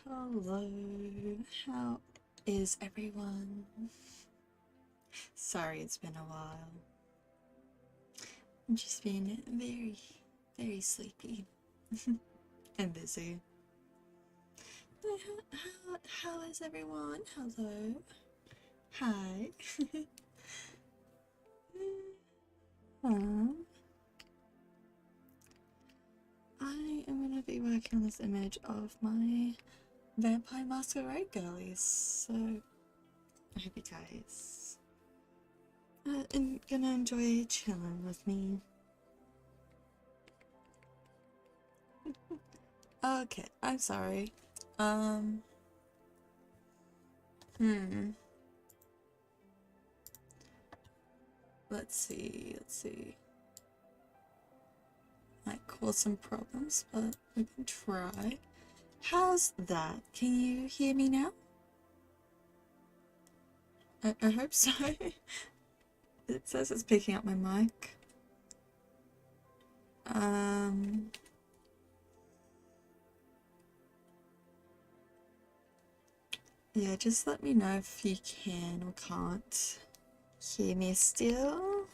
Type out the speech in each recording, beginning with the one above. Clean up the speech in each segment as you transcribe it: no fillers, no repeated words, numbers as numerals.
Hello, how is everyone? Sorry it's been a while. I've just been very sleepy and busy. But how is everyone? Hello. Hi. um, I am going to be working on this image of my Vampire Masquerade girlies, so I hope you guys are gonna enjoy chilling with me. Okay, I'm sorry. Hmm. Let's see. Might cause some problems, but we can try. How's that? Can you hear me now? I hope so. It says it's picking up my mic. Yeah, just let me know if you can or can't hear me still.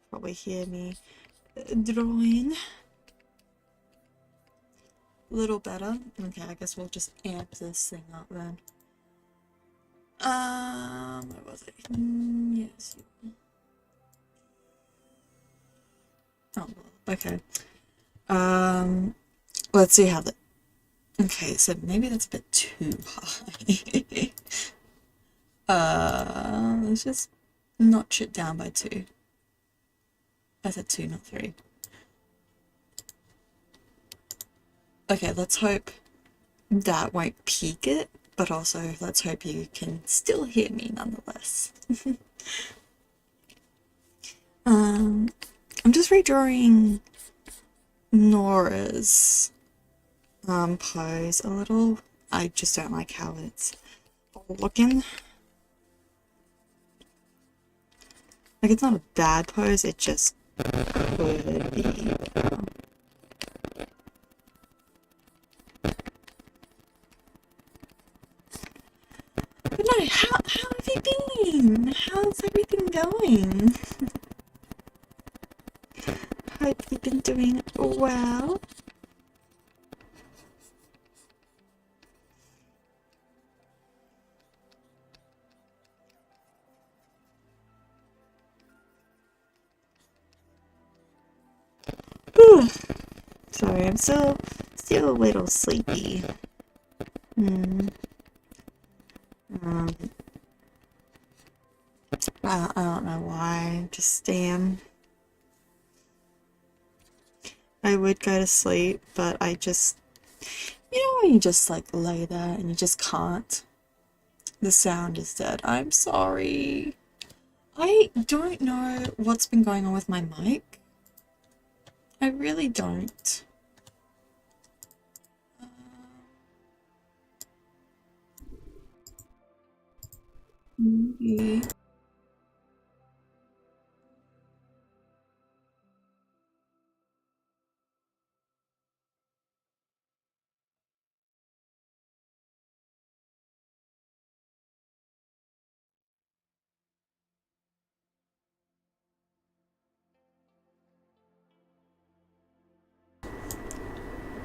Probably hear me drawing. A little better. Okay, I guess we'll just amp this thing up then. Where was it? Yes. Oh, okay. Let's see how that. Okay, so maybe that's a bit too high. Let's just notch it down by 2. I said 2, not 3. Okay, let's hope that won't peak it, but also let's hope you can still hear me nonetheless. I'm just redrawing Nora's pose a little. I just don't like how it's looking. Like, it's not a bad pose, it just could be better. But no, how have you been? How's everything going? Hope you've been doing well. Sorry, I'm still a little sleepy. I don't know why. Just I would go to sleep, but I just, you know, when you just like lay there and you just can't. The sound is dead. I'm sorry. I don't know what's been going on with my mic. I really don't. Maybe.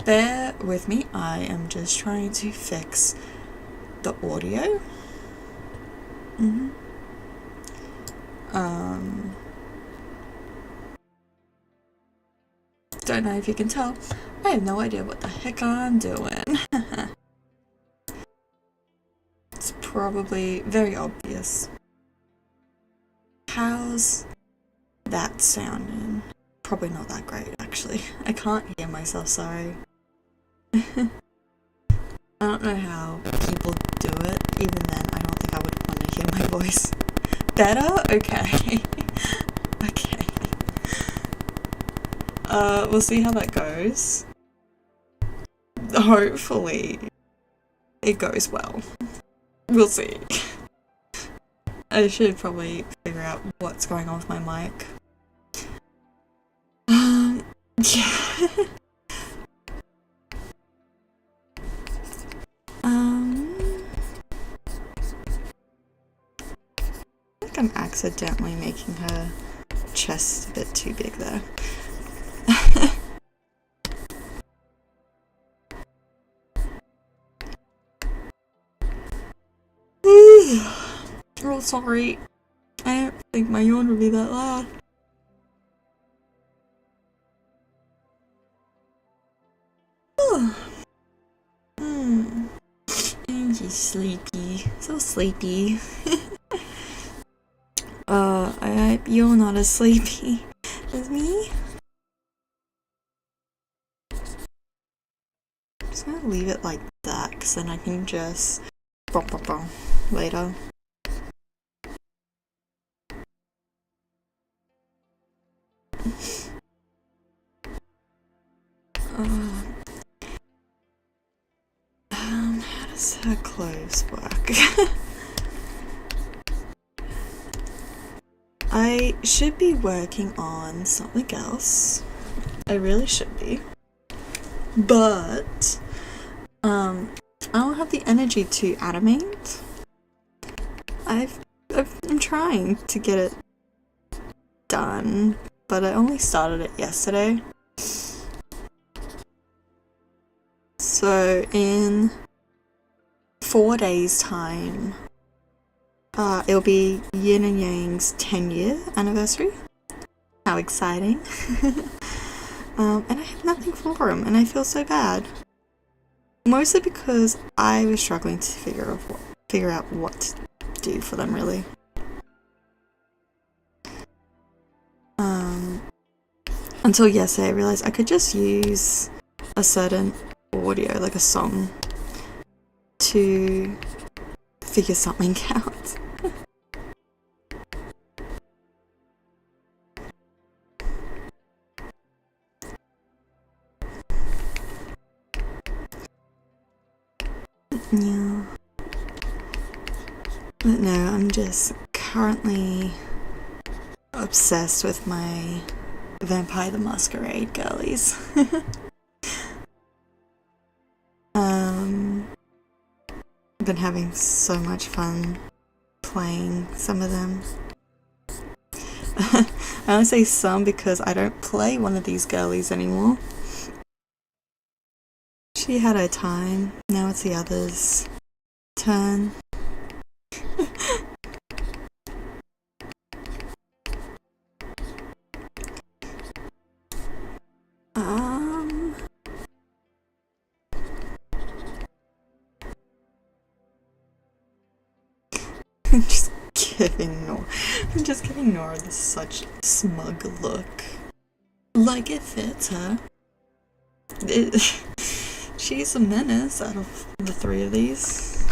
Bear with me, I am just trying to fix the audio. Don't know if you can tell, I have no idea what the heck I'm doing. It's probably very obvious. How's that sounding? Probably not that great, actually. I can't hear myself, sorry. I don't know how people do it. Even then, I don't think I would want to hear my voice. Better? Okay. Okay. We'll see how that goes. Hopefully, it goes well. We'll see. I should probably figure out what's going on with my mic. Yeah. I think I'm accidentally making her chest a bit too big there. Oh, sorry. I don't think my yawn would be that loud. I'm just sleepy. So sleepy. I hope you're not as sleepy as me. I'm just gonna leave it like that, because then I can just later. How does her clothes work? I should be working on something else. I really should be. But, I don't have the energy to animate. I'm trying to get it done, but I only started it yesterday. So in 4 days' time, it'll be Yin and Yang's 10-year anniversary. How exciting. And I have nothing for him, and I feel so bad. Mostly because I was struggling to figure out what to do for them, really. Until yesterday I realized I could just use a certain audio, like a song, to figure something out. Yeah. But no, I'm just currently obsessed with my Vampire the Masquerade girlies. I've been having so much fun playing some of them. I only say some because I don't play one of these girlies anymore. She had her time, now it's the other's turn. I'm just giving Nora this such smug look. Like it fits her. She's a menace out of the three of these.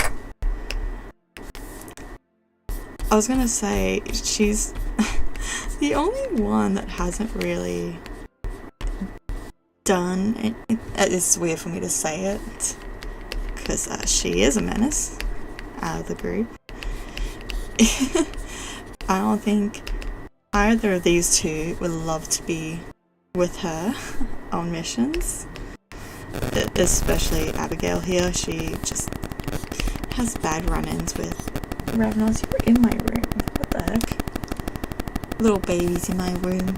I was gonna say, she's the only one that hasn't really done it. It's weird for me to say it, because she is a menace out of the group. I don't think either of these two would love to be with her on missions. Especially Abigail here, she just has bad run-ins with Ravenels. You were in my room. What the heck? Little babies in my room.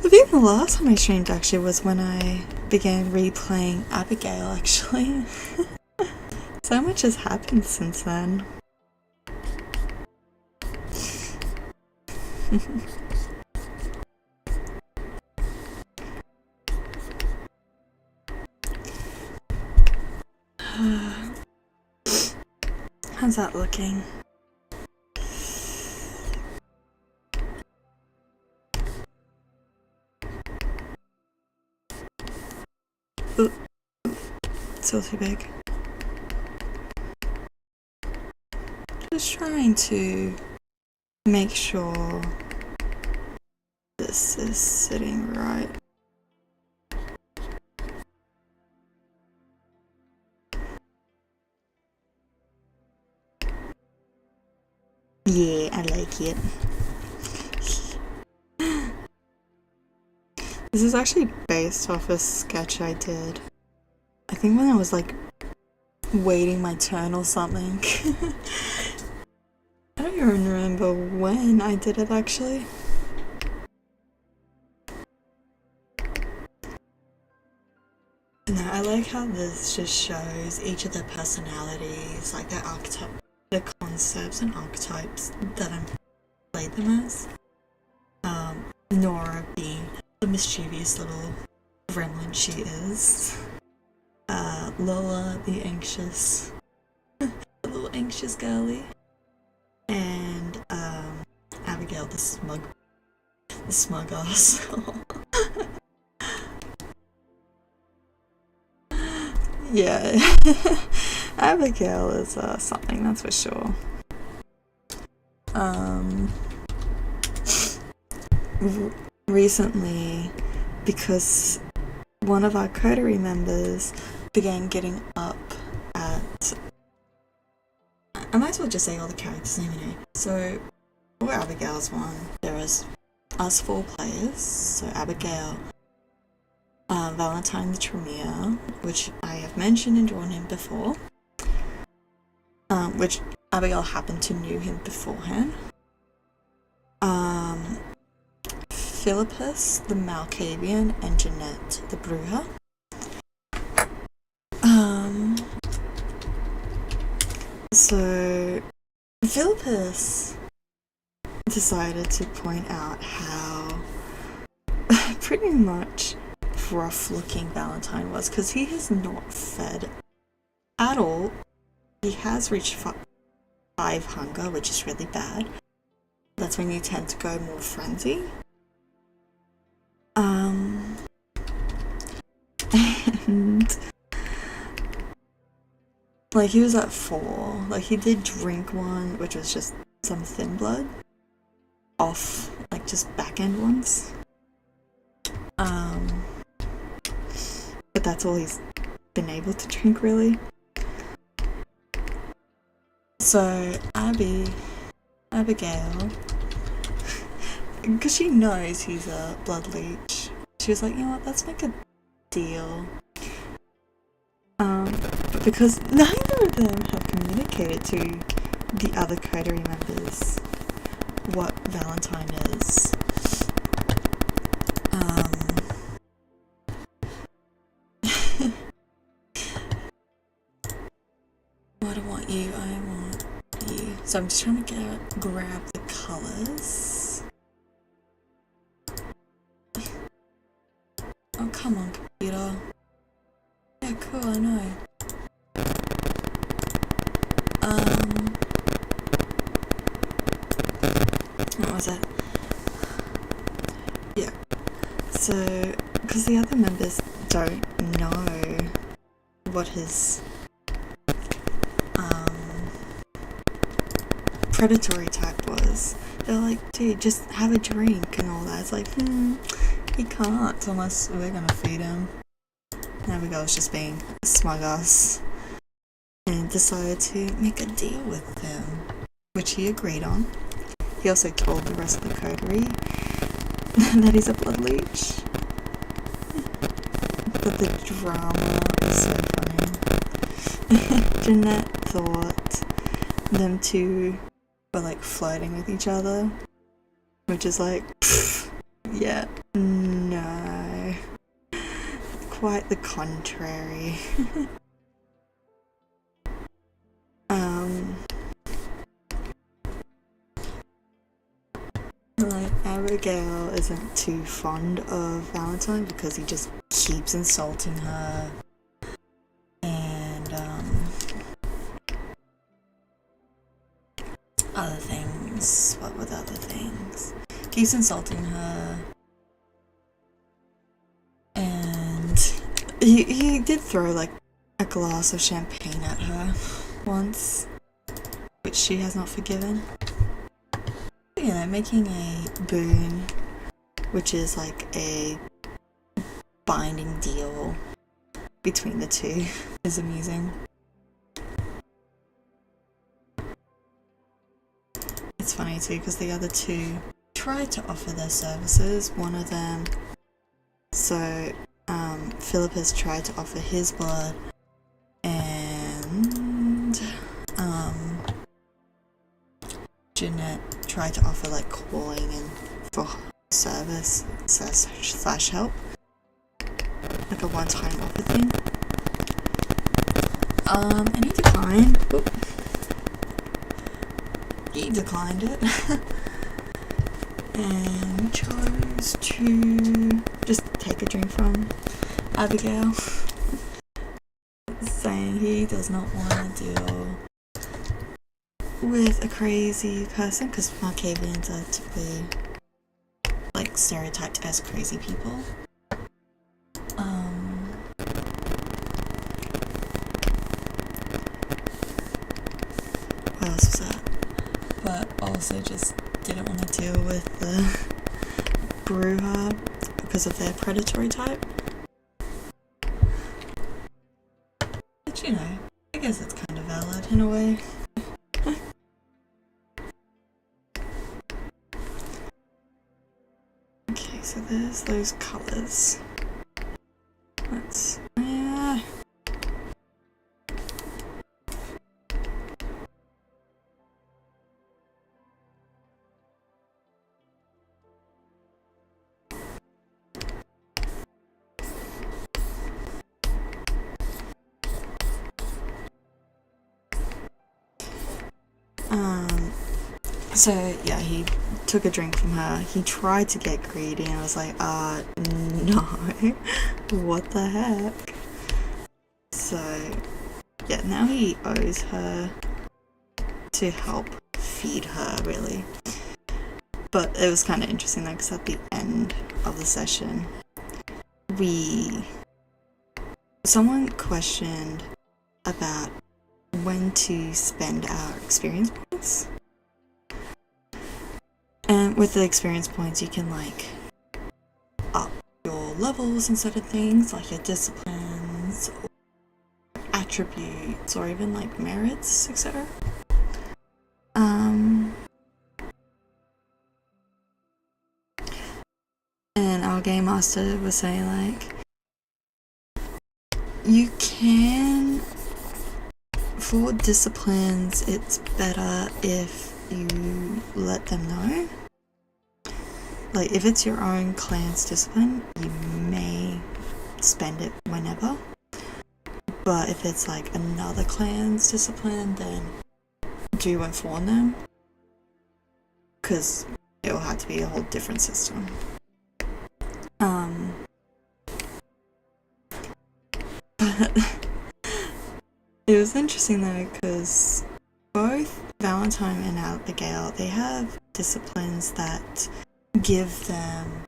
I think the last time I streamed actually was when I began replaying Abigail, actually. So much has happened since then. How's that looking? Ooh. Still too big. Just trying to make sure this is sitting right. idiot. This is actually based off a sketch I did. I think when I was like waiting my turn or something. I don't even remember when I did it actually. No, I like how this just shows each of the personalities, like their archetype, the concepts and archetypes that I'm played them as. Nora being the mischievous little gremlin she is. Lola, the anxious, the little anxious girly. And Abigail, the smug ass. Yeah, Abigail is something, that's for sure. Recently, because one of our coterie members began getting up at... I might as well just say all the characters' name anyway. So, for Abigail's one, there was us 4 players. So Abigail, Valentine the Tremere, which I have mentioned and drawn him before, which Abigail happened to knew him beforehand. Philippus the Malkavian, and Jeanette the Bruja. So Philippus decided to point out how pretty much rough looking Valentine was, because he has not fed at all. He has reached 5 hunger, which is really bad. That's when you tend to go more frenzy. And like he was at 4. Like he did drink one, which was just some thin blood off, like just back end ones. But that's all he's been able to drink really. So Abigail, because she knows he's a blood leech, she was like, you know what, let's make a deal. But because neither of them have communicated to the other coterie members what Valentine is, what I want you. So I'm just trying to grab the colours. Oh, come on, computer. Yeah, cool, I know. What was it? Yeah. So, because the other members don't know what his predatory type was, they're like, dude, just have a drink and all that. It's like, he can't unless we're gonna feed him. Abigail's just being a smug ass and decided to make a deal with him, which he agreed on. He also told the rest of the coterie that he's a blood leech. But the drama was so funny. Jeanette thought them two were like flirting with each other, which is like, yeah, no, quite the contrary. Like Abigail isn't too fond of Valentine because he just keeps insulting her, and other things. What were the other things? Keeps insulting her, and he did throw like a glass of champagne at her once, which she has not forgiven. You know, making a boon, which is like a binding deal between the two, is amusing. It's it's funny too because the other two tried to offer their services. One of them, so Philippus tried to offer his blood, and Jeanette tried to offer like calling and for service slash help, like a one-time offer thing. And he declined. Oop. He declined it and chose to just take a drink from Abigail, saying he does not want to deal with a crazy person because Markavians are typically like stereotyped as crazy people. What else was that? But also just didn't want to deal with the Bruja because of their predatory type. But you know, I guess it's kind of valid in a way. Okay, so there's those colours. Let's so yeah, he took a drink from her. He tried to get greedy and I was like, no. What the heck? So yeah, now he owes her to help feed her, really. But it was kind of interesting though, because at the end of the session, someone questioned about when to spend our experience points. And with the experience points, you can like up your levels and certain things, like your disciplines, or attributes, or even like merits, etc. And our game master was saying like, you can, for disciplines, it's better if you let them know. Like, if it's your own clan's discipline, you may spend it whenever. But if it's like another clan's discipline, then do inform them. Because it will have to be a whole different system. But it was interesting though, because both Valentine and Abigail, they have disciplines that give them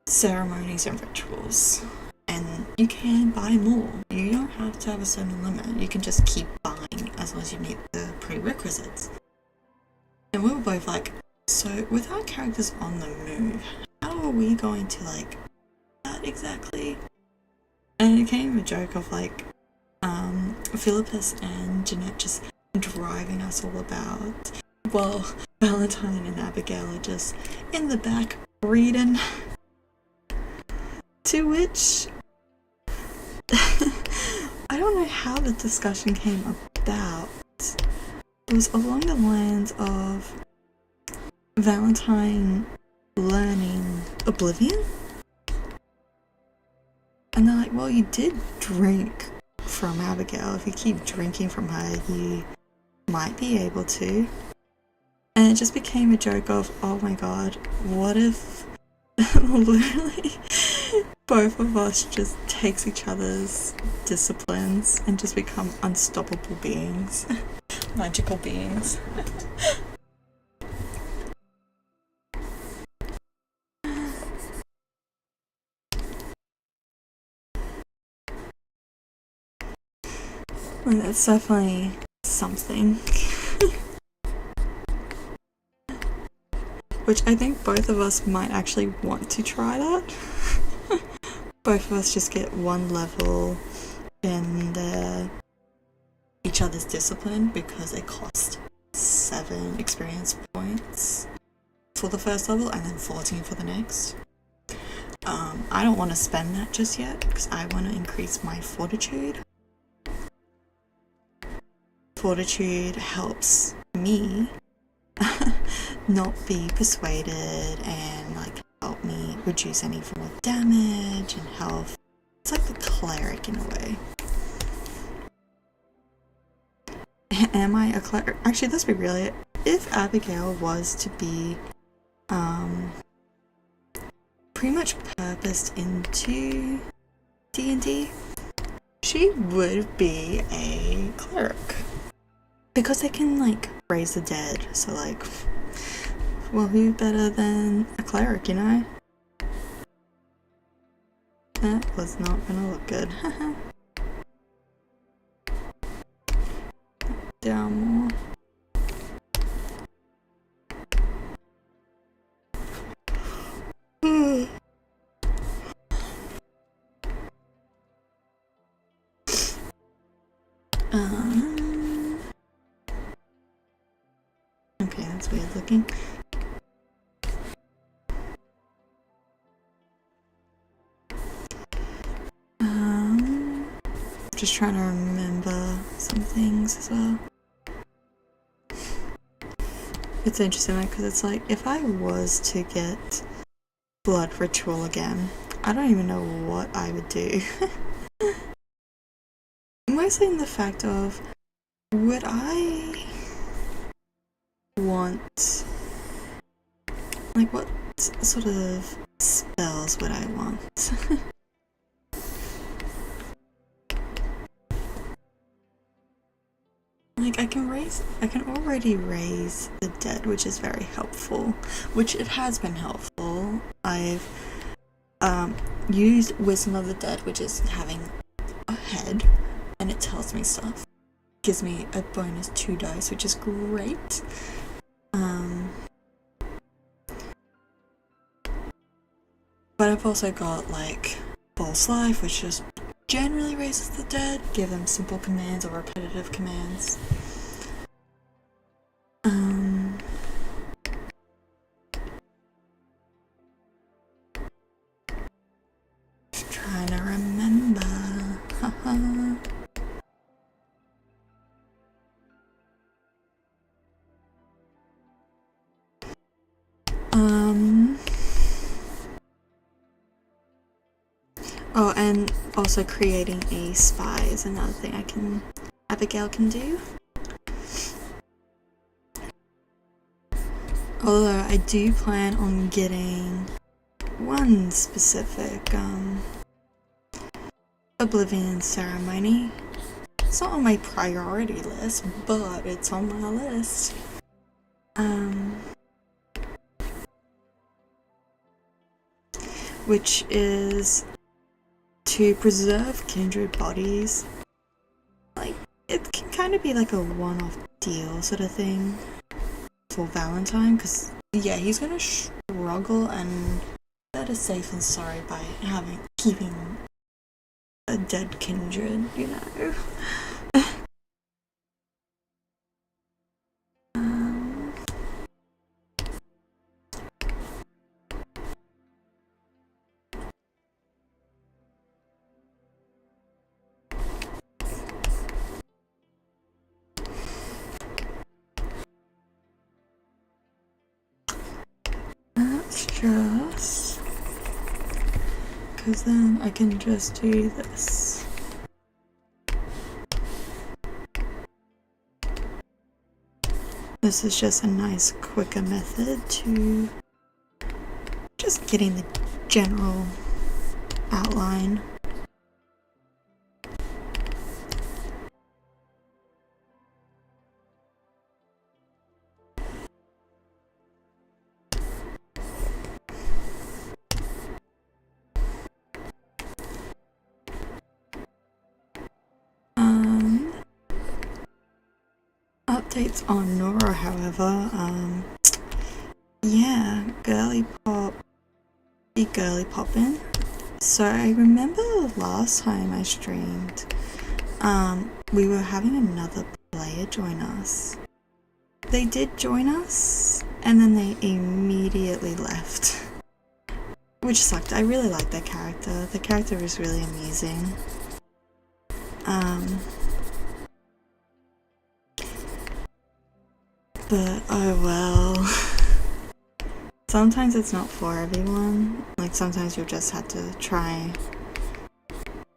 ceremonies and rituals, and you can buy more. You don't have to have a certain limit. You can just keep buying as long as you meet the prerequisites. And we were both like, so with our characters on the move, how are we going to like that exactly? And it became a joke of like Philippus and Jeanette just driving us all about, while Valentine and Abigail are just in the back reading. To which I don't know how the discussion came about. It was along the lines of Valentine learning Oblivion. And they're like, well, you did drink from Abigail. If you keep drinking from her, you might be able to. And it just became a joke of, oh my god, what if literally both of us just takes each other's disciplines and just become unstoppable beings. Magical beings. And that's definitely something. Which I think both of us might actually want to try that. Both of us just get one level in each other's discipline because it costs 7 experience points for the first level and then 14 for the next. I don't want to spend that just yet because I want to increase my fortitude. Fortitude helps me not be persuaded and like help me reduce any form of damage and health. It's like the cleric in a way. Am I a cleric? Actually, let's be real. If Abigail was to be pretty much purposed into D&D, she would be a cleric. Because they can like raise the dead, so like, well, who better than a cleric, you know? That was not gonna look good. Down more. Okay, that's weird looking. Just trying to remember some things as well. It's interesting because it's like, if I was to get blood ritual again, I don't even know what I would do. Mostly in the fact of, would I want, like, what sort of spells would I want? Like, I can already raise the dead, which is very helpful, which it has been helpful. I've used Wisdom of the Dead, which is having a head, and it tells me stuff. Gives me a bonus 2 dice, which is great. But I've also got, like, False Life, which just generally raises the dead. Give them simple commands or repetitive commands. Just trying to remember. Oh, and also creating a spy is another thing Abigail can do. Although I do plan on getting one specific Oblivion ceremony. It's not on my priority list, but it's on my list. Which is to preserve kindred bodies. Like, it can kind of be like a one-off deal sort of thing for Valentine, because yeah, he's gonna struggle and better safe than sorry by keeping a dead kindred, you know. Just because then I can just do this. This is just a nice quicker method to just getting the general outline. Updates on Nora, however, yeah, girly poppin'. So I remember last time I streamed, we were having another player join us, they did join us, and then they immediately left. Which sucked. I really liked their character. The character was really amusing. But oh well. Sometimes it's not for everyone. Like sometimes you'll just have to try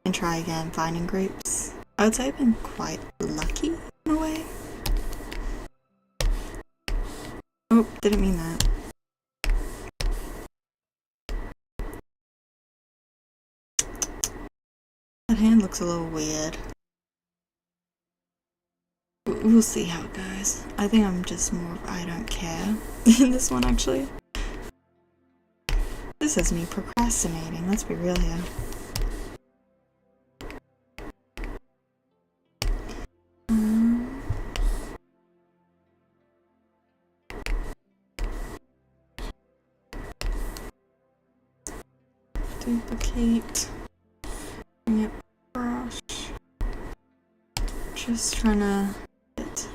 and try again finding groups. I would say I've been quite lucky in a way. Oh, didn't mean that. That hand looks a little weird. We'll see how it goes. I think I'm just more of I don't care in this one actually. This is me procrastinating, let's be real here. Duplicate. Bring up brush. Just trying to get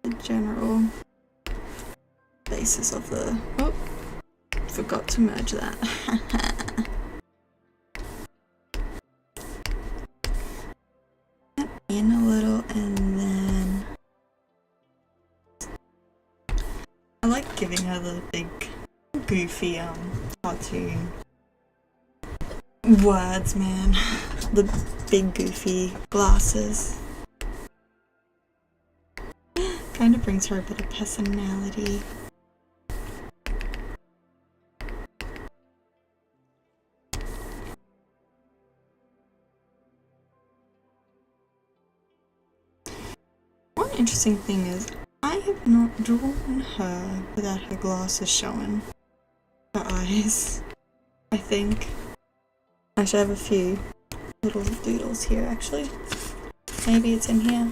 the general basis of the. Oh, forgot to merge that. In a little, and then I like giving her the big, goofy cartoon words, man. The big goofy glasses. Kind of brings her a bit of personality. One interesting thing is, I have not drawn her without her glasses showing. Her eyes, I think. I should have a few little doodles here, actually. Maybe it's in here.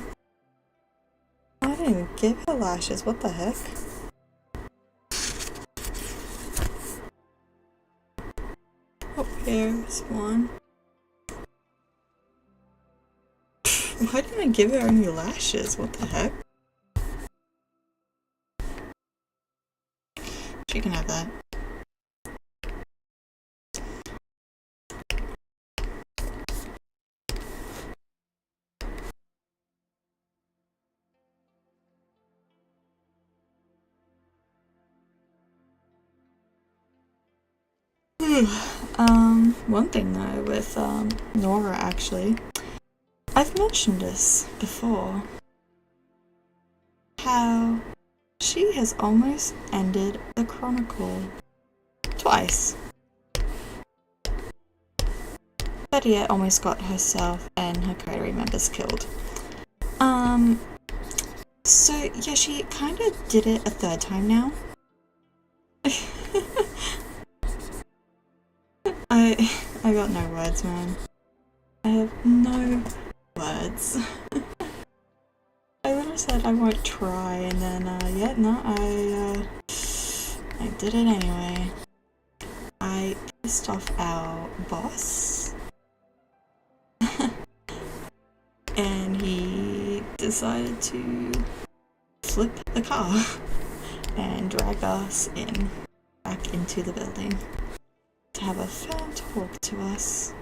I didn't even give her lashes, what the heck? Oh, here's one. Why didn't I give her any lashes? What the heck? She can have that. One thing though with Nora actually, I've mentioned this before, how she has almost ended the Chronicle twice. But yet almost got herself and her coterie members killed. So yeah, she kind of did it a third time now. I got no words, man. I have no words. I literally said I won't try, and then yeah, no, I did it anyway. I pissed off our boss, and he decided to flip the car and drag us back into the building to have a firm talk to us.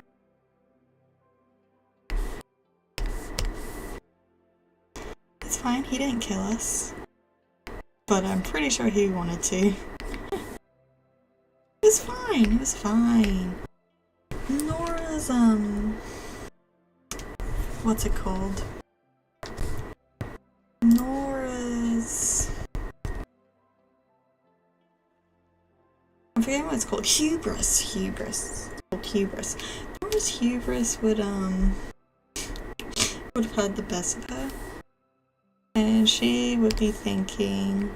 It's fine, he didn't kill us, but I'm pretty sure he wanted to. It was fine, it was fine. Nora's, what's it called? Nora's... I'm forgetting what it's called. Hubris. It's called hubris. Nora's hubris would have had the best of her. And she would be thinking,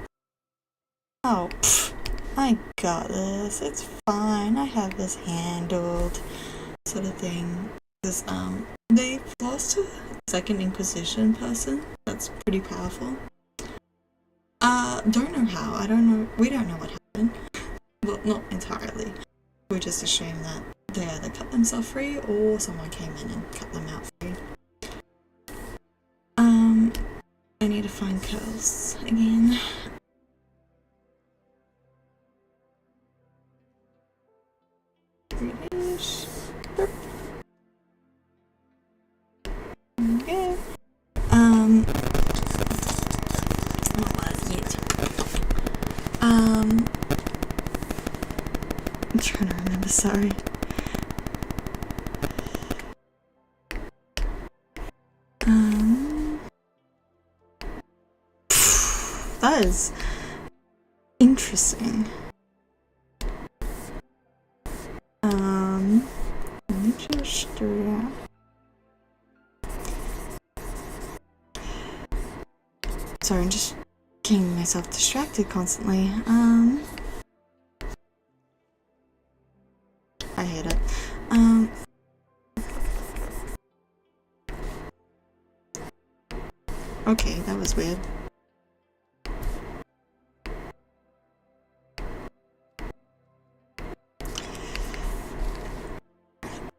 oh, pff, I got this, it's fine, I have this handled, sort of thing. Because, they've lost a second Inquisition person, that's pretty powerful. Don't know how, we don't know what happened. Well, not entirely. We just assume that they either cut themselves free, or someone came in and cut them out free. I need to find curls again. British. Okay. What was it? I'm trying to remember, sorry. That is interesting. Let me just do that. Sorry, I'm just getting myself distracted constantly. I hate it. Okay, that was weird.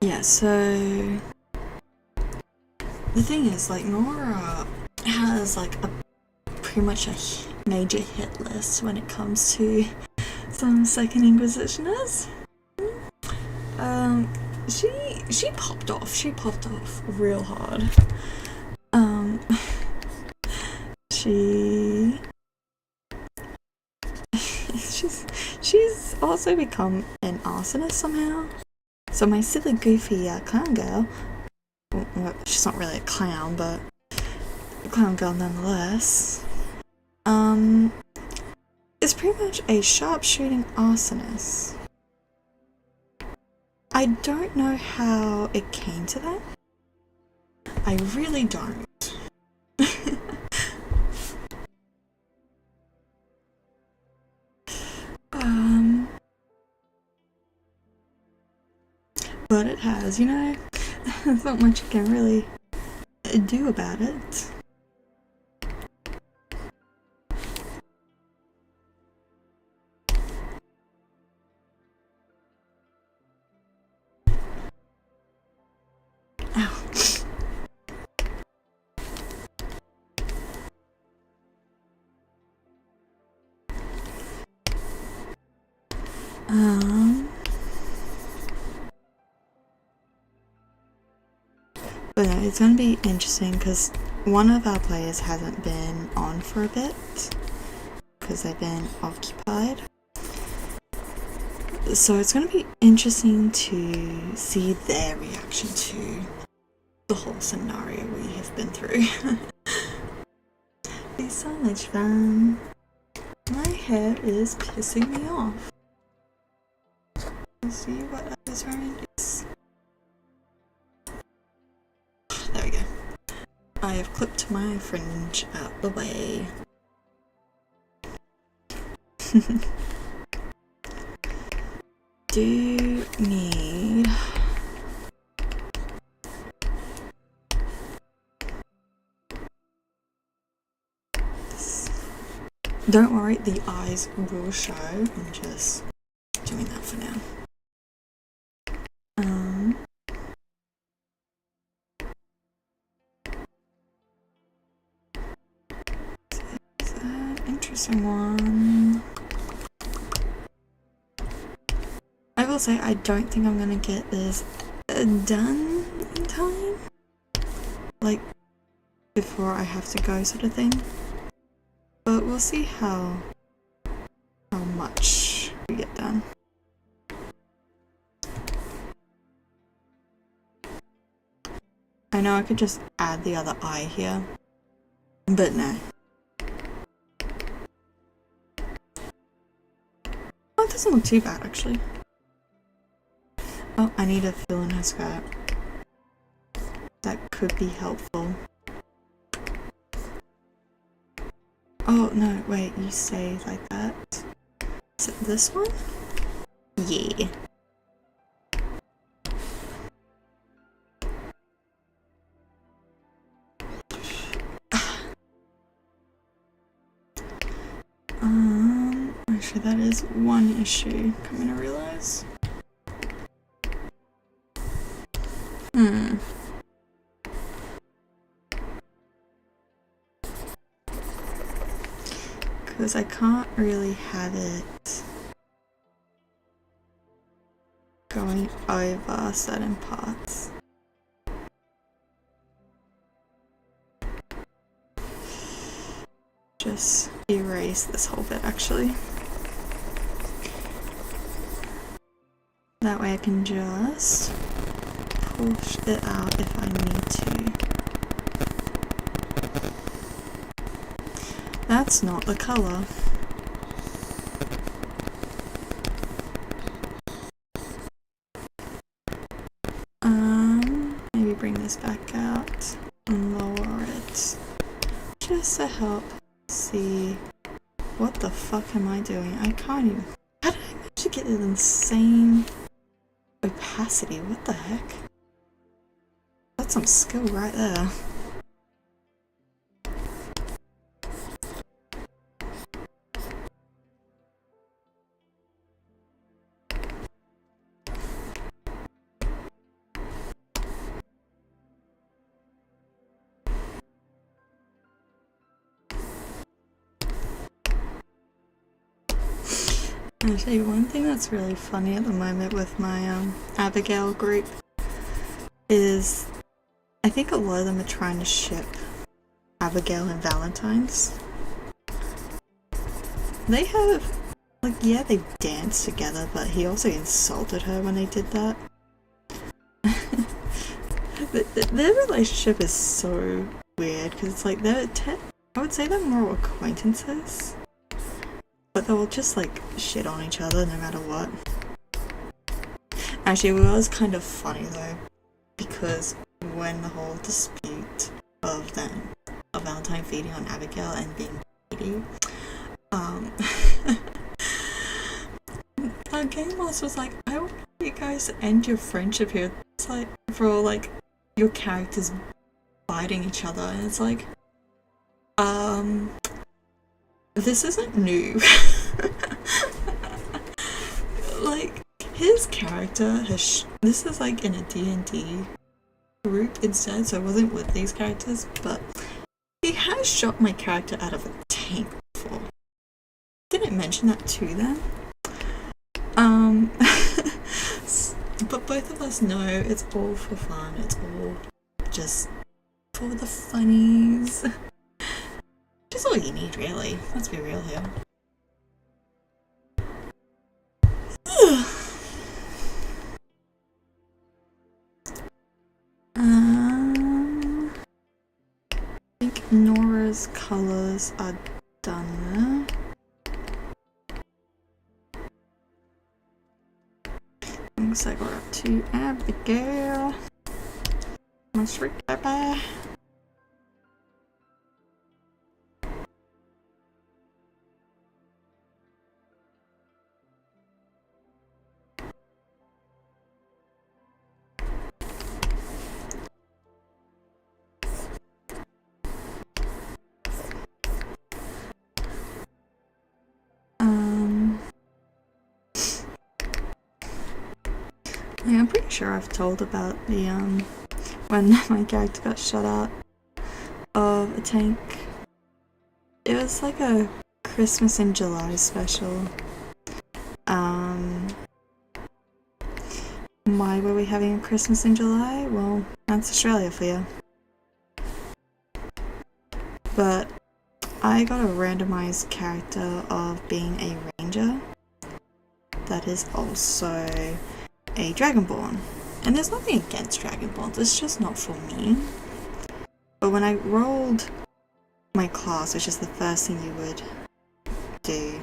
Yeah, so the thing is, like, Nora has like a pretty much a major hit list when it comes to some Second Inquisitioners. She popped off. She popped off real hard. She's also become an arsonist somehow. So my silly goofy clown girl, well, she's not really a clown, but a clown girl nonetheless, is pretty much a sharpshooting arsonist. I don't know how it came to that. I really don't. But it has, you know, there's not much you can really do about it. Ow. But no, it's going to be interesting because one of our players hasn't been on for a bit because they've been occupied. So it's going to be interesting to see their reaction to the whole scenario we have been through. It's so much fun. My hair is pissing me off. Let's see what others are in this. There we go. I have clipped my fringe out the way. Do need this. Don't worry, the eyes will show. I'm just doing that for now. It's an interesting one. I will say I don't think I'm gonna get this done in time, like before I have to go, sort of thing. But we'll see how much we get done. I know I could just add the other eye here, but no. Oh, it doesn't look too bad actually. Oh, I need to fill in her skirt. That could be helpful. Oh, no, wait, you say like that. Is it this one? Yeah. Actually, that is one issue, coming to realize. because I can't really have it going over certain parts. Just erase this whole bit actually. That way I can just push it out if I need to. That's not the colour. Maybe bring this back out and lower it just to help see. What the fuck am I doing? I can't even. How did I manage to get it in the same opacity? What the heck? That's some skill right there. Actually, one thing that's really funny at the moment with my Abigail group is I think a lot of them are trying to ship Abigail and Valentine's. They have, like, yeah, they danced together, but he also insulted her when they did that. Their relationship is so weird because it's like I would say they're more acquaintances. But they'll just like shit on each other no matter what. Actually, it was kind of funny though, because when the whole dispute of Valentine feeding on Abigail and being greedy, our game master was like, I want you guys to end your friendship here. It's like for like your characters biting each other, and it's like, this isn't new. Like, his character has this is like in a D&D group instead, so it wasn't with these characters, but he has shot my character out of a tank before. Didn't mention that to them. But both of us know it's all for fun, it's all just for the funnies. Just all you need, really. Let's be real here. I think Nora's colours are done there. Looks like we're up to Abigail. My sweet baby. Yeah, I'm pretty sure I've told about the when my character got shot out of a tank. It was like a Christmas in July special. Why were we having a Christmas in July? Well, that's Australia for you. But I got a randomized character of being a ranger that is also a Dragonborn. And there's nothing against Dragonborns, it's just not for me. But when I rolled my class, which is the first thing you would do,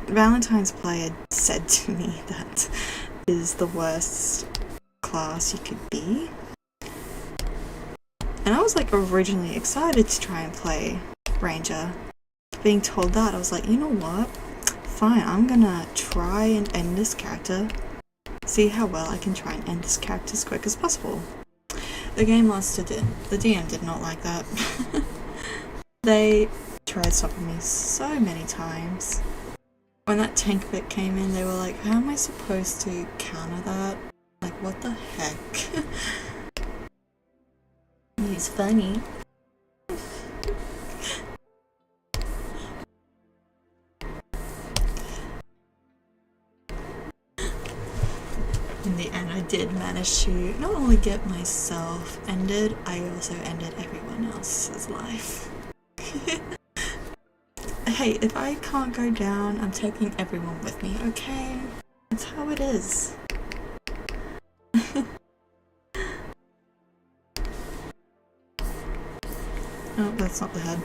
Valentine's player said to me that is the worst class you could be. And I was like originally excited to try and play Ranger. Being told that, I was like, you know what? Fine, I'm gonna try and end this character. See how well I can try and end this character as quick as possible. The game master didn't. The DM did not like that. They tried stopping me so many times. When that tank bit came in, they were like, how am I supposed to counter that? Like, what the heck? He's funny. in the end, I did manage to not only get myself ended, I also ended everyone else's life. Hey, if I can't go down, I'm taking everyone with me, okay? That's how it is. Oh, that's not the head.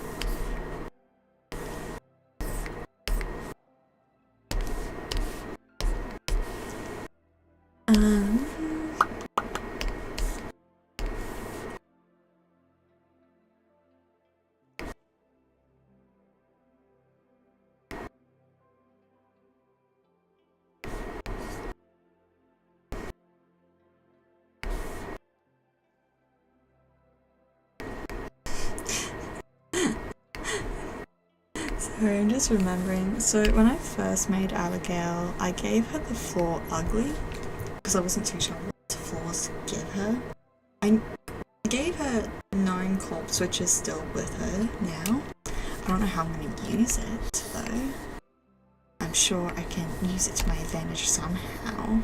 Sorry, I'm just remembering. So when I first made Abigail, I gave her the floor ugly because I wasn't too sure what floors to give her. I gave her known corpse, which is still with her now. I don't know how I'm going to use it though. I'm sure I can use it to my advantage somehow.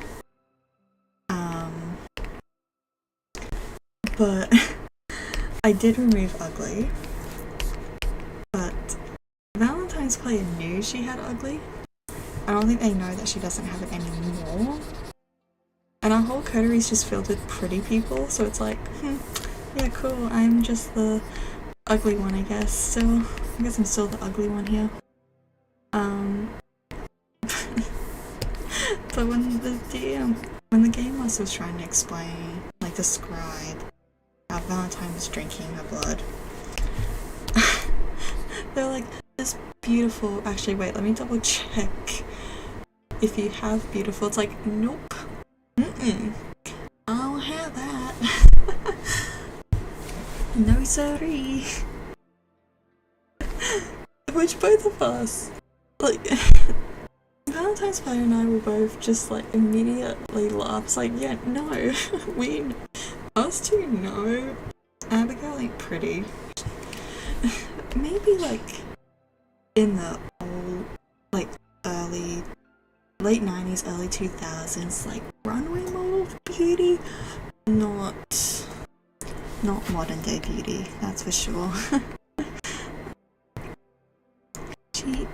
But I did remove ugly. But Valentine's player knew she had ugly. I don't think they know that she doesn't have it anymore. And our whole coterie is just filled with pretty people, so it's like, yeah, cool, I'm just the ugly one, I guess. Still, I guess I'm still the ugly one here. But when the game master was trying to explain, like describe how Valentine was drinking her blood, they're like, this beautiful, actually wait, let me double check if you have beautiful. It's like, nope, I don't have that. No sorry. Which both of us, like, Valentine's player and I were both just like immediately laugh. It's like, yeah, no, us two know Abigail ain't pretty. Maybe like in the old, like late 90s, early 2000s, like runway model beauty, not modern day beauty, that's for sure.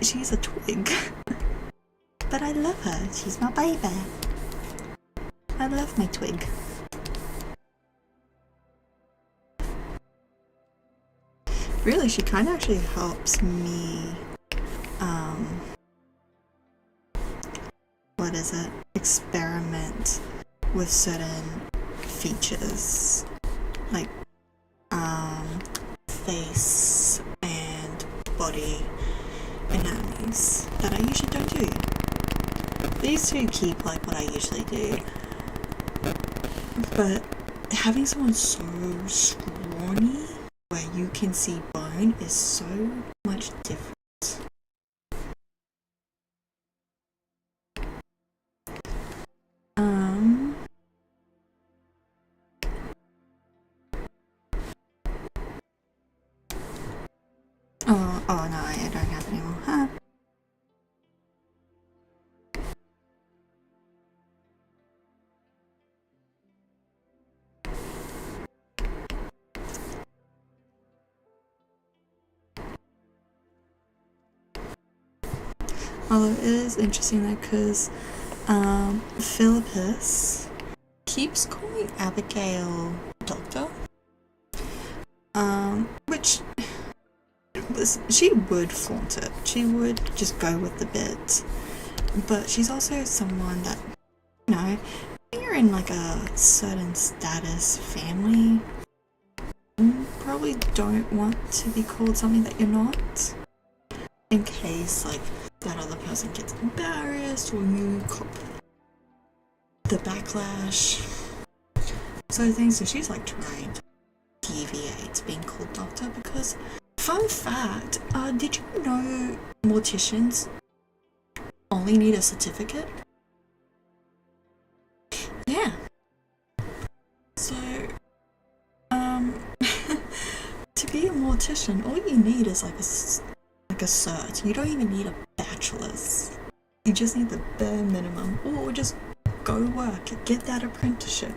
She's a twig. But I love her, she's my baby. I love my twig. Really, she kind of actually helps me, what is it? Experiment with certain features. Like, face and body anatomies that I usually don't do. These two keep like what I usually do, but having someone so scrawny where you can see bone is so much different. Oh no, I don't have any more, huh? Although it is interesting though, because Philippus keeps calling Abigail Doctor, which she would flaunt it. She would just go with the bit, but she's also someone that, you know, when you're in like a certain status family, you probably don't want to be called something that you're not, in case like that other person gets embarrassed or you cop the backlash sort of thing. So she's like trying to deviate being called doctor, because fun fact, did you know morticians only need a certificate? Yeah. So to be a mortician, all you need is like a cert. You don't even need a bachelor's. You just need the bare minimum, or just go work, get that apprenticeship.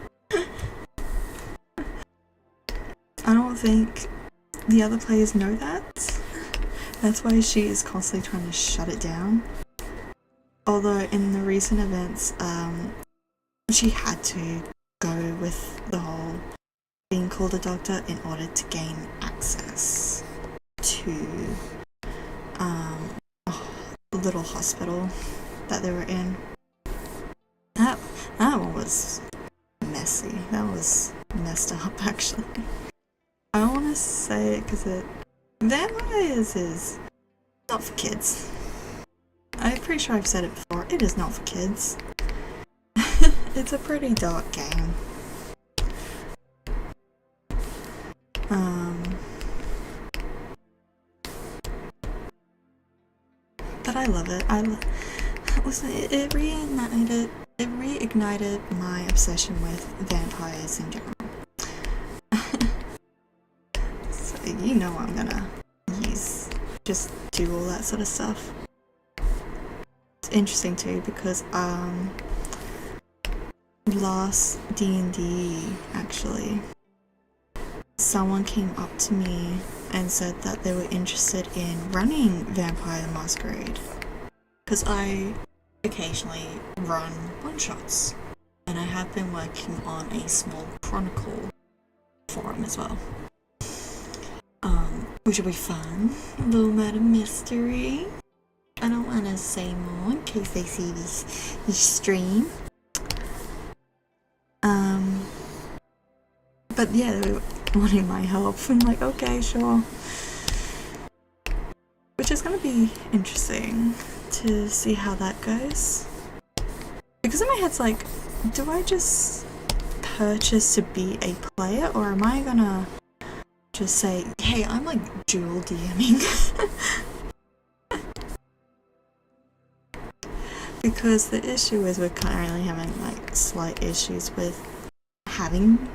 I don't think the other players know that. That's why she is constantly trying to shut it down. Although in the recent events, she had to go with the whole being called a doctor in order to gain access to a little hospital that they were in. That one was messy. That was messed up, actually. I don't want to say it because Vampires is not for kids. I'm pretty sure I've said it before. It is not for kids. It's a pretty dark game. But I love it. Listen, it reignited my obsession with vampires in general. So you know I'm gonna just do all that sort of stuff. It's interesting too because last D&D actually, someone came up to me and said that they were interested in running Vampire the Masquerade because I occasionally run one-shots and I have been working on a small chronicle forum as well, which will be fun. A little murder mystery. I don't want to say more in case they see this stream. But yeah, they were wanting my help. I'm like, okay, sure. Which is going to be interesting to see how that goes. Because in my head's like, do I just purchase to be a player, or am I gonna just say, hey, I'm like dual DMing? Because the issue is we're currently having like slight issues with having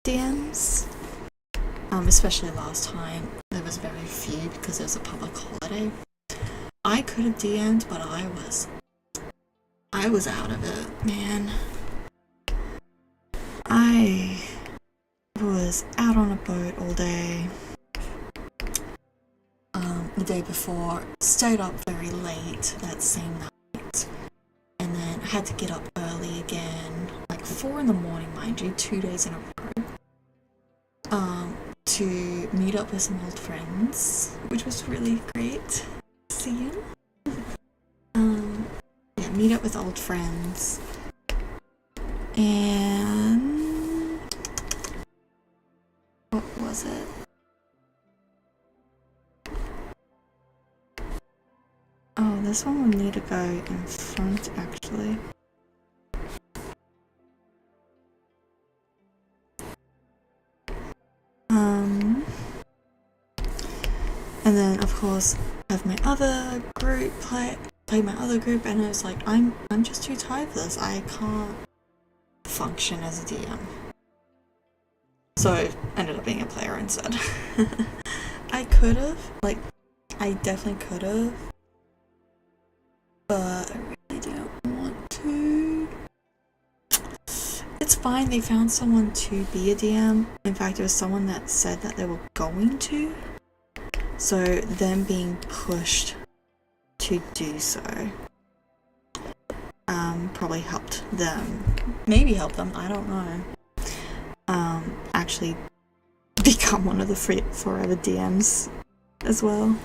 DMs. Especially last time, there was very few because it was a public holiday. I could have DM'd, but I was out of it, man. I was out on a boat all day. The day before, stayed up very late that same night, and then I had to get up early again, like 4 in the morning, mind you, 2 days in a row. To meet up with some old friends, which was really great. See you. Yeah, meet up with old friends. And what was it? Oh, this one will need to go in front actually. And then of course have my other group play my other group, and I was like, I'm just too tired for this. I can't function as a DM. So I ended up being a player instead. I could have, I definitely could have, but I really don't want to. It's fine, they found someone to be a DM. In fact, it was someone that said that they were going to. So them being pushed to do so probably helped them. Maybe helped them, I don't know. Actually become one of the forever DMs as well.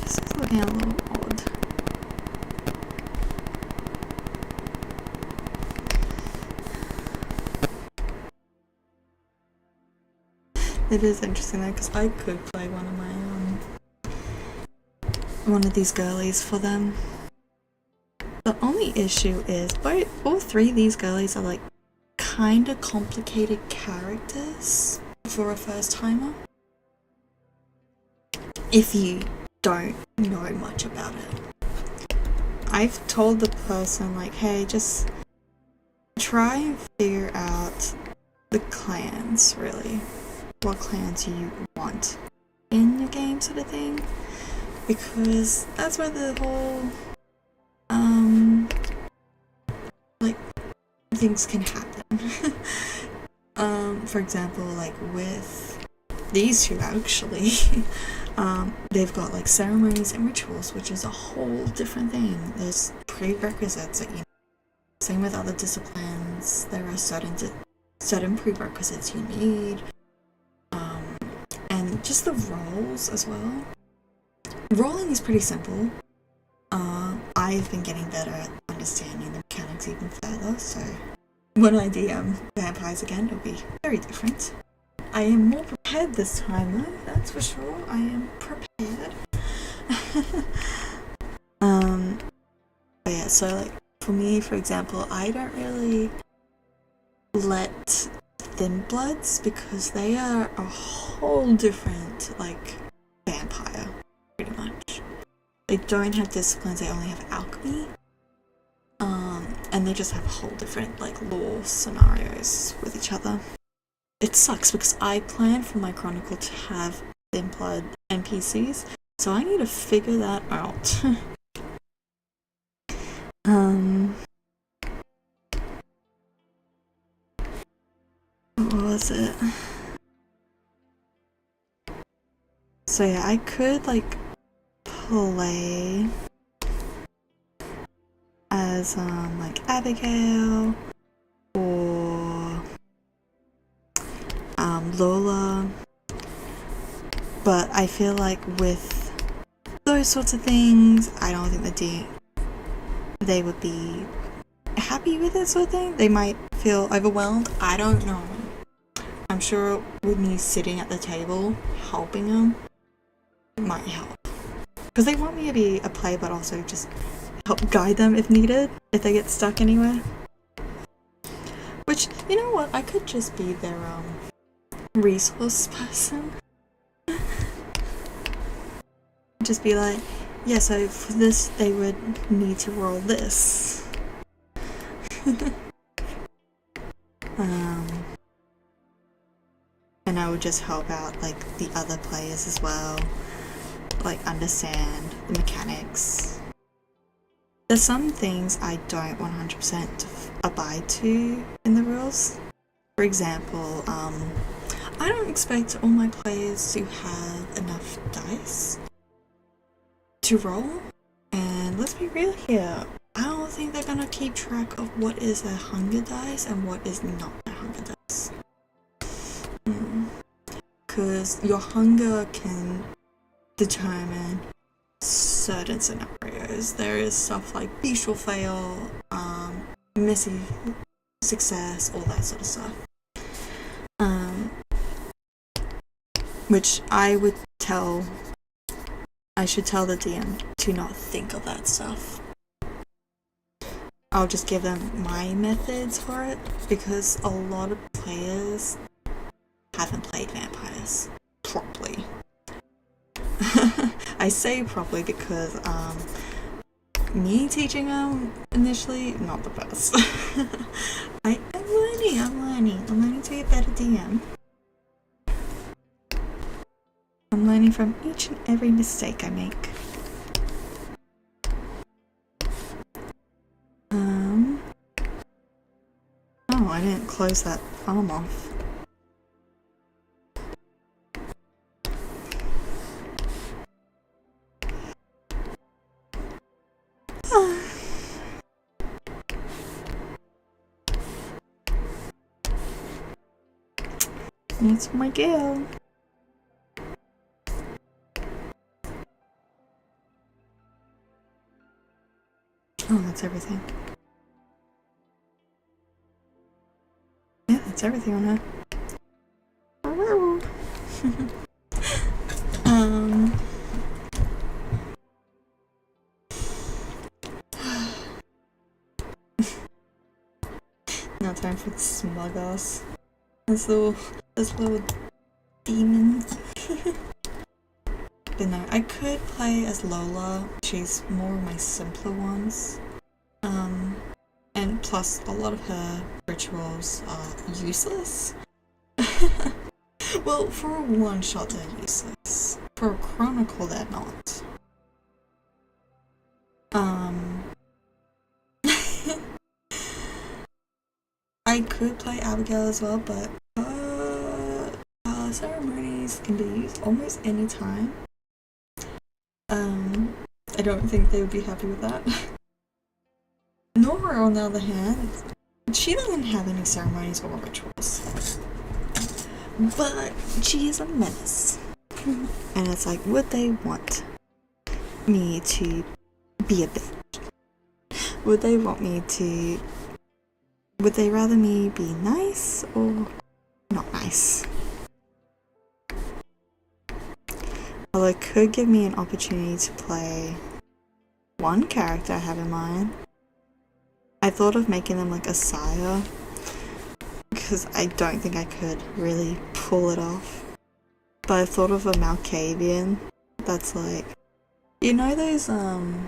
This is looking a little odd. It is interesting though, because I could play one of these girlies for them. The only issue is all 3 of these girlies are like kind of complicated characters for a first timer. If you don't know much about it. I've told the person like, hey, just try and figure out the clans, really. What clans you want in your game, sort of thing. Because that's where the whole, like, things can happen. For example, like with these two actually, they've got like ceremonies and rituals, which is a whole different thing. There's prerequisites that you need. Same with other disciplines, there are certain prerequisites you need. And just the roles as well. Rolling is pretty simple. I've been getting better at understanding the mechanics even further, so when I DM vampires again, it'll be very different. I am more prepared this time though, that's for sure. I am prepared. But yeah, so like for me, for example, I don't really let thin bloods because they are a whole different like vampire, pretty much. They don't have disciplines, they only have alchemy. And they just have a whole different like lore scenarios with each other. It sucks because I plan for my chronicle to have thin blood NPCs, so I need to figure that out. What was it? So yeah, I could like play as like Abigail or Lola, but I feel like with those sorts of things, I don't think they would be happy with it, sort of thing. They might feel overwhelmed. I don't know. I'm sure with me sitting at the table helping them, it might help. Because they want me to be a player, but also just help guide them if needed, if they get stuck anywhere. Which, you know what, I could just be their resource person. Just be like, yeah, so for this they would need to roll this. And I would just help out like the other players as well, like understand the mechanics. There's some things I don't 100% abide to in the rules. For example, I don't expect all my players to have enough dice to roll, and let's be real here, I don't think they're gonna keep track of what is their hunger dice and what is not their hunger dice. Because your hunger can determine certain scenarios. There is stuff like bestial fail, messy success, all that sort of stuff. Which I should tell the DM to not think of that stuff. I'll just give them my methods for it, because a lot of players haven't played vampires properly. I say properly because me teaching them initially, not the best. I'm learning to be a better DM. I'm learning from each and every mistake I make. Oh, I didn't close that farm off. It's my girl. Oh, that's everything. Yeah, that's everything on her. Now time for the smug ass. This little demon. But no, I could play as Lola. She's more of my simpler ones. And plus a lot of her rituals are useless. Well, for a one-shot they're useless. For a chronicle they're not. I could play Abigail as well, but ceremonies can be used almost any time. I don't think they would be happy with that. Nora, on the other hand, she doesn't have any ceremonies or rituals. But she is a menace. And it's like, would they want me to be a bitch? Would they want me to... Would they rather me be nice or not nice? Well, it could give me an opportunity to play one character I have in mind. I thought of making them like a sire, because I don't think I could really pull it off. But I thought of a Malkavian that's like, you know those, not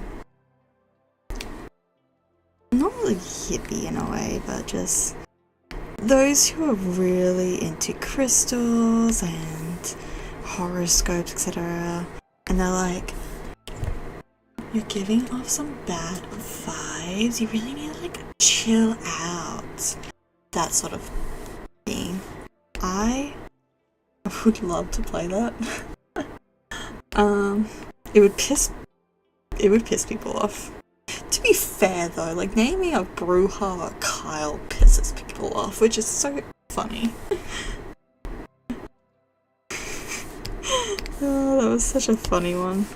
really hippie in a way, but just those who are really into crystals and horoscopes, etc. And they're like, you're giving off some bad vibes, you really need to like chill out. That sort of thing. I would love to play that. It would piss people off. To be fair though, like naming a Bruja or Kyle pisses people off, which is so funny. Oh, that was such a funny one.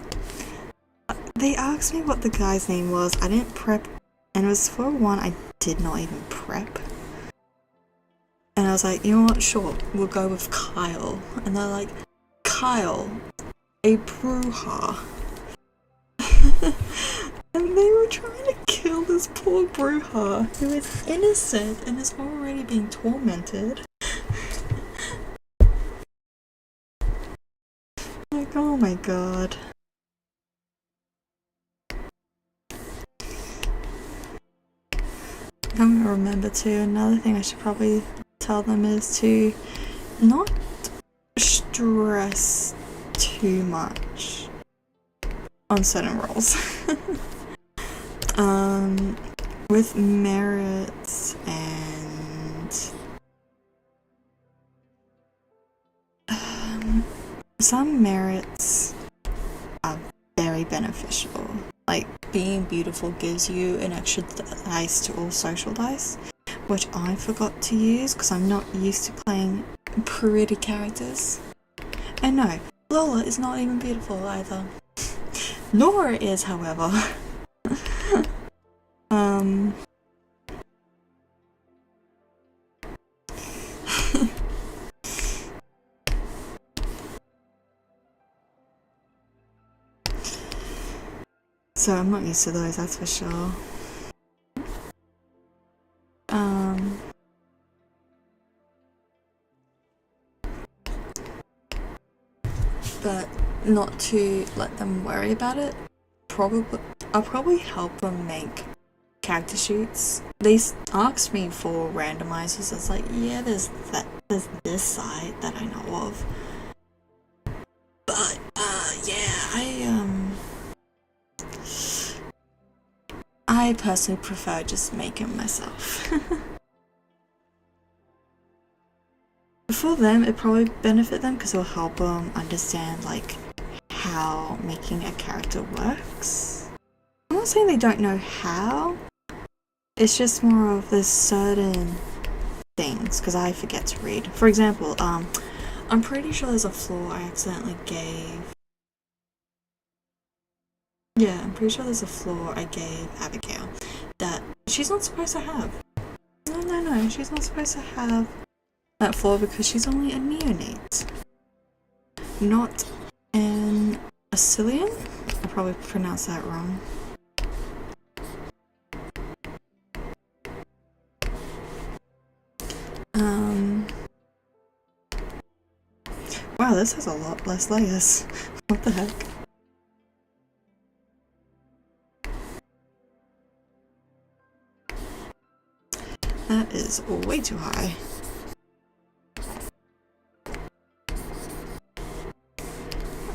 They asked me what the guy's name was. I didn't prep, and it was for one I did not even prep. And I was like, you know what, sure, we'll go with Kyle. And they're like, Kyle, a Bruja. And they were trying to kill this poor Bruja, who is innocent and is already being tormented. Like, oh my god. I'm gonna remember too, another thing I should probably tell them is to not stress too much on certain roles. With merits and some merits are very beneficial. Like, being beautiful gives you an extra dice to all social dice, which I forgot to use because I'm not used to playing pretty characters. And no, Lola is not even beautiful either. Nora is, however. So I'm not used to those, that's for sure. But not to let them worry about it. I'll probably help them make character sheets. They asked me for randomizers. It's like, yeah, there's this site that I know of. But yeah, I personally prefer just making myself. For them, it probably benefit them because it'll help them understand like how making a character works. I'm not saying they don't know how. It's just more of there's certain things because I forget to read. For example, I'm pretty sure there's a floor I accidentally gave. Yeah, I'm pretty sure there's a floor I gave Abigail that she's not supposed to have. No, she's not supposed to have that floor because she's only a neonate, not an Assyrian. I probably pronounced that wrong. Wow, this has a lot less layers. What the heck? That is way too high.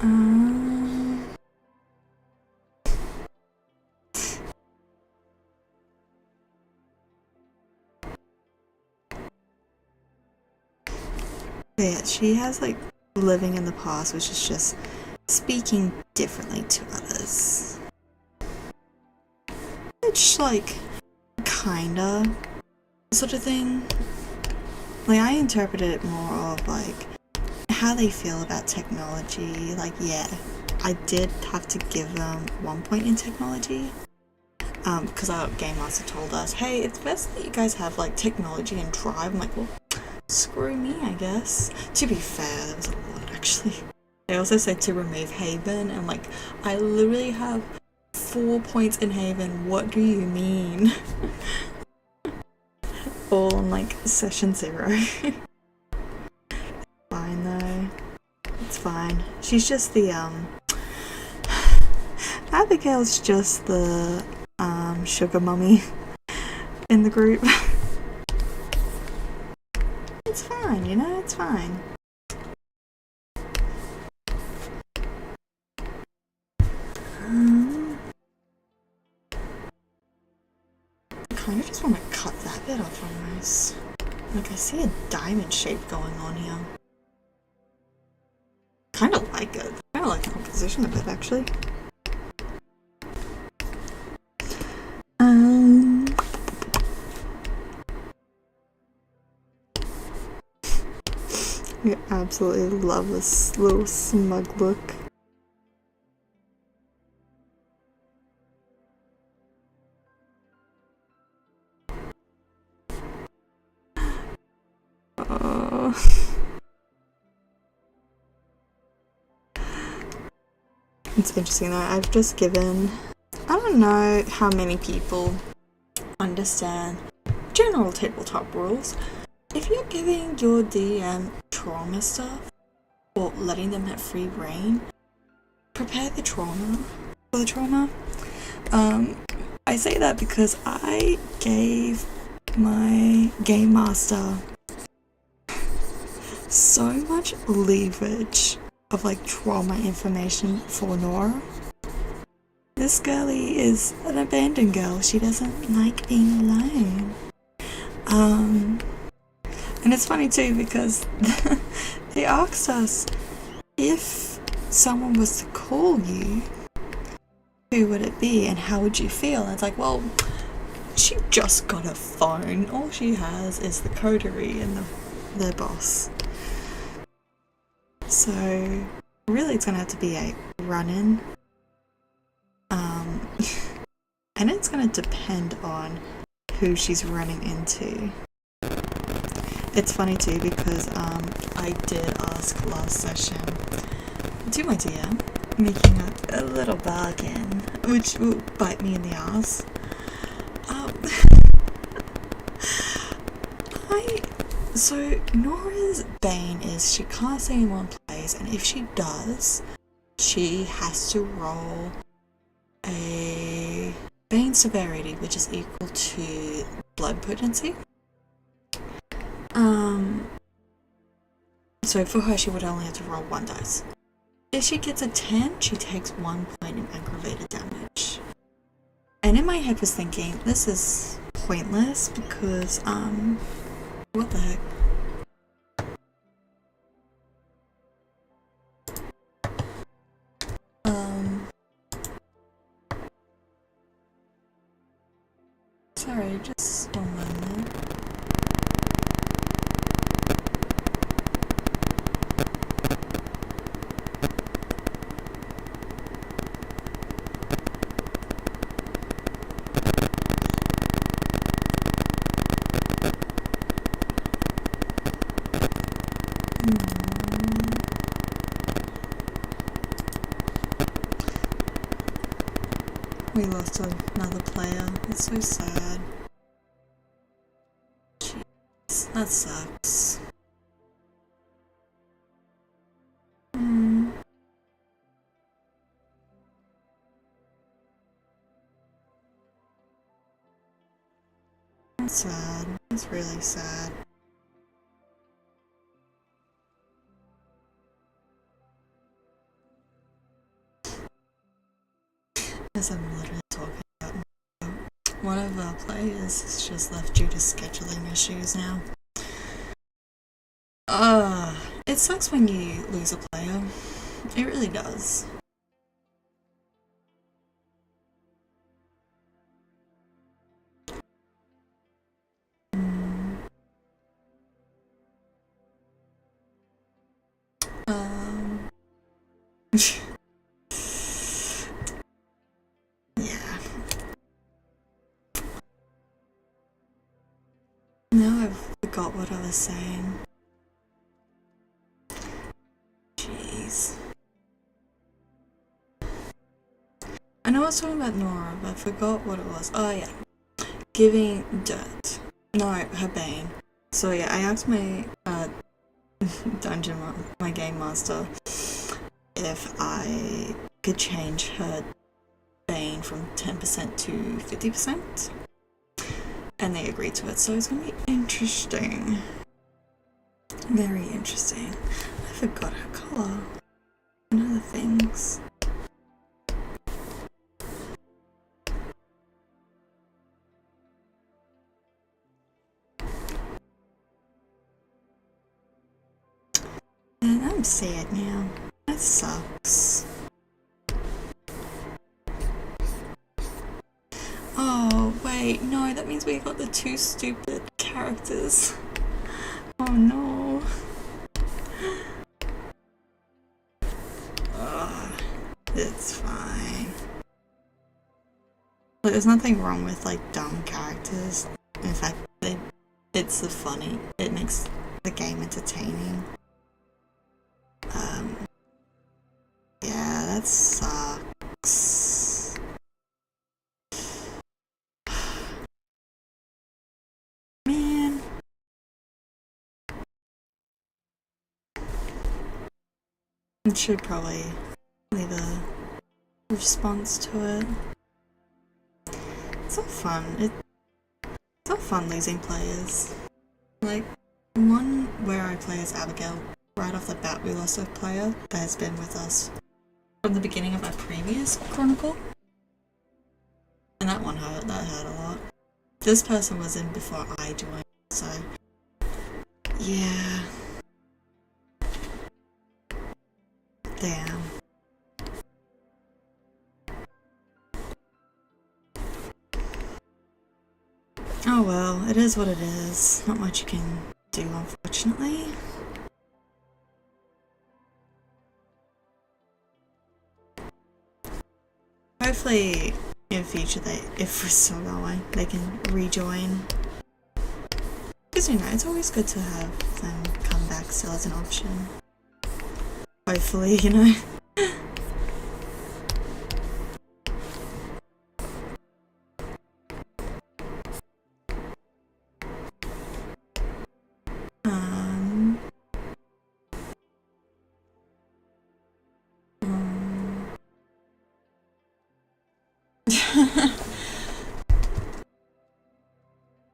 Yeah, she has like living in the past, which is just speaking differently to others. Which, like, kinda sort of thing. Like, I interpret it more of like how they feel about technology. Like, yeah, I did have to give them 1 point in technology. Because our game master told us, hey, it's best that you guys have like technology and drive. I'm like, well, screw me, I guess. To be fair, there was a lot actually. They also said to remove Haven, and like, I literally have 4 points in Haven. What do you mean? All on like session 0. Fine though. It's fine. She's just the Abigail's just the sugar mummy in the group. It's fine, you know, it's fine. I kind of just want to cut that bit off almost. Like, I see a diamond shape going on here. Kind of like it. Kind of like the composition of it, actually. I absolutely love this little smug look. It's interesting that I've just given, I don't know how many people understand general tabletop rules. If you're giving your DM trauma stuff, or letting them have free reign, prepare the trauma for the trauma. I say that because I gave my game master so much leverage of like trauma information for Nora. This girlie is an abandoned girl. She doesn't like being alone. And it's funny too because they asked us, if someone was to call you, who would it be and how would you feel? And it's like, well, she just got a phone. All she has is the coterie and their boss. So really it's gonna have to be a run-in. And it's gonna depend on who she's running into. It's funny too because I did ask last session to my DM, making up a little bargain, which will bite me in the ass. So Nora's bane is she can't stay in one place, and if she does, she has to roll a bane severity, which is equal to blood potency. So for her, she would only have to roll 1 dice. If she gets a 10, she takes 1 point in aggravated damage. And in my head was thinking, this is pointless because, what the heck? Sorry, just 1 moment. We lost another player. It's so sad. Jeez, that sucks. That's sad. It's really sad. As I'm literally talking about one of our players has just left due to scheduling issues now. It sucks when you lose a player. It really does. Yeah. Now I forgot what I was saying. Jeez. I know I was talking about Nora, but I forgot what it was. Oh yeah. Giving dirt. No, her bane. So yeah, I asked my my game master, if I could change her bane from 10% to 50%. And they agreed to it, so it's gonna be interesting. Very interesting. I forgot her colour and other things. And I'm sad now. That sucks. Oh, wait, no, that means we got the two stupid characters. Oh no. It's fine. Like, there's nothing wrong with, like, dumb characters. In fact, it's the funny. It makes the game entertaining. Yeah, that sucks. Man. I should probably leave a response to it. It's not fun. It's not fun losing players. Like, one where I play as Abigail, right off the bat we lost a player that has been with us from the beginning of our previous Chronicle. And that one hurt, that hurt a lot. This person was in before I joined, so yeah. Damn. Oh well, it is what it is. Not much you can do, unfortunately. Hopefully, in future, if we're still going, they can rejoin. Because, you know, it's always good to have them come back still as an option. Hopefully, you know.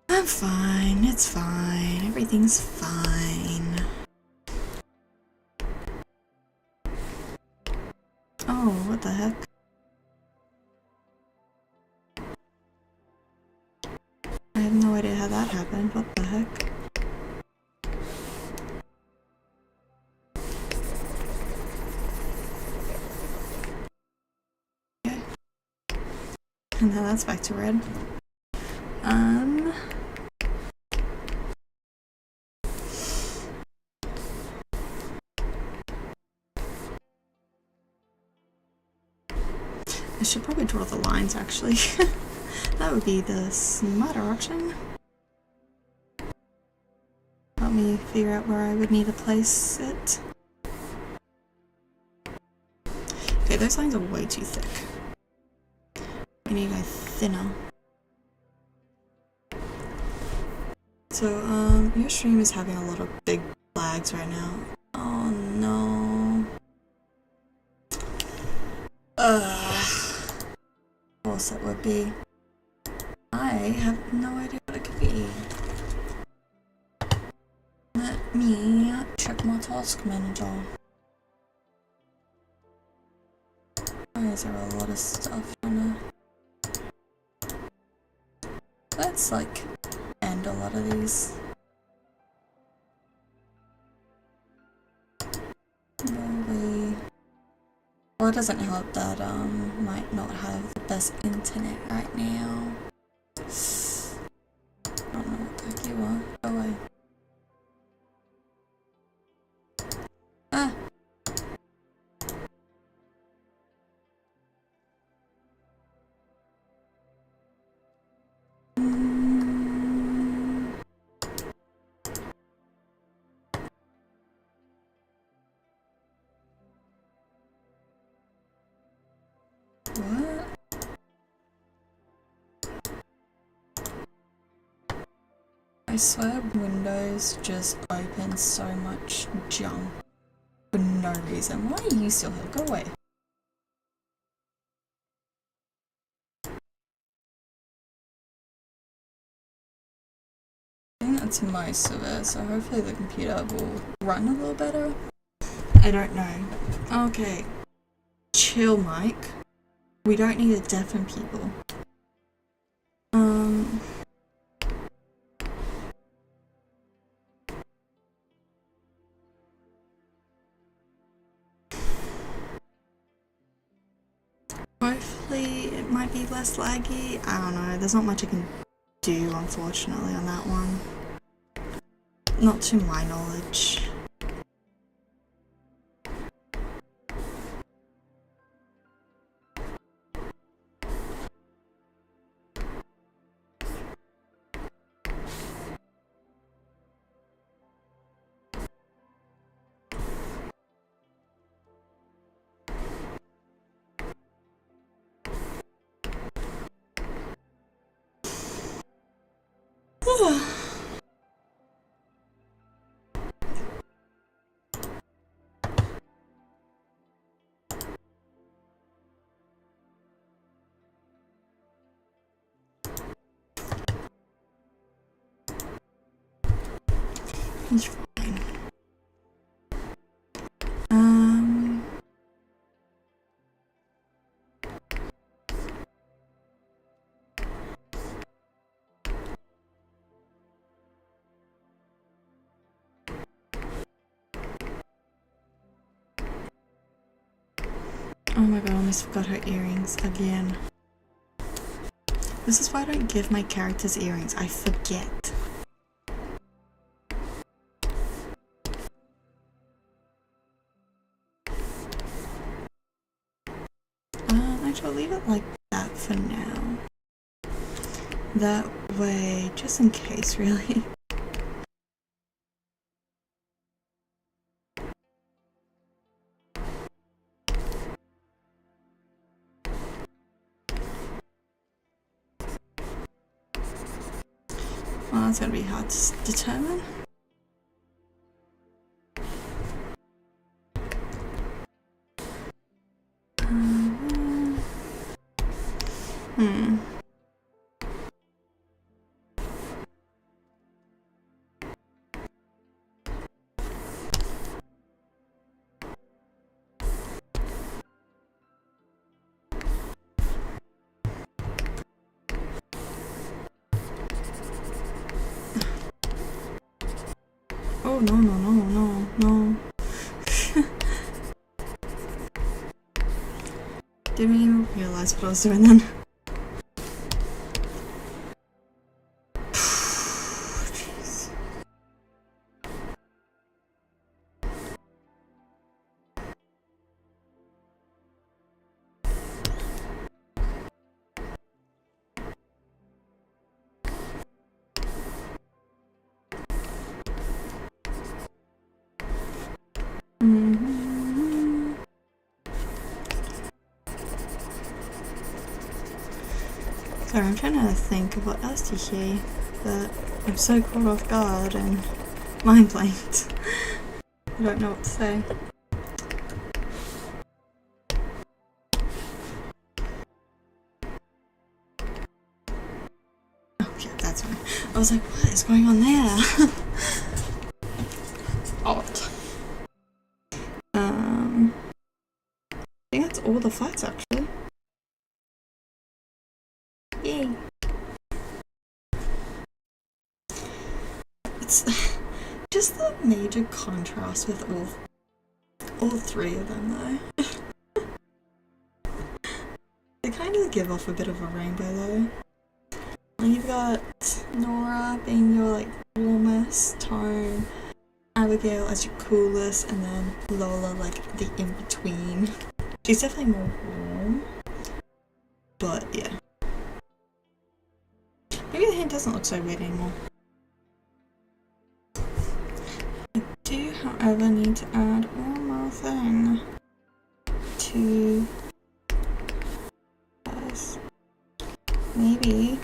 I'm fine, it's fine, everything's fine. Oh, what the heck? I have no idea how that happened, what the heck? Okay. And now that's back to red. I should probably draw the lines, actually. That would be the smarter option. Help me figure out where I would need to place it. Okay, those lines are way too thick. We need to go thinner. So, your stream is having a lot of big lags right now. Oh no. Of course it would be. I have no idea what it could be. Let me check my task manager. Why is there a lot of stuff on it? let's like end a lot of these. Well, it doesn't help that might not have the best internet right now. I don't know what the heck you are. Go away. Ah! What? I swear Windows just opens so much junk for no reason. Why are you still here? Go away. I think that's most of it, so hopefully the computer will run a little better. I don't know. Okay. Chill, Mike. We don't need to deafen people. Hopefully it might be less laggy. I don't know. There's not much I can do, unfortunately, on that one. Not to my knowledge. He's fine. Oh my god, I almost forgot her earrings again. This is why I don't give my characters earrings. I forget. Actually, I'll leave it like that for now. That way, just in case, really. Well, that's gonna be hard to determine. Oh, no, no, no, no, no. Didn't even realize what I was doing then. Jeez. Sorry, I'm trying to think of what else to say, but I'm so caught off guard and mind blanked. I don't know what to say. Oh, yeah, that's fine. I was like, what is going on there? Odd. I think that's all the fights, actually. Yay. it's just the major contrast with all three of them though. They kind of give off a bit of a rainbow though. You've got Nora being your like warmest tone, Abigail as your coolest, and then Lola like the in-between. She's definitely more warm, but yeah. Maybe the hand doesn't look so weird anymore. I do, however, need to add one more thing to this. Maybe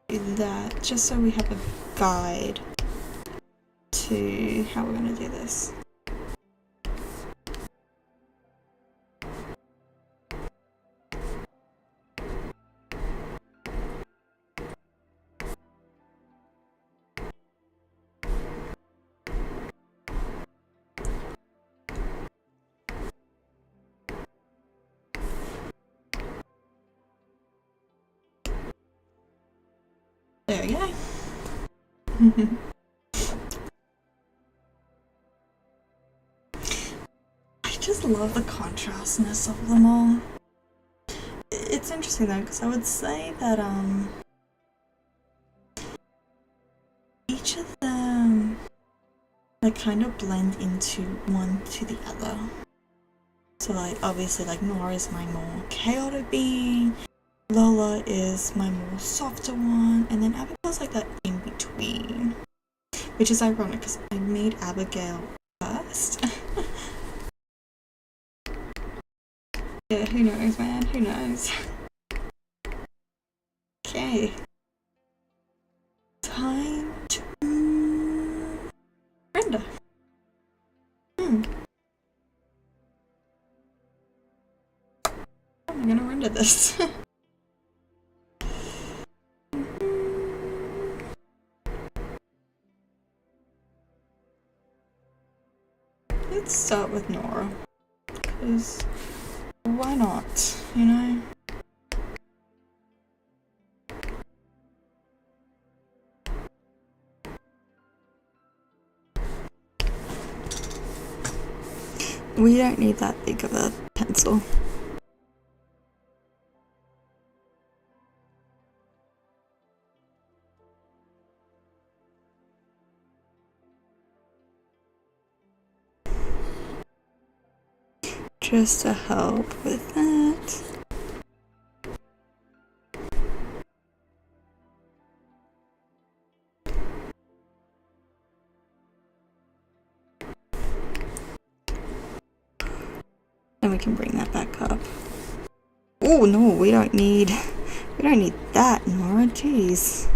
do that, just so we have a guide to how we're going to do this. There we go. I just love the contrastness of them all. It's interesting though, because I would say that each of them like kind of blend into one to the other. So like obviously like Nora is my more chaotic being, Lola is my more softer one, and then Abigail's like that in between. Which is ironic because I made Abigail first. Yeah, who knows, man? Who knows? Okay. Time to render. I'm gonna render this. Let's start with Nora, because why not, you know? We don't need that big of a pencil. Just to help with that. And we can bring that back up. Oh no, we don't need that, Nora, jeez.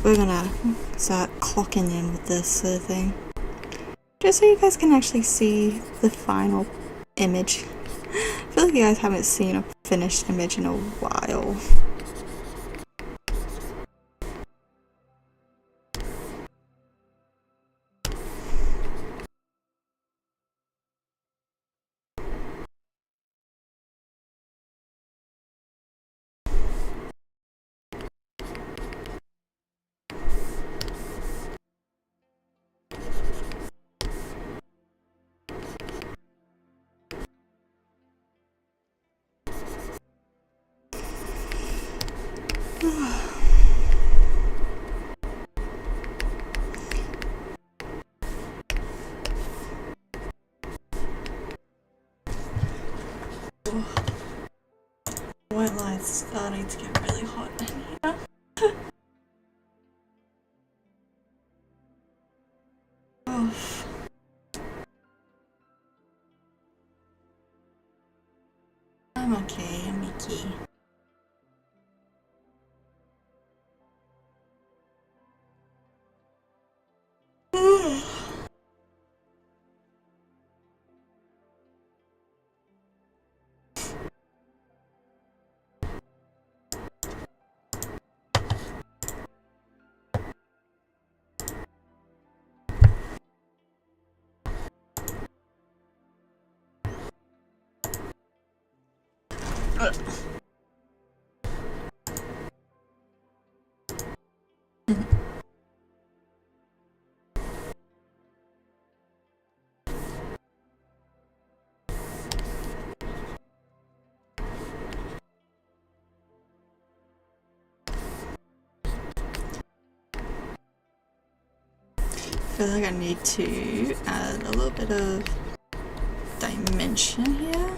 We're gonna start clocking in with this sort of thing. Just so you guys can actually see the final image. I feel like you guys haven't seen a finished image in a while. White light's starting to get really hot in here. Oh. I'm okay, I'm Mickey. I feel like I need to add a little bit of dimension here.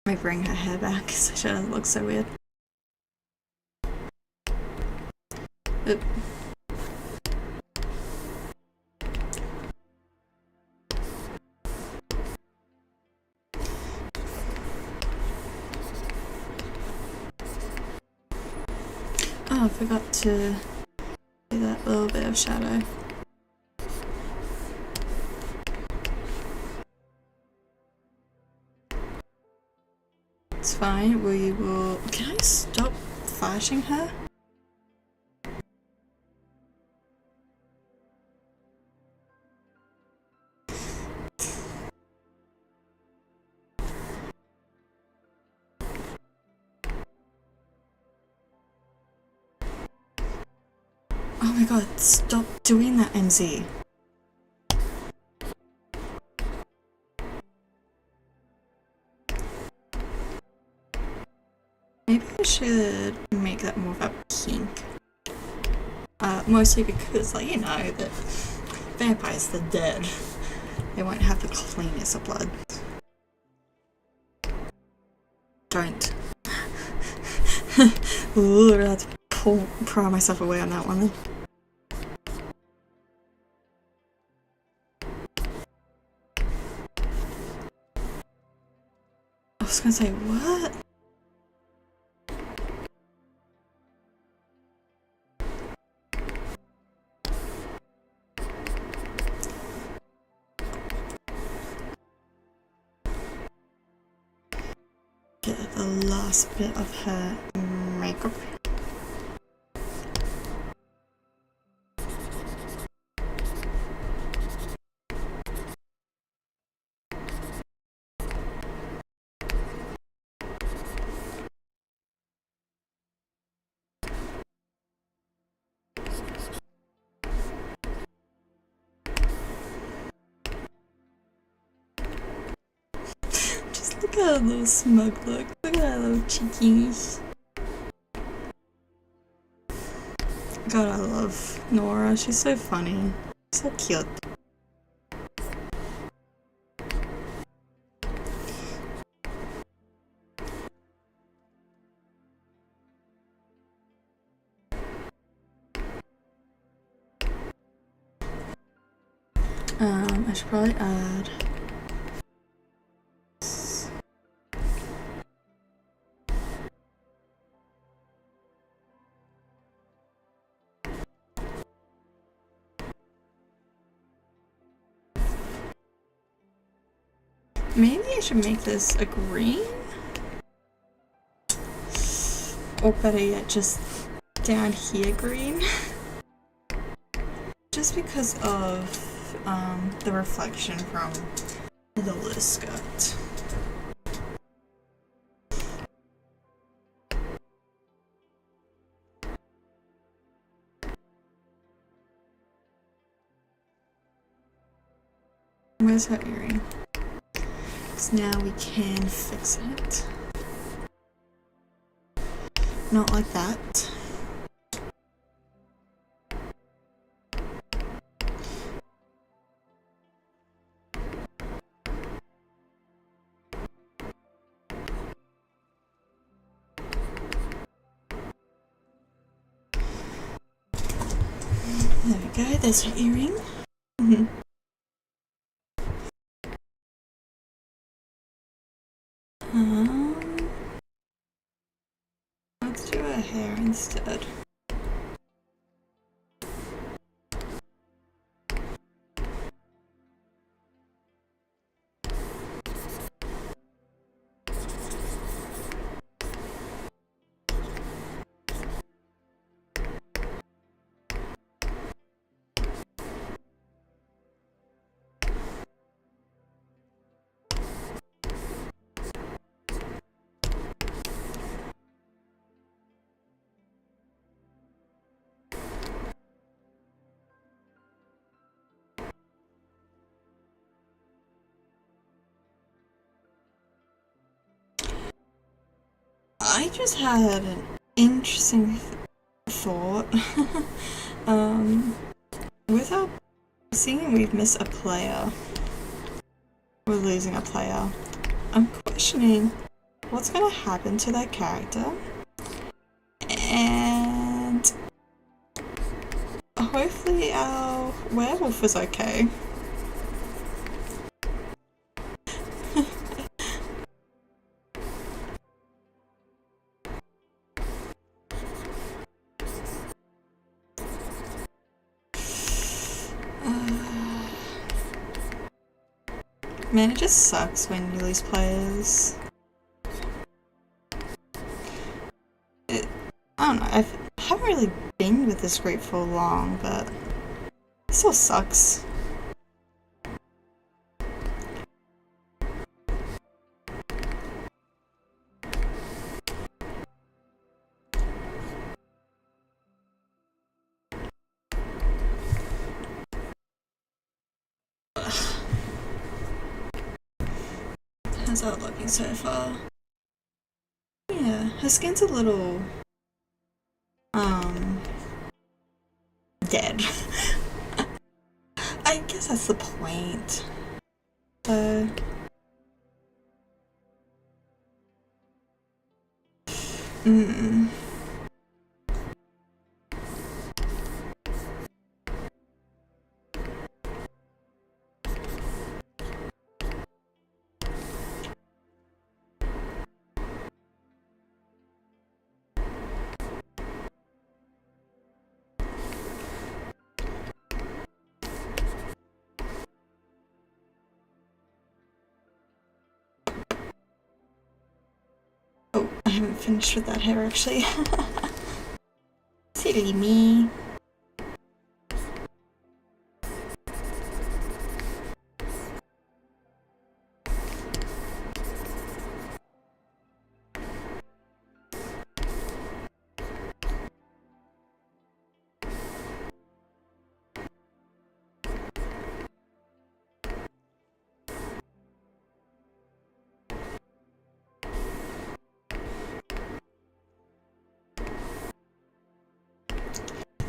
Let me bring her hair back so she doesn't look so weird. Oop. Oh, I forgot to do that little bit of shadow. It's fine, we will... Can I stop flashing her? Oh my god, stop doing that, MZ. Maybe I should make that more of a pink. Mostly because, like, you know, that vampires, they're dead. They won't have the cleanest of blood. Don't. Ooh, I have to pry myself away on that one then. I was gonna say, what? Get the last bit of her makeup. Look at her little smug look. Look at her little cheekies. God, I love Nora. She's so funny. So cute. I should probably add... Maybe I should make this a green? Or better yet, just down here green? Just because of the reflection from the little skirt. Where's her earring? So now we can fix it. Not like that. There we go, there's her earring. Let's do her hair instead. I just had an interesting thought. Without seeing we've missed a player, we're losing a player, I'm questioning what's gonna happen to that character, and hopefully our werewolf is okay. Man, it just sucks when you lose players. I don't know, I haven't really been with this group for long, but it still sucks. How's that looking so far? Yeah, her skin's a little dead. I guess that's the point. So I haven't finished with that hair actually. Silly me.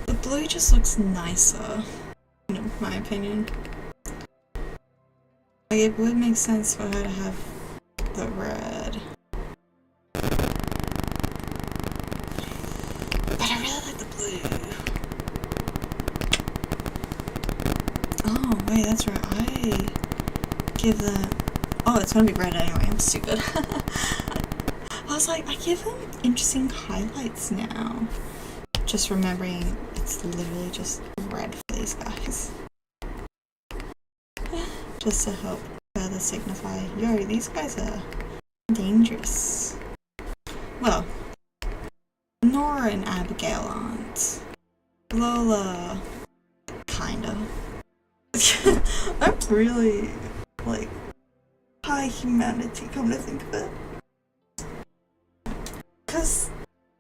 The blue just looks nicer, in my opinion. Like, it would make sense for her to have the red. But I really like the blue. Oh, wait, that's right. I give them... Oh, it's gonna be red anyway. I'm stupid. I was like, I give them interesting highlights now. Just remembering it's literally just red for these guys. Just to help further signify, yo, these guys are dangerous. Well, Nora and Abigail aren't. Lola, kinda. I'm really, like, high humanity, come to think of it. Because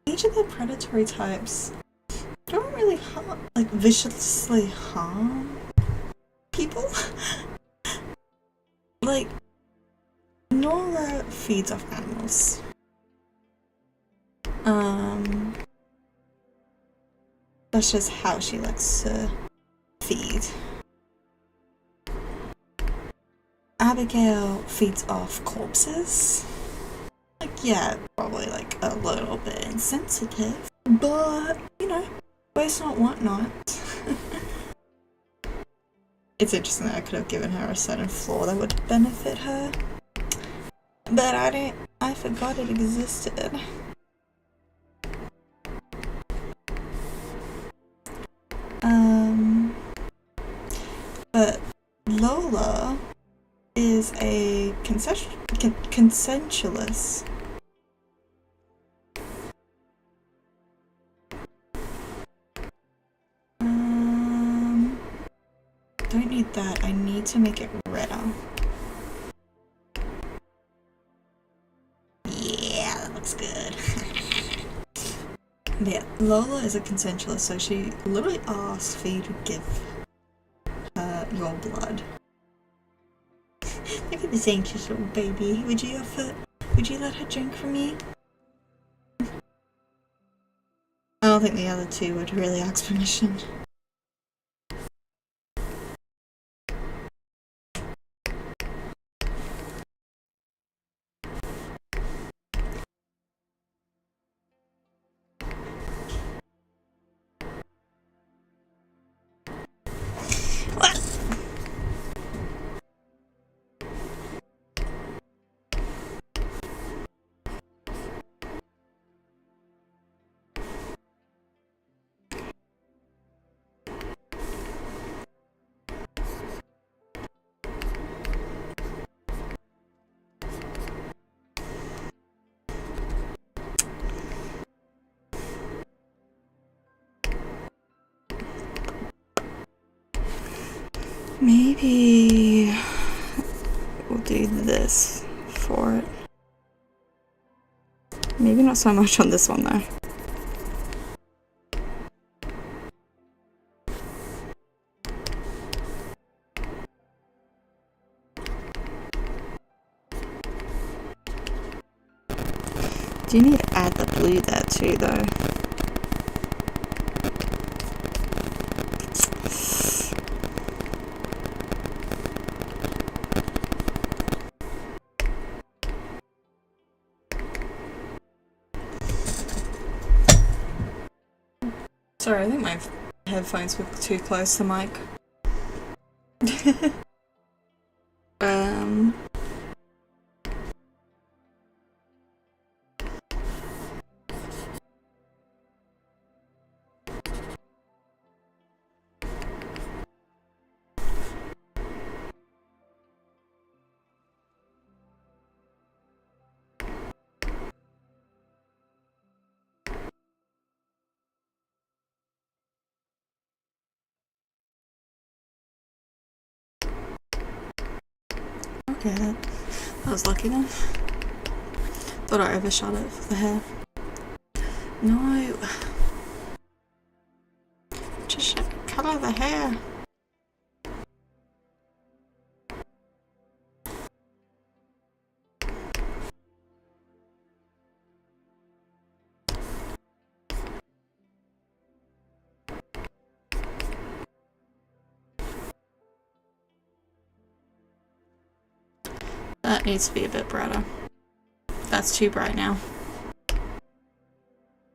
each of the predatory types don't really like, viciously harm people. Like, Nora feeds off animals. That's just how she likes to feed. Abigail feeds off corpses. Like, yeah, probably like a little bit insensitive, but, you know, waste not, want not. It's interesting that I could have given her a certain flaw that would benefit her, but I forgot it existed. But Lola is a consensualist. Don't need that. I need to make it redder. Yeah, that looks good. Yeah, Lola is a consensualist, so she literally asked for you to give her your blood. Look at this anxious little baby. Would you let her drink from you? don't think the other two would really ask permission. Maybe we'll do this for it. Maybe not so much on this one though. Do you need to add the blue there too though? Sorry, I think my headphones were too close to the mic. Okay, that was lucky then. Thought I overshot it for the hair. No. Just colour the hair. That needs to be a bit brighter. That's too bright now.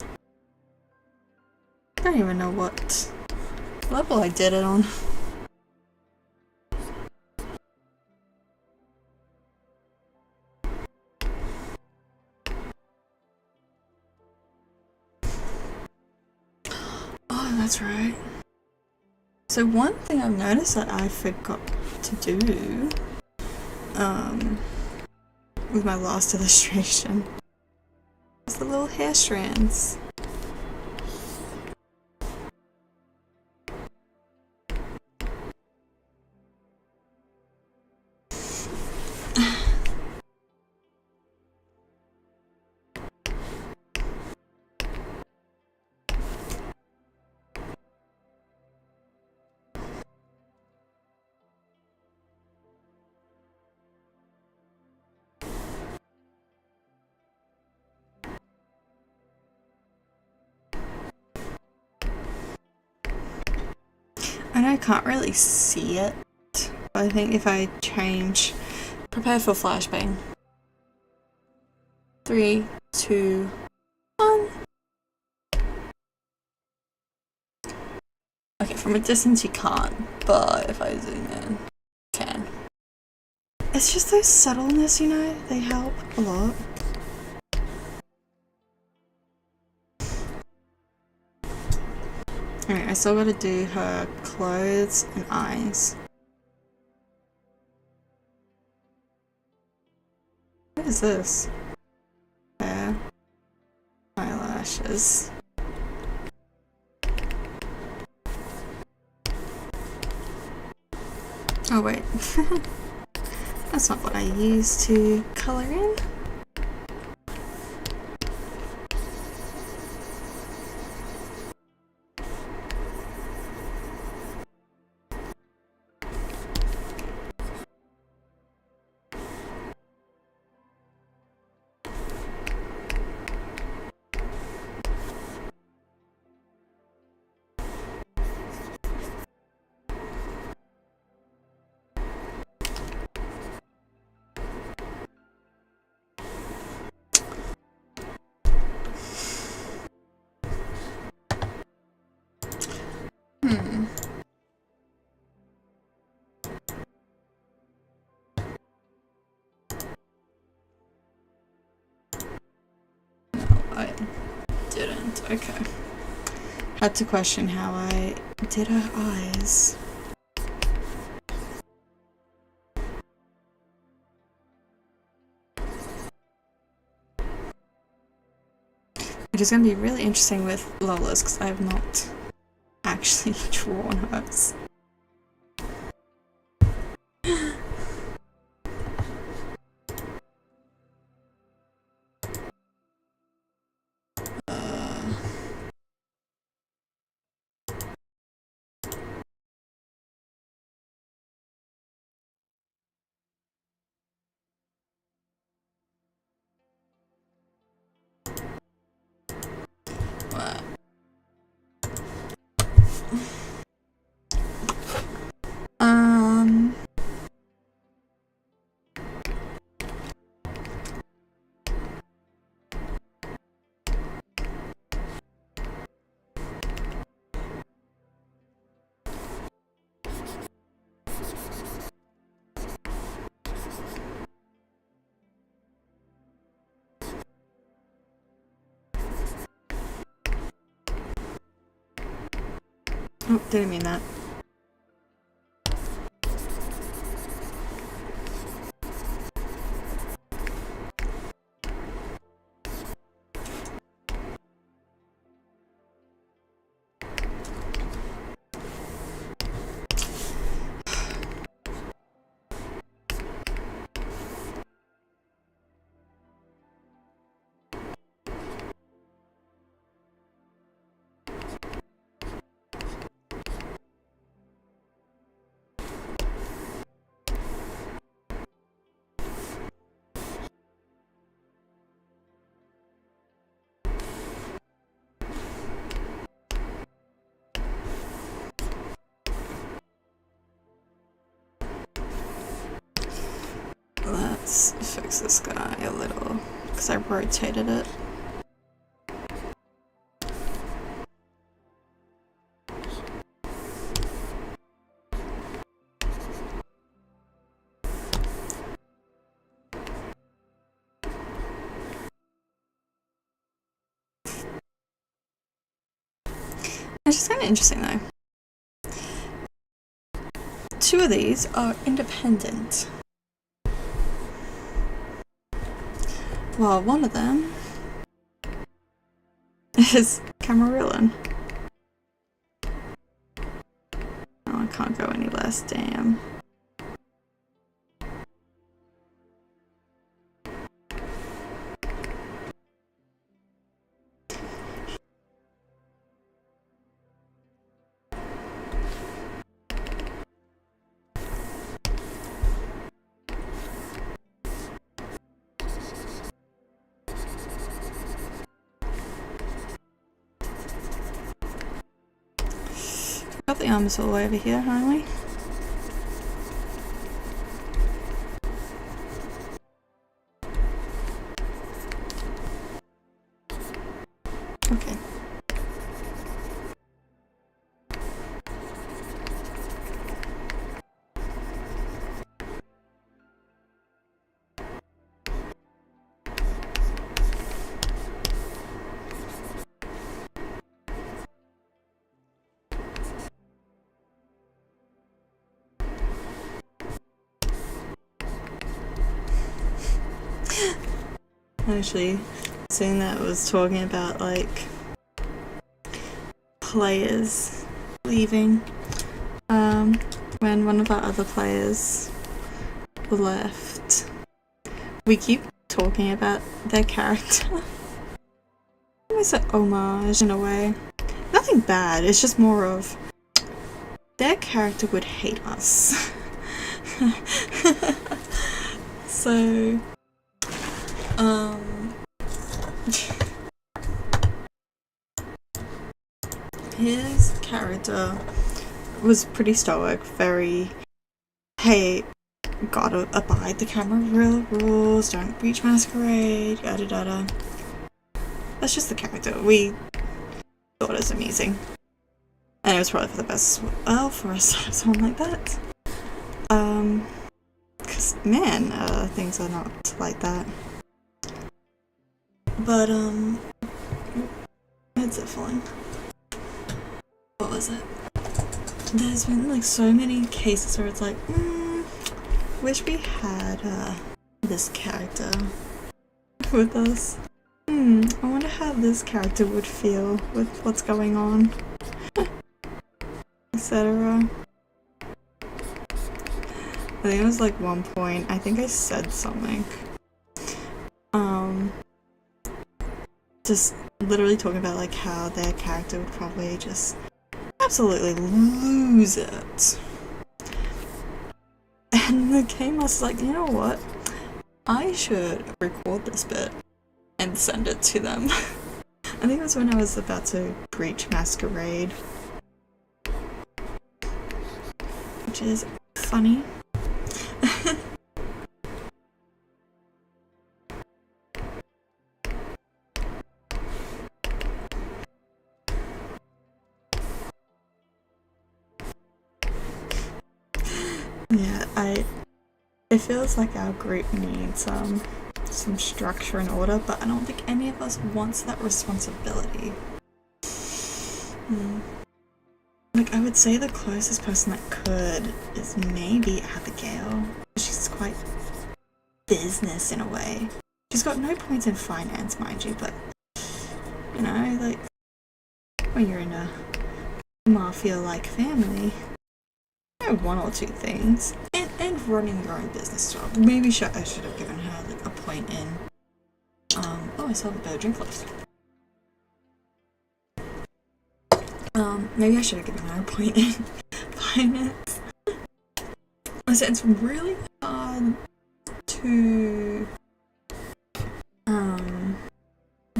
I don't even know what level I did it on. Oh, that's right. So one thing I've noticed that I forgot to do with my last illustration is the little hair strands. I know I can't really see it, but I think if I change, prepare for flashbang. 3, 2, 1. Okay, from a distance you can't, but if I zoom in, you can. It's just those subtleness, you know, they help a lot. Alright, I still gotta do her clothes and eyes. What is this? Hair. Eyelashes. Oh wait. That's not what I use to colour in. I didn't. Okay. Had to question how I did her eyes. Which is going to be really interesting with Lola's because I have not actually drawn hers. Oh, didn't mean that. Let's fix this guy a little, because I rotated it. It's just kind of interesting though. Two of these are independent, while one of them is Camarillon. Oh, I can't go any less, damn. Got the arms all the way over here, haven't we? Okay. Actually, seeing that was talking about like players leaving when one of our other players left. We keep talking about their character. Almost an homage in a way. Nothing bad, it's just more of their character would hate us. So his character was pretty stoic, very, hey, gotta abide the camera rules, don't breach masquerade, yada yada. That's just the character. We thought it was amusing. And it was probably for the best as well for us to have someone like that. Because, man, things are not like that. But, headset falling. What was it? There's been, like, so many cases where it's like, wish we had, this character with us. I wonder how this character would feel with what's going on, etc. I think it was like one point, I think I said something. Just literally talking about like how their character would probably just absolutely lose it. And the game was like, you know what? I should record this bit and send it to them. I think it was when I was about to breach Masquerade. Which is funny. Yeah, it feels like our group needs some structure and order, but I don't think any of us wants that responsibility. Like, I would say the closest person that could is maybe Abigail. She's quite business in a way. She's got no points in finance, mind you, but, you know, like, when you're in a mafia-like family, you know, one or two things. And running your own business job. Maybe I should have given her, like, a point in, oh, I saw the better drink list. Maybe I should have given her a point in finance. I said it's really hard to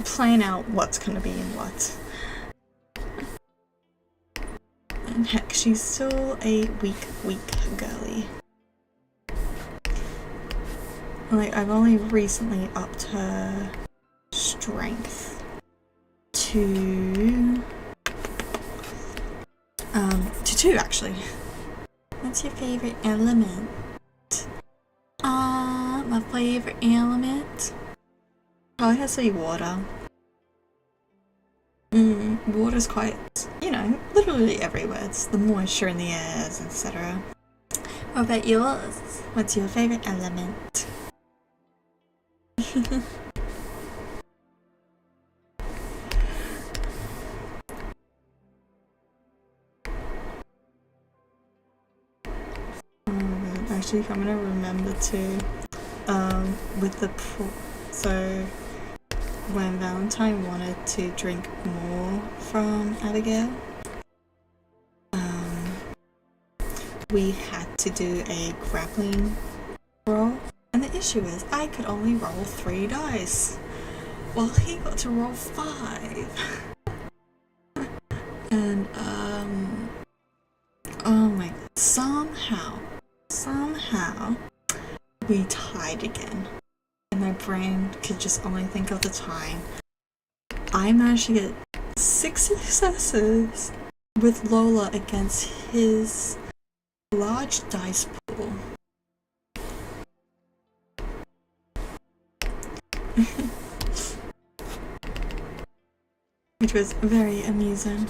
plan out what's gonna be in what. And heck, she's still a weak girly. Like, I've only recently upped her strength to 2 actually. What's your favorite element? My favorite element probably has to be water. Water's quite, you know, literally everywhere. It's the moisture in the air, etc. What about yours? What's your favorite element? Actually, I'm gonna remember to, with the so when Valentine wanted to drink more from Abigail, we had to do a grappling roll, and the issue is I could only roll 3 dice, while he got to roll 5. And oh my god, somehow we tied again, and my brain could just only think of the time I managed to get 6 successes with Lola against his large dice pool. Which was very amusing.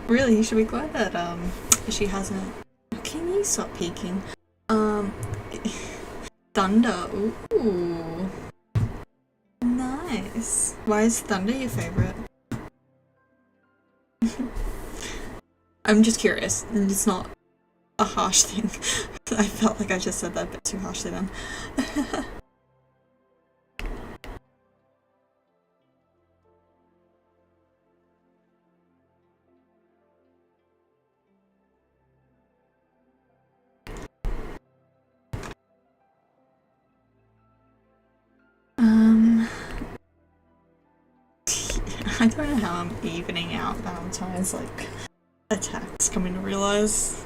Really, you should be glad that she hasn't. Can you stop peeking? Thunder. Ooh, nice. Why is Thunder your favorite? I'm just curious. It's not a harsh thing. I felt like I just said that a bit too harshly then. I don't know how I'm evening out Valentine's like attacks, coming to realize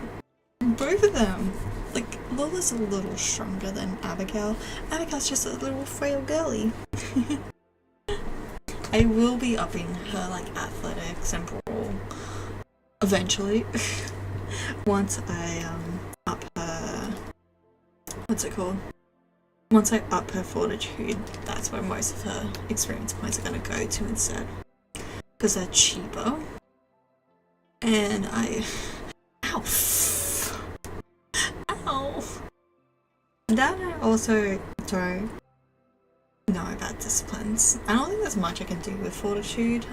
both of them, like Lola's a little stronger than Abigail. Abigail's just a little frail girly. I will be upping her like athletics and brawl eventually. Once I up her, what's it called? Once I up her fortitude, that's where most of her experience points are gonna go to instead. Because they're cheaper. And ow. Ow. That I also don't know about disciplines. I don't think there's much I can do with fortitude.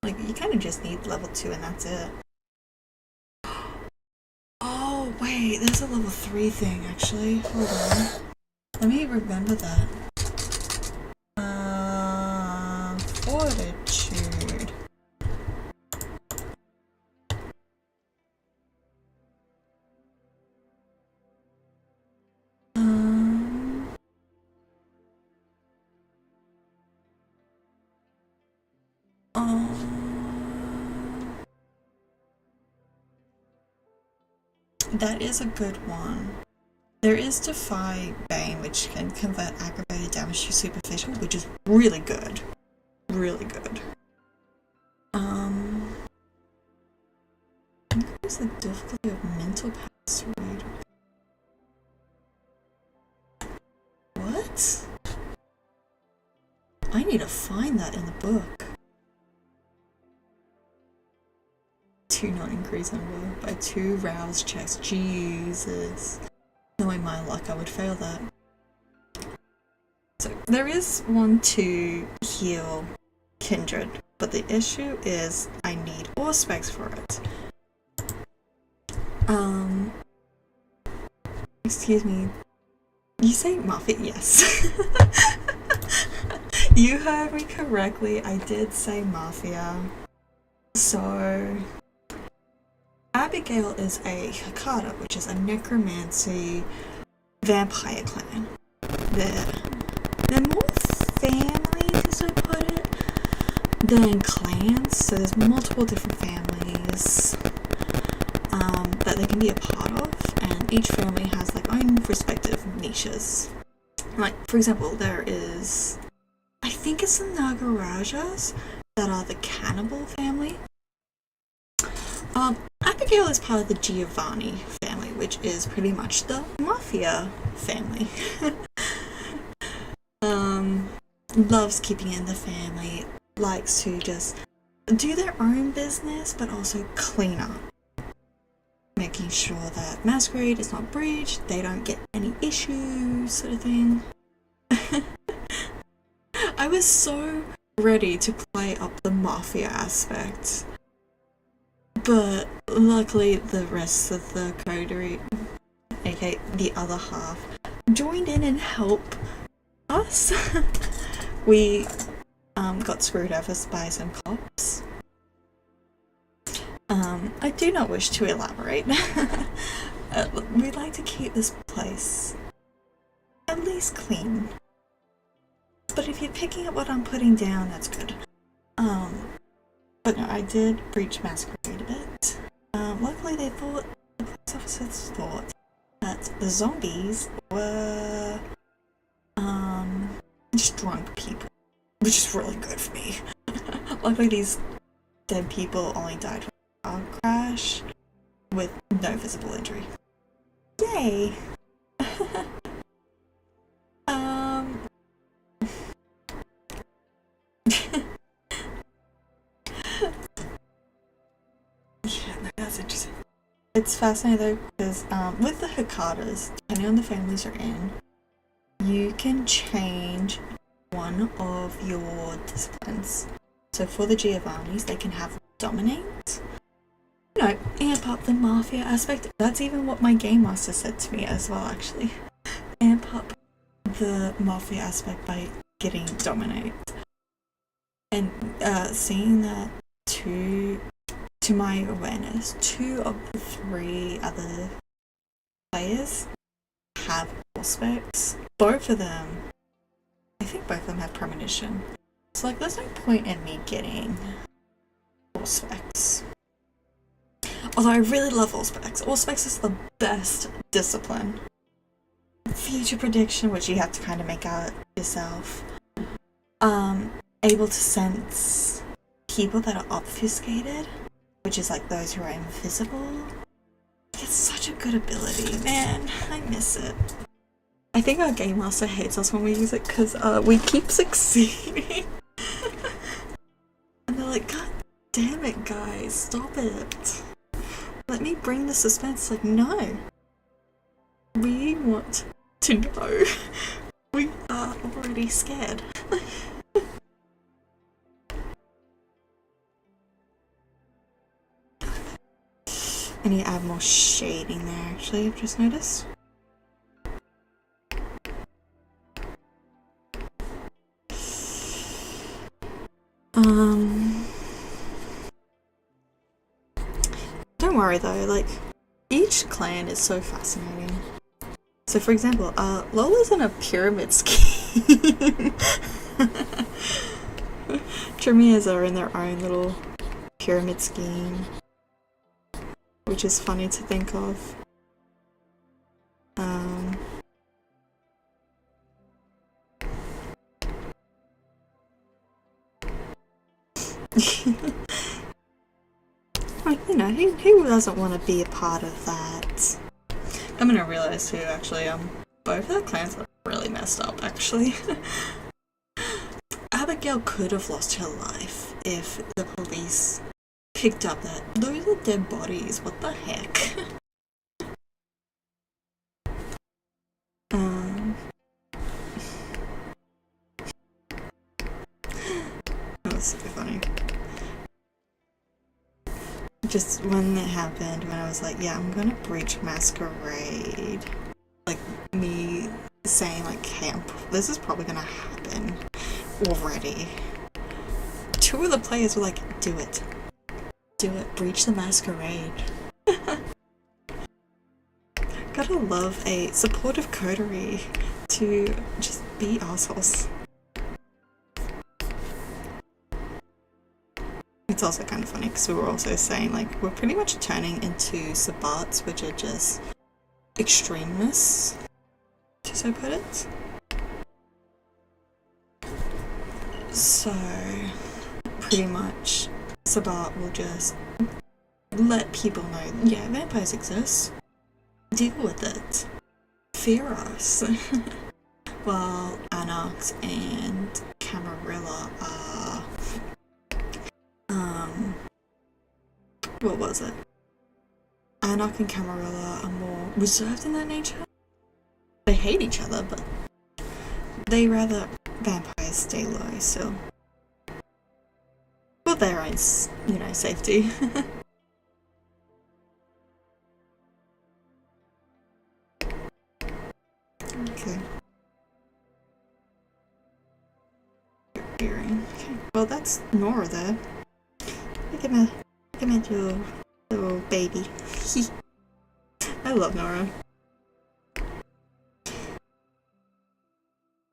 Like, you kind of just need level 2 and that's it. Oh, wait, there's a level 3 thing, actually. Hold on. Let me remember that. Fortitude. That is a good one. There is Defy Bane, which can convert aggravated damage to superficial, which is really good. Really good. Increase the difficulty of mental powers to read. What? I need to find that in the book. 2 not increase number by 2 rouse checks. Jesus. Knowing my luck, I would fail that. So there is one to heal Kindred, but the issue is I need Auspex for it. Excuse me. You say Mafia? Yes. You heard me correctly. I did say Mafia. So Abigail is a Hakata, which is a necromancy vampire clan. They're more family, as I put it, than clans. So there's multiple different families that they can be a part of, and each family has their own respective niches. Like, for example, there is, I think it's the Nagarajas that are the cannibal family. Abigail is part of the Giovanni family, which is pretty much the Mafia family. Loves keeping in the family, likes to just do their own business, but also clean up. Making sure that Masquerade is not breached, they don't get any issues, sort of thing. I was so ready to play up the Mafia aspect. But luckily the rest of the coterie, aka the other half, joined in and helped us. We got screwed over by some cops. I do not wish to elaborate. We like to keep this place at least clean. But if you're picking up what I'm putting down, that's good. But no, I did breach Masquerade a bit. Luckily the police officers thought that the zombies were just drunk people, which is really good for me. Luckily these dead people only died from a car crash with no visible injury. Yay! Yeah, no, that's interesting. It's fascinating though, because with the Hakatas, depending on the families you're in, you can change one of your disciplines. So for the Giovannis, they can have Dominate. You know, amp up the Mafia aspect. That's even what my Game Master said to me as well, actually. Amp up the Mafia aspect by getting Dominate. And seeing that to my awareness, 2 of the 3 other players have Auspex. Both of them, I think both of them have Premonition. So like, there's no point in me getting Auspex. Although I really love Allspex. Allspex is the best discipline. Future prediction, which you have to kind of make out yourself. Able to sense people that are obfuscated, which is like those who are invisible. It's such a good ability, man. I miss it. I think our Game Master hates us when we use it because we keep succeeding. And they're like, God damn it, guys, stop it. Let me bring the suspense. Like, no. We want to know. We are already scared. I need to add more shading there, actually, I've just noticed. Don't worry though, like, each clan is so fascinating. So for example, Lola's in a pyramid scheme. Tremiers are in their own little pyramid scheme, which is funny to think of. Like, you know, who doesn't want to be a part of that? I'm gonna realize too, actually, both of the clans are really messed up, actually. Abigail could have lost her life if the police picked up that those are dead bodies. What the heck? That was super funny. Just when it happened, when I was like, yeah, I'm gonna breach Masquerade. Like, me saying like, hey, this is probably gonna happen already. Two of the players were like, do it. Do it. Breach the Masquerade. Gotta love a supportive coterie to just be assholes. It's also kind of funny because we were also saying, like, we're pretty much turning into Sabbats, which are just extremists, to so put it. So, pretty much, Sabbat will just let people know, yeah, vampires exist. Deal with it. Fear us. While Anarchs and Camarilla are... what was it? Anarch and Camarilla are more reserved in their nature. They hate each other, but they rather vampires stay low still. For their own, you know, safety. Okay. Okay, well that's Nora there. Look at your little baby. I love Nora.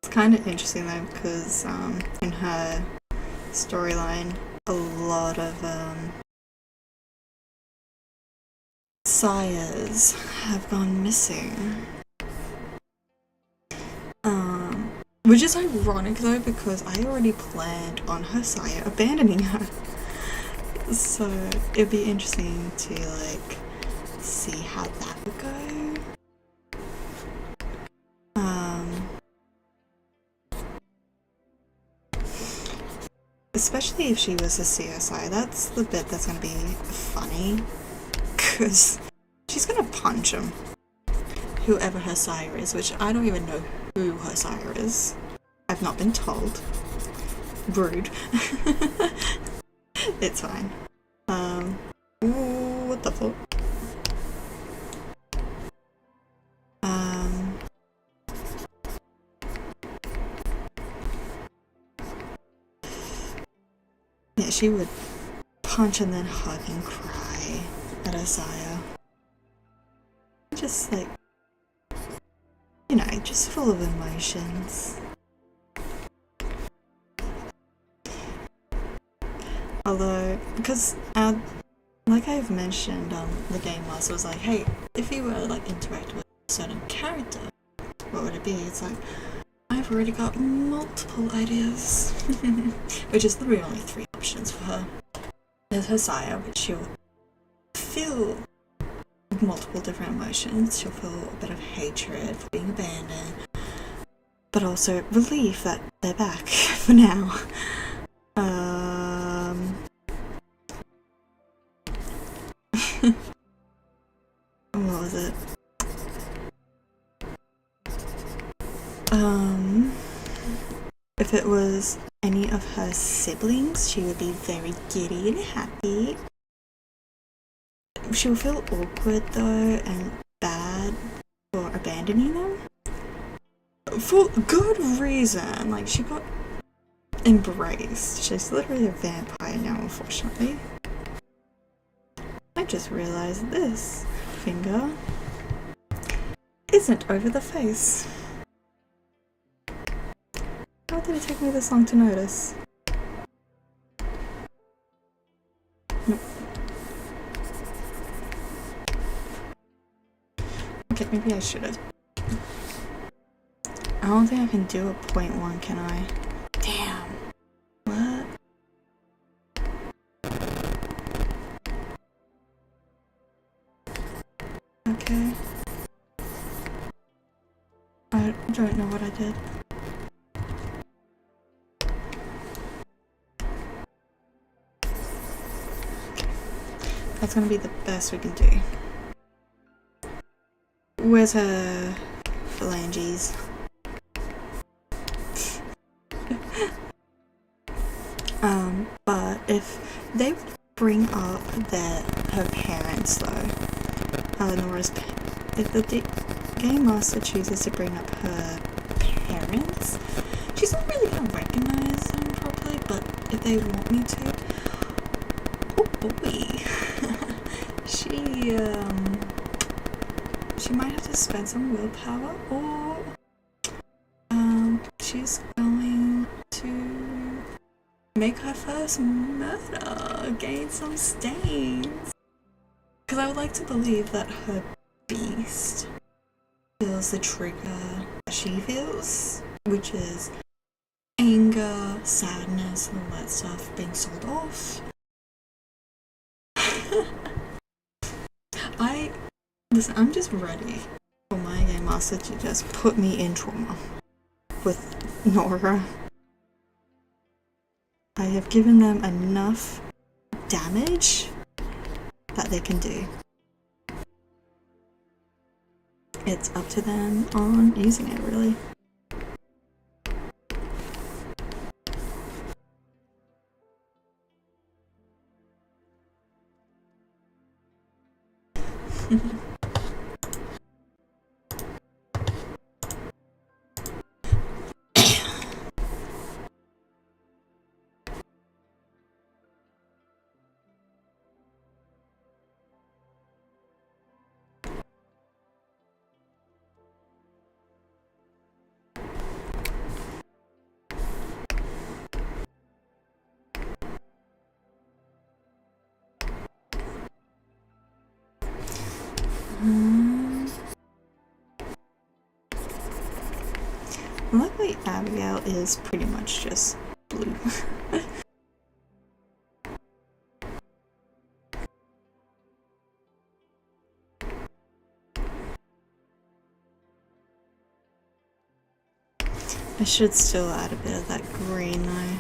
It's kind of interesting though, because in her storyline, a lot of sires have gone missing. Which is ironic though, because I already planned on her sire abandoning her. So it'd be interesting to like see how that would go. Especially if she was a CSI, that's the bit that's gonna be funny, because she's gonna punch him, whoever her sire is, which I don't even know who her sire is. I've not been told. Rude. It's fine. Ooh, what the fuck? Yeah, she would punch and then hug and cry at her sire. Just like, you know, just full of emotions. Although, because our like I've mentioned, the game master was like, hey, if you were like interact with a certain character, what would it be? It's like, I've already got multiple ideas. Which is literally only 3 options for her. There's her sire, which she'll feel multiple different emotions. She'll feel a bit of hatred for being abandoned, but also relief that they're back for now. What was it? If it was any of her siblings, she would be very giddy and happy. She would feel awkward though and bad for abandoning them. For good reason. Like, she got embraced. She's literally a vampire now, unfortunately. I just realized this finger isn't over the face. How did it take me this long to notice? Nope. Okay, maybe I should have. I don't think I can do a 0.1, can I? Damn. What? Okay. I don't know what I did. That's gonna be the best we can do. Where's her phalanges? But if they would bring up her parents though, if the game master chooses to bring up her parents, she's not really gonna recognize them properly, but if they want me to, oh boy, she might have to spend some willpower, or she's going to make her first murder, gain some stains. Because I would like to believe that her beast feels the trigger that she feels, which is anger, sadness, and all that stuff being sold off. Listen, I'm just ready for my game master to just put me in trauma with Nora. I have given them enough damage that they can do. It's up to them on using it, really. Luckily, Abigail is pretty much just blue. I should still add a bit of that green though.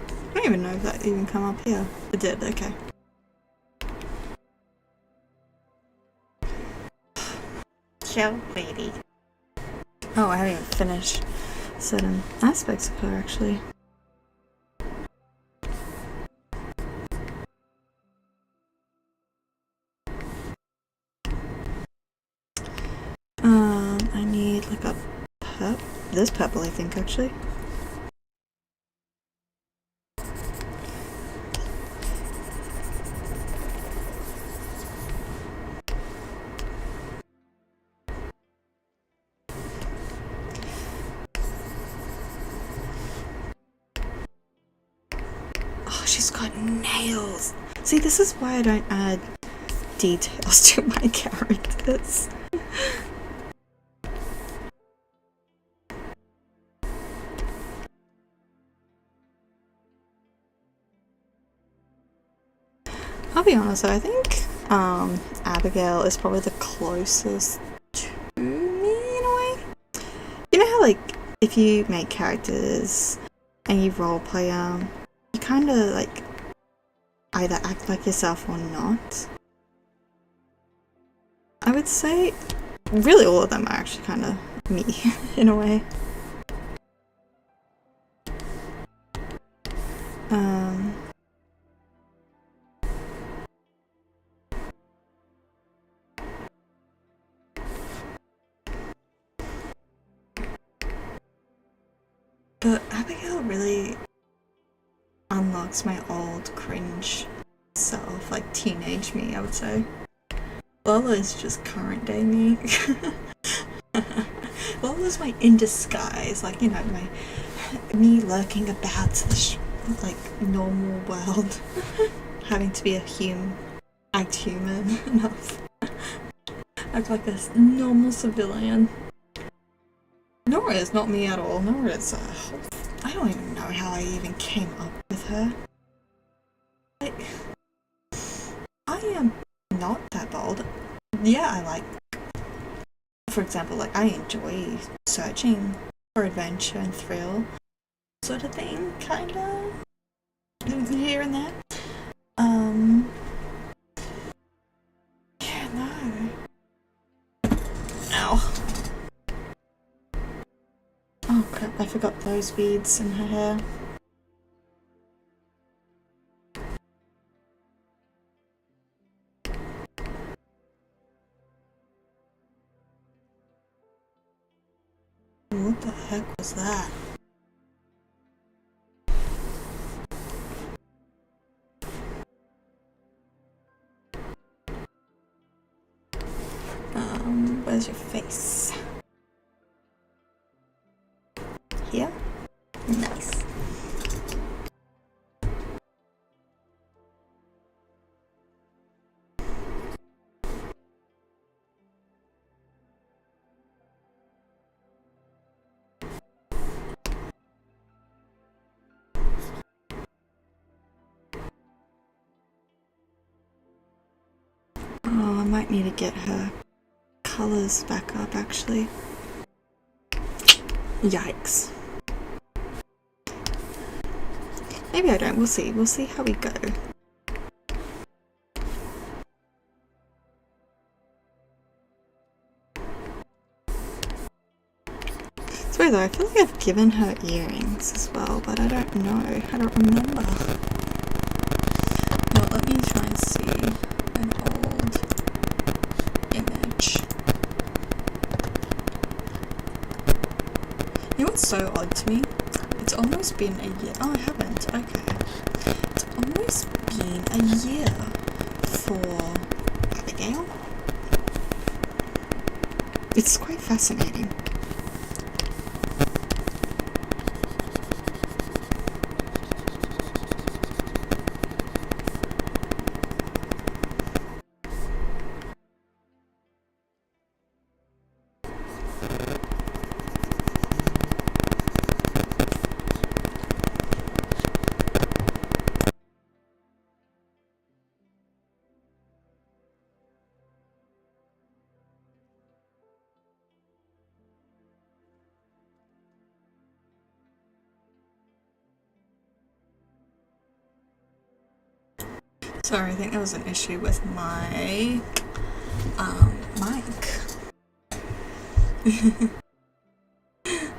I don't even know if that even come up here. It did, okay. Show lady. Oh, I haven't even finished certain aspects of her actually. I need like a this purple I think actually. Oh, she's got nails. See, this is why I don't add details to my characters. I'll be honest, I think Abigail is probably the closest to me in a way. You know how, like, if you make characters and you roleplay them, you kind of, like, either act like yourself or not. I would say really all of them are actually kind of me in a way. But Abigail really unlocks my old cringe self, like teenage me, I would say. Lola is just current day me. Lola's my in disguise, like, you know, me lurking about the like normal world, having to be act human enough, act like a normal civilian. Nora is not me at all. Nora is I don't even know how I even came up with her. I am not that bold. Yeah, I like, for example, like I enjoy searching for adventure and thrill sort of thing, kinda, here and there. Yeah, no. Ow. Oh crap, I forgot those beads in her hair. What the heck was that? Where's your face? Here? Nice. Oh, I might need to get her colors back up, actually. Yikes. Maybe I don't, we'll see. We'll see how we go. It's weird though, I feel like I've given her earrings as well, but I don't know. I don't remember. Well, let me try and see an old image. You know what's so odd to me? It's almost been a year. Oh, I haven't. Okay. It's almost been a year for Abigail. It's quite fascinating. Sorry, I think there was an issue with my mic.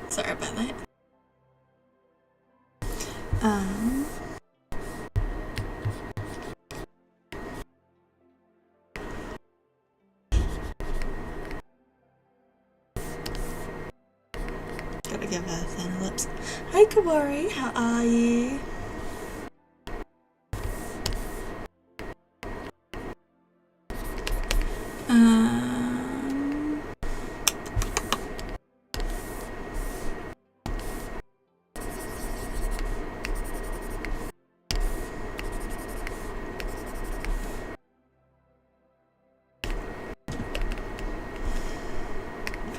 Sorry about that. Gotta give her thin lips. Hi Kawari, how are you?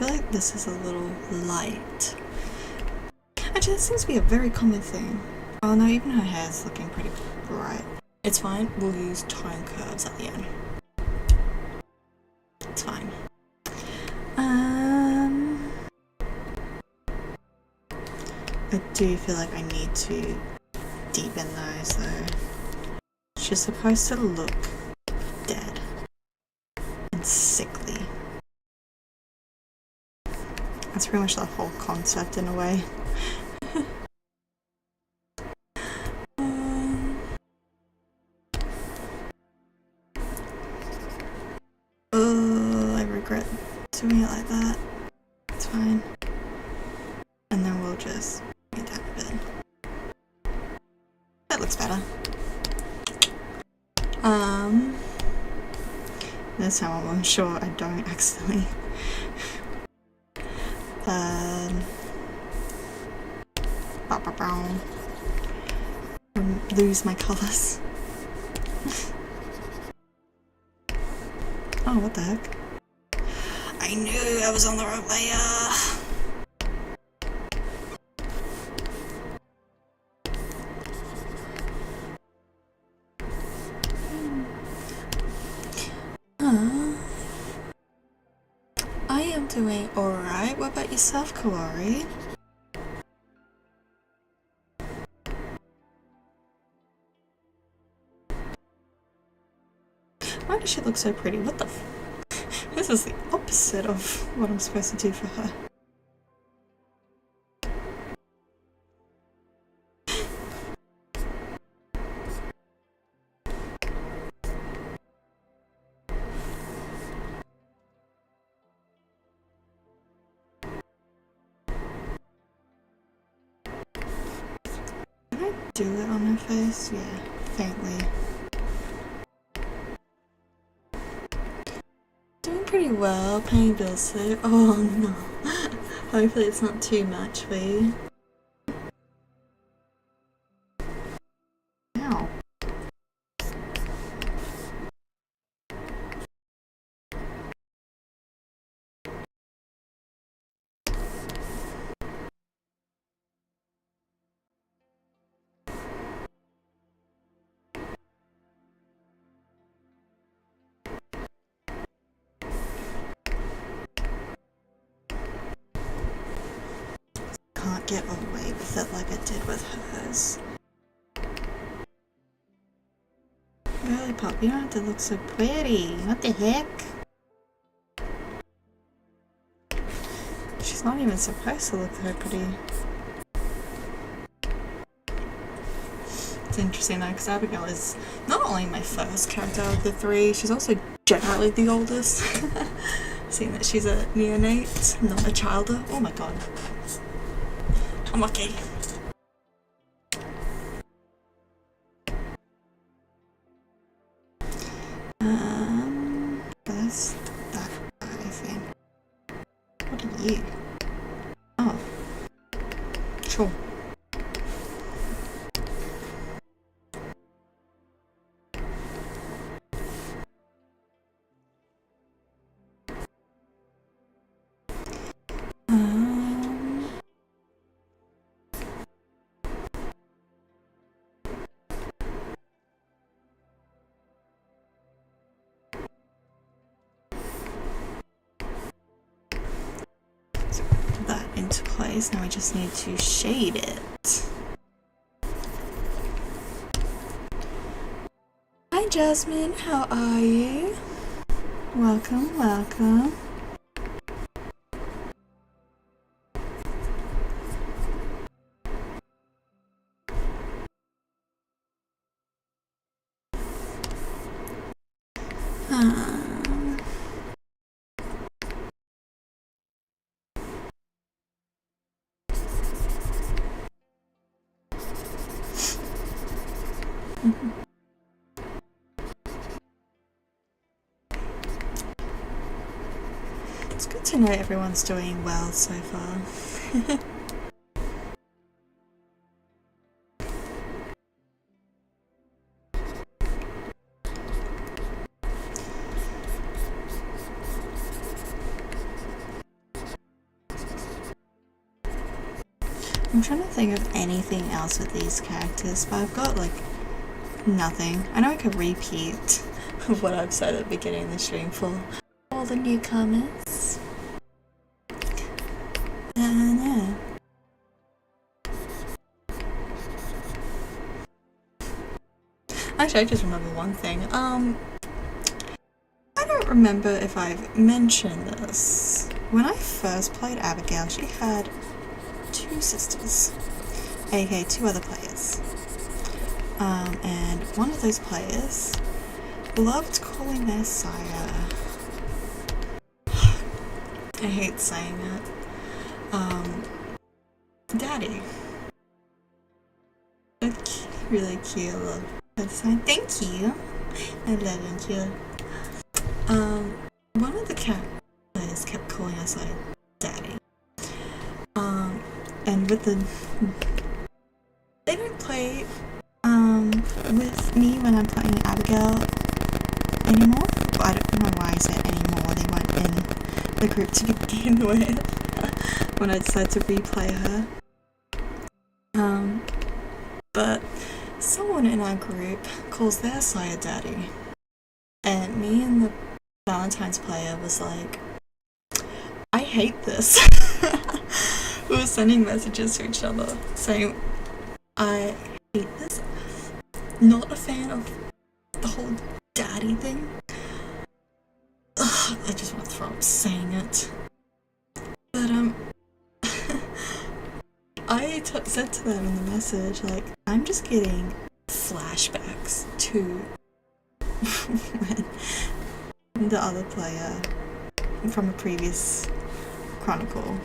feel like this is a little light. Actually, that seems to be a very common thing. Oh no, even her hair's looking pretty bright. It's fine, we'll use tone curves at the end. It's fine. I do feel like I need to deepen those though. She's supposed to look dead and sickly. That's pretty much the whole concept in a way. Oh, I regret doing it like that. It's fine. And then we'll just get that a bit. That looks better. This time I'm sure I don't accidentally lose my colours. Oh, what the heck? I knew I was on the wrong layer. I am doing alright. What about yourself, Kaori? Why does she look so pretty? What the f- This is the opposite of what I'm supposed to do for her. Did I do it on her face? Yeah, faintly. Pretty well, paying bills though. Oh no. Hopefully it's not too much for you. Ow. Can't get away with it like I did with hers. Girly pop, you don't have to look so pretty. What the heck? She's not even supposed to look so pretty. It's interesting though, because Abigail is not only my first character of the three, she's also generally the oldest. Seeing that she's a neonate, not a childer. Oh my god. I'm lucky. That's that guy, I think. What are you? Oh. Sure. Into place. Now we just need to shade it. Hi Jasmine, how are you? Welcome, welcome. It's good to know everyone's doing well so far. I'm trying to think of anything else with these characters, but I've got like nothing. I know I could repeat what I've said at the beginning of the stream for all the newcomers. Yeah. Actually, I just remember one thing. I don't remember if I've mentioned this. When I first played Abigail, she had 2 sisters, aka 2 other players. And one of those players loved calling their sire, I hate saying it, Daddy. A really cute little sign. Thank you. I love you. One of the players kept calling us like Daddy. And with the, they don't play with me when I'm playing Abigail anymore. But I don't know why I said anymore. They weren't in the group to begin with when I decided to replay her. But someone in our group calls their sire Daddy, and me and the Valentine's player was like, I hate this. We were sending messages to each other saying, I hate this. Not a fan of the whole daddy thing. Ugh, I just want to throw up saying it. But I said to them in the message, like, I'm just getting flashbacks to when the other player from a previous chronicle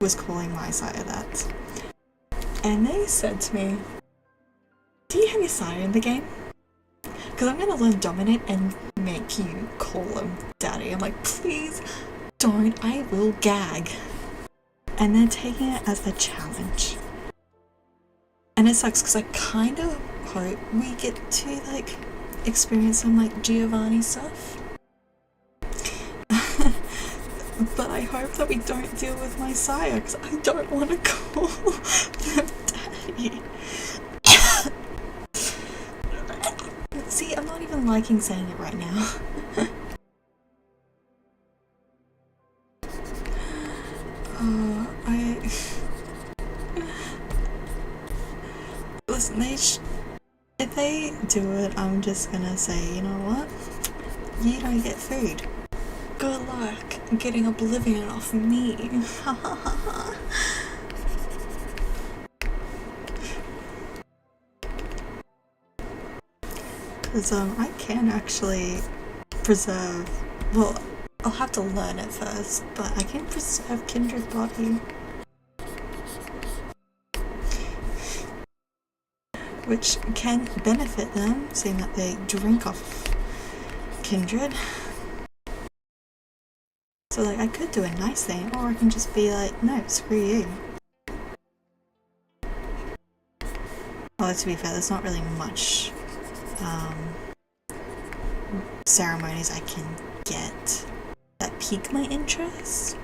was calling my sire that. And they said to me, do you have your sire in the game? Because I'm gonna learn Dominate and make you call him Daddy. I'm like, please don't, I will gag. And they're taking it as a challenge. And it sucks because I kind of hope we get to like experience some like Giovanni stuff. But I hope that we don't deal with my sire because I don't want to call them Daddy. See, I'm not even liking saying it right now. Listen, if they do it, I'm just gonna say, you know what? You don't get food. Good luck getting oblivion off me. Because I can actually preserve, well, I'll have to learn it first, but I can preserve Kindred Body. Which can benefit them, seeing that they drink off Kindred. So like, I could do a nice thing, or I can just be like, no, screw you. Although to be fair, there's not really much ceremonies I can get that pique my interest.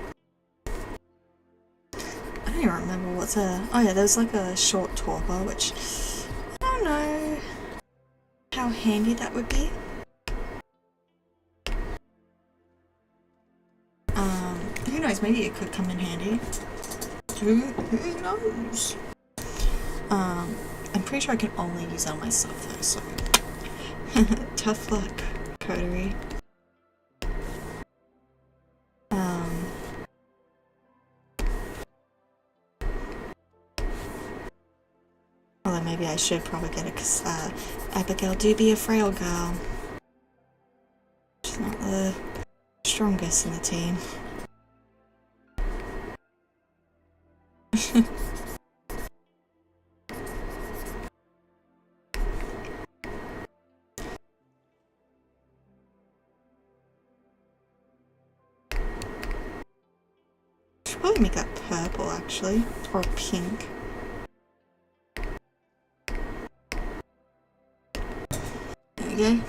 I don't even remember what's a... Oh yeah, there's like a short torpor, which I don't know how handy that would be. Who knows, maybe it could come in handy. Who knows? I'm pretty sure I can only use that on myself though, so... Tough luck, Coterie. Although maybe I should probably get it, because Abigail do be a frail girl. She's not the strongest in the team. Should probably make that purple actually, or pink. There we go.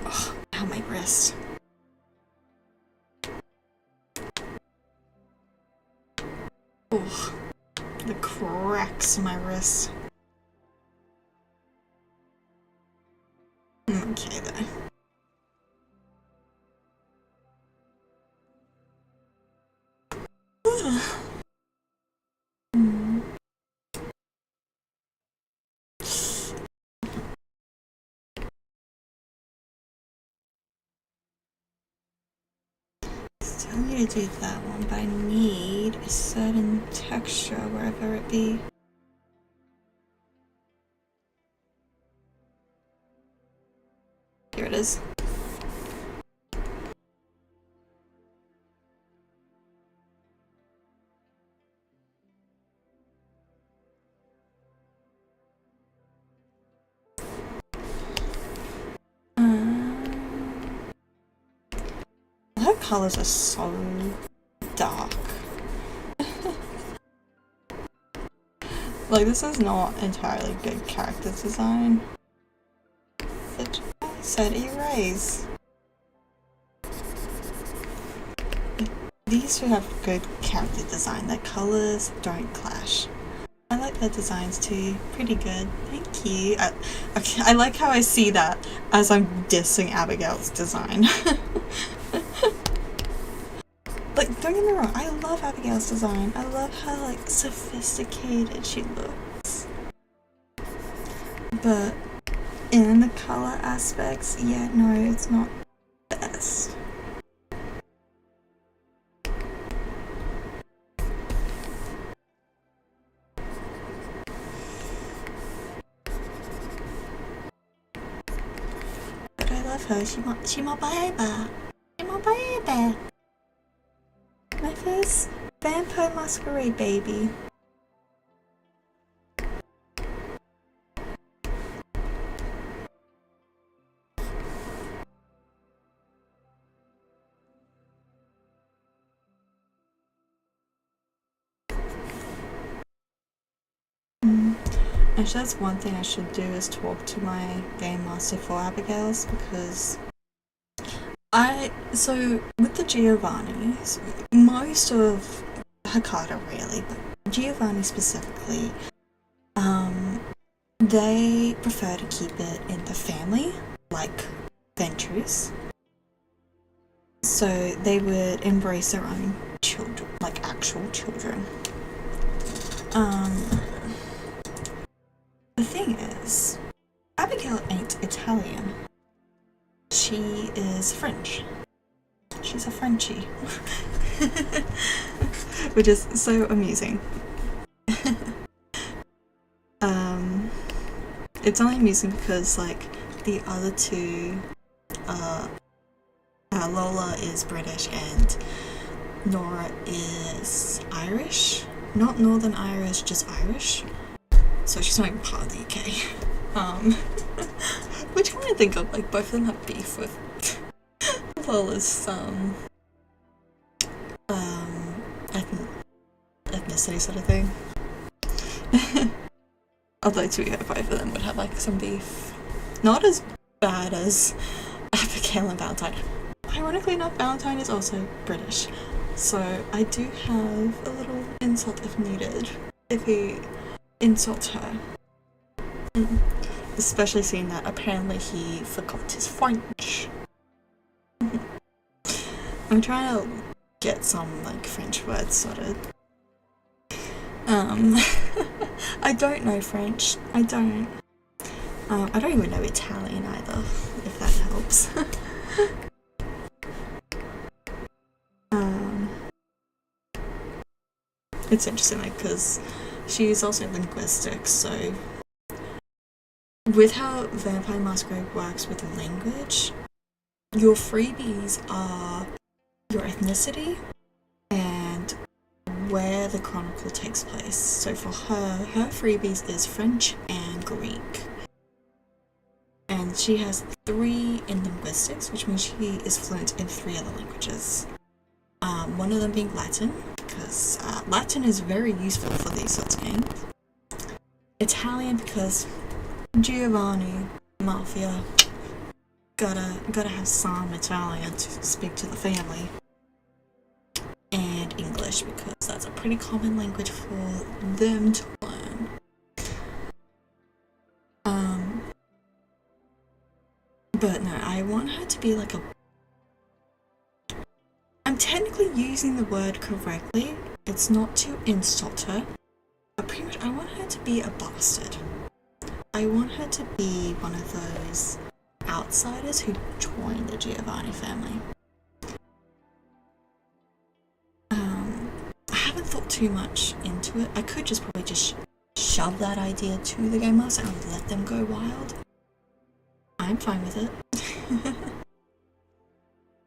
Oh, ow, my wrist. Oh, the cracks in my wrist. Okay, though. Still need to do that one, but I need a certain texture wherever it be. Here it is. Her colors are so dark. Like, this is not entirely good character design. But I said erase. These should have good character design. Their colors don't clash. I like their designs too. Pretty good. Thank you. Okay, I like how I see that as I'm dissing Abigail's design. Like, don't get me wrong, I love Abigail's design. I love how, like, sophisticated she looks. But in the color aspects, yeah, no, it's not best. But I love her. She my baby. She my baby. My first Vampire Masquerade baby. Actually, that's one thing I should do, is talk to my game master for Abigail's, because so with the Giovannis, most of Hakata really, but Giovanni specifically, they prefer to keep it in the family, like Ventures. So they would embrace their own children, like actual children. The thing is, Abigail ain't Italian. She is French. She's a Frenchie. Which is so amusing. It's only amusing because, like, the other two, Lola is British and Nora is Irish. Not Northern Irish, just Irish. So she's not even part of the UK. Which one I think of, like, both of them have beef with Lola's, ethnicity sort of thing. Although, to be fair, both of them would have, like, some beef. Not as bad as Abigail and Valentine. Ironically enough, Valentine is also British. So I do have a little insult if needed, if he insults her. Especially seeing that apparently he forgot his French. I'm trying to get some, like, French words sorted. I don't know French. I don't even know Italian either, if that helps. It's interesting, like, because she's also linguistic, so with how Vampire Masquerade works with language, your freebies are your ethnicity and where the chronicle takes place. So for her freebies is French and Greek. And she has 3 in linguistics, which means she is fluent in 3 other languages. One of them being Latin, because Latin is very useful for these sorts of games. Italian, because Giovanni, Mafia, gotta have some Italian to speak to the family. And English, because that's a pretty common language for them to learn. But no, I want her to be like a... I'm technically using the word correctly. It's not to insult her. But pretty much I want her to be a bastard. I want her to be one of those outsiders who joined the Giovanni family. I haven't thought too much into it. I could just probably just shove that idea to the Game Master and let them go wild. I'm fine with it.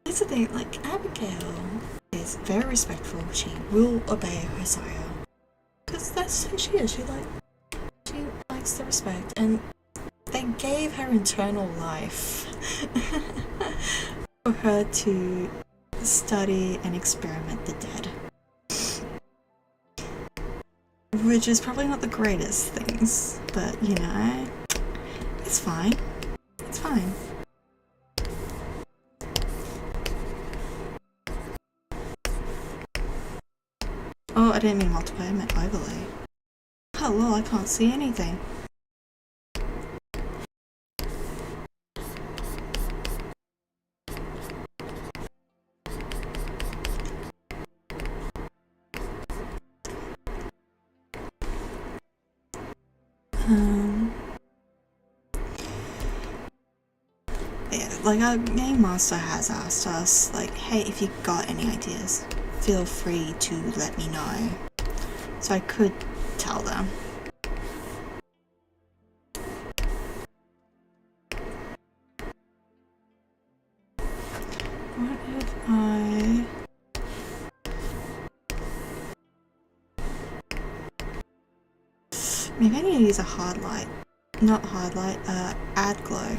That's the thing, like, Abigail is very respectful. She will obey her sire. Because that's who she is. She likes the respect. And they gave her eternal life for her to study and experiment the dead. Which is probably not the greatest things, but you know, it's fine. It's fine. Oh, I didn't mean multiply, I meant overlay. Oh lol, I can't see anything. Yeah, like our Game Master has asked us, like, hey, if you got any ideas, feel free to let me know. So I could tell them. What if I... Maybe I need to use a hard light. Not hard light, add glow.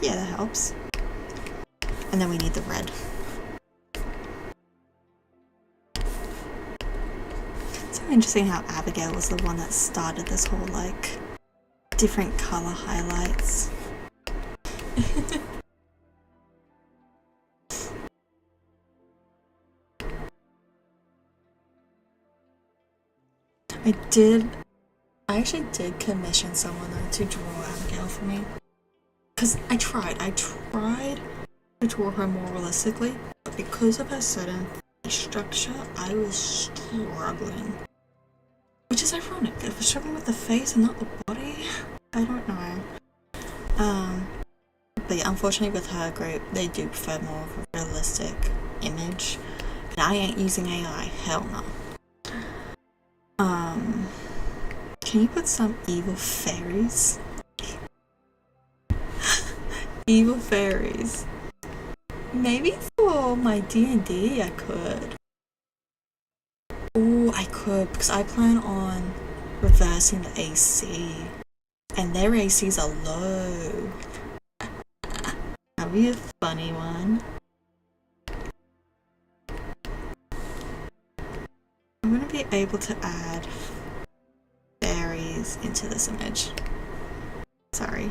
Yeah, that helps. And then we need the red. It's so interesting how Abigail was the one that started this whole, like, different color highlights. I actually did commission someone though to draw Abigail for me. Because I tried to draw her more realistically, but because of her certain structure, I was struggling. Which is ironic, if we're struggling with the face and not the body, I don't know. But yeah, unfortunately with her group, they do prefer more of a realistic image. And I ain't using AI, hell no. Can you put some evil fairies? Evil fairies. Maybe for my D&D I could. Oh, I could, because I plan on reversing the AC. And their ACs are low. That'd be a funny one. I'm gonna be able to add fairies into this image. Sorry.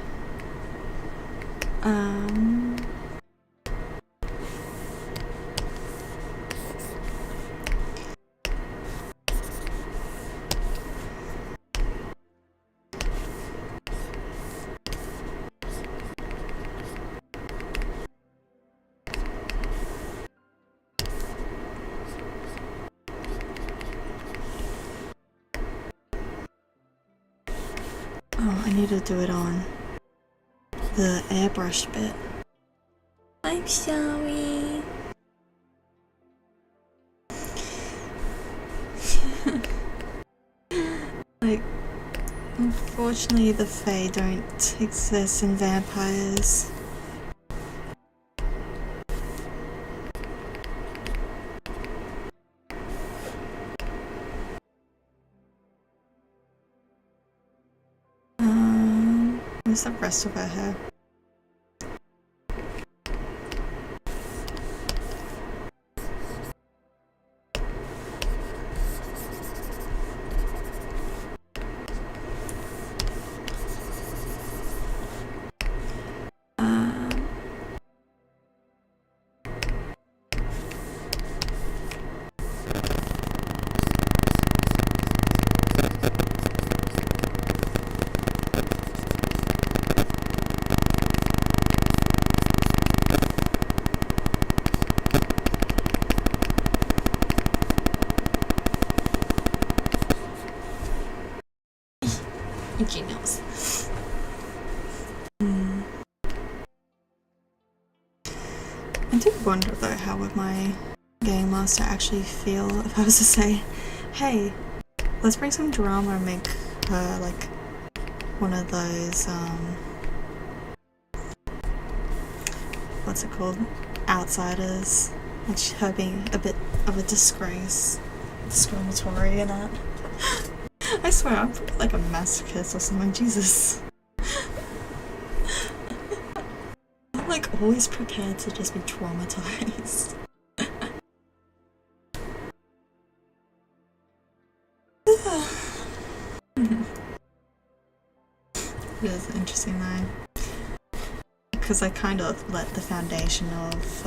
Oh, I need to do it on the airbrush bit. I'm sorry. Like, unfortunately the Fae don't exist in vampires. Where's the rest of her hair? Itchy nose. I do wonder though how would my game master actually feel if I was to say, hey, let's bring some drama and make her like one of those what's it called? Outsiders. And her being a bit of a disgrace. Discriminatory and that. I swear I'm like a masochist or something, Jesus. I'm like always prepared to just be traumatized. It is interesting though. Because I kind of let the foundation of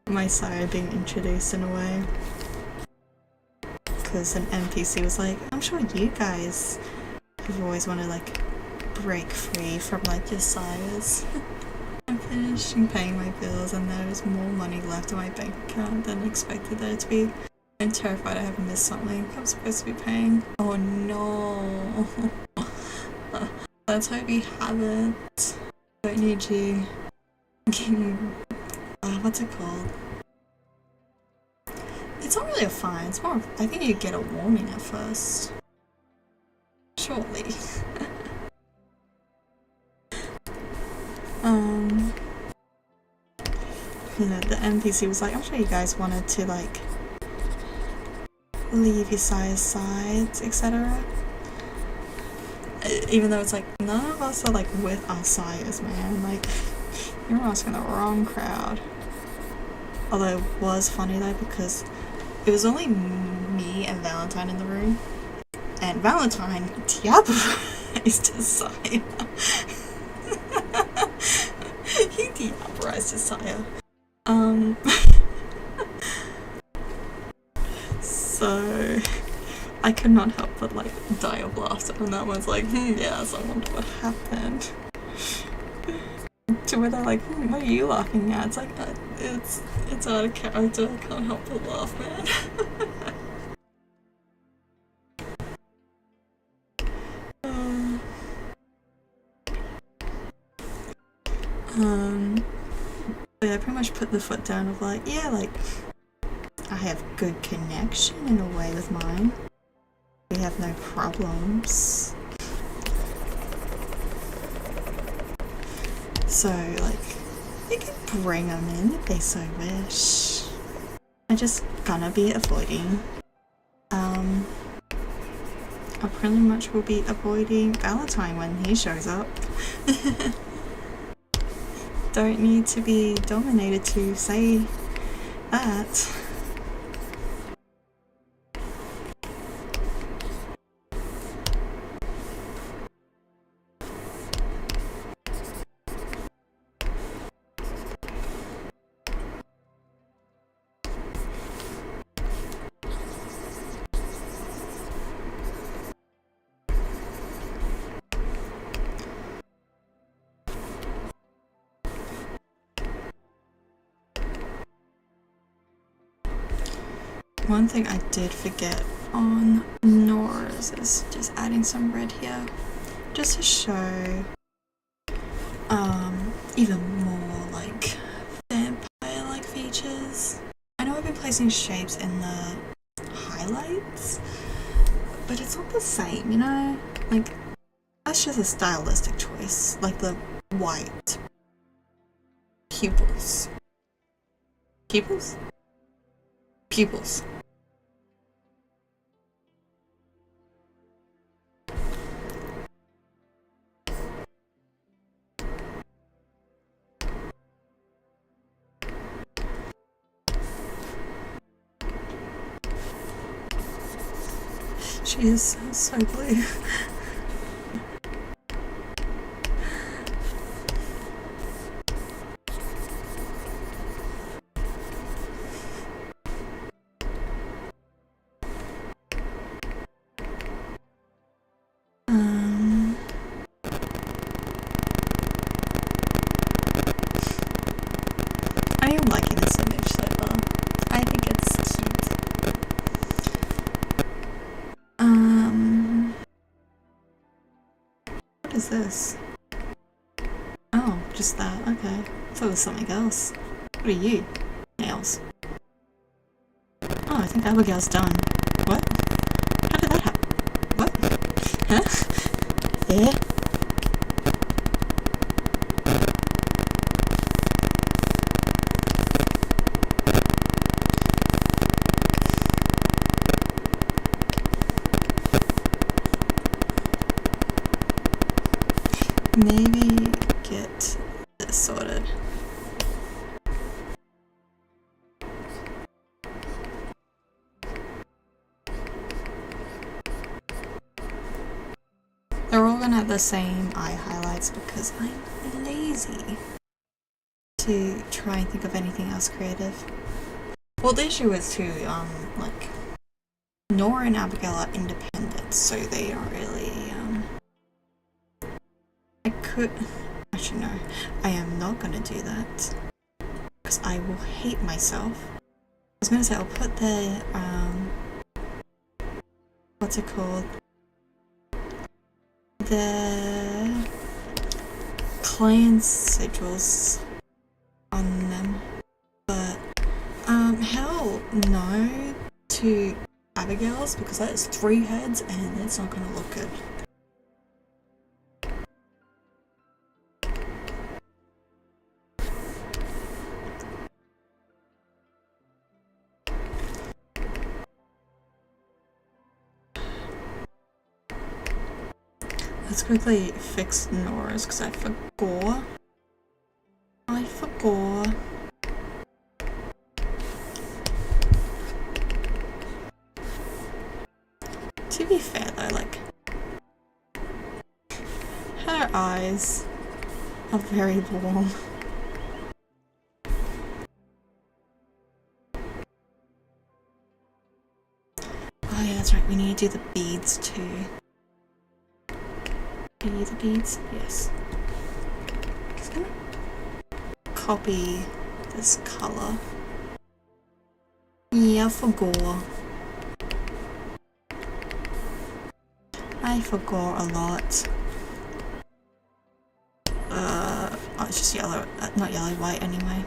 my sire being introduced in a way. Because an NPC was like, I'm sure you guys have always wanted to like break free from like your sires. I'm finishing paying my bills and there's more money left in my bank account than expected there to be. I'm terrified I have missed something I'm supposed to be paying. Oh no. Let's hope you haven't. Don't need you. What's it called? It's not really a fine, it's more of, I think you get a warning at first. Surely. You know, the NPC was like, I'm sure you guys wanted to like leave your sire's sides, etc. Even though it's like, none of us are like with our sires, man. Like, you're asking the wrong crowd. Although it was funny though, because it was only me and Valentine in the room. And Valentine diabolized his sire. He diabolized his sire. So I could not help but like die of laughter, and that one's like, yes, I wonder what happened. To where they're like, what are you laughing at? It's like, it's out of character, I can't help but laugh, man. But I pretty much put the foot down of like, yeah, like, I have good connection in a way with mine. We have no problems. So, like, you can bring them in if they so wish. I'm just gonna be avoiding. I pretty much will be avoiding Valentine when he shows up. Don't need to be dominated to say that. One thing I did forget on Nora's is just adding some red here, just to show even more like vampire-like features. I know I've been placing shapes in the highlights, but it's not the same, you know? Like, that's just a stylistic choice, like the white pupils. Pupils? Pupils. She is so blue. I am liking this image so far. I think it's cute. is this? Oh, just that. Okay. I thought it was something else. What are you? Nails. Oh, I think Abigail's done. What? How did that happen? What? Huh? Yeah? Maybe get this sorted. They're all gonna have the same eye highlights because I'm lazy to try and think of anything else creative. Well, the issue is too, like, Nora and Abigail are independent, so they don't really, actually no, I am not gonna do that, because I will hate myself. I was gonna say I'll put the, what's it called? The client sigils on them, but, hell no to Abigail's, because that is 3 heads and it's not gonna look good. Let's quickly fix Nora's because I forgot. To be fair though, like, her eyes are very warm. Oh yeah, that's right, we need to do the beads too. Do you the beads? Yes. Just gonna copy this color. Yeah, for gore. I forgot a lot. Oh, it's just yellow, not yellow, white anyway.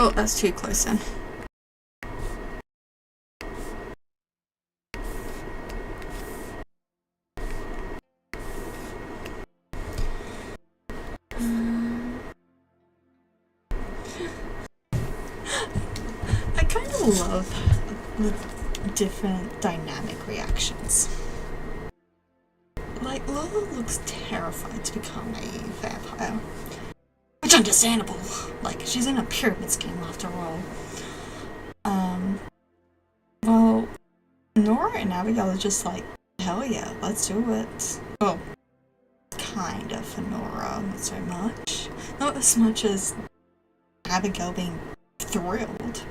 Oh, that's too close then. I kind of love the different dynamic reactions. Like, Lola looks terrified to become a vampire. Which is understandable. Like, she's in a pyramid scheme after all. Well, Nora and Abigail are just like, hell yeah, let's do it. Well, kind of for Nora, not so much. Not as much as Abigail being thrilled.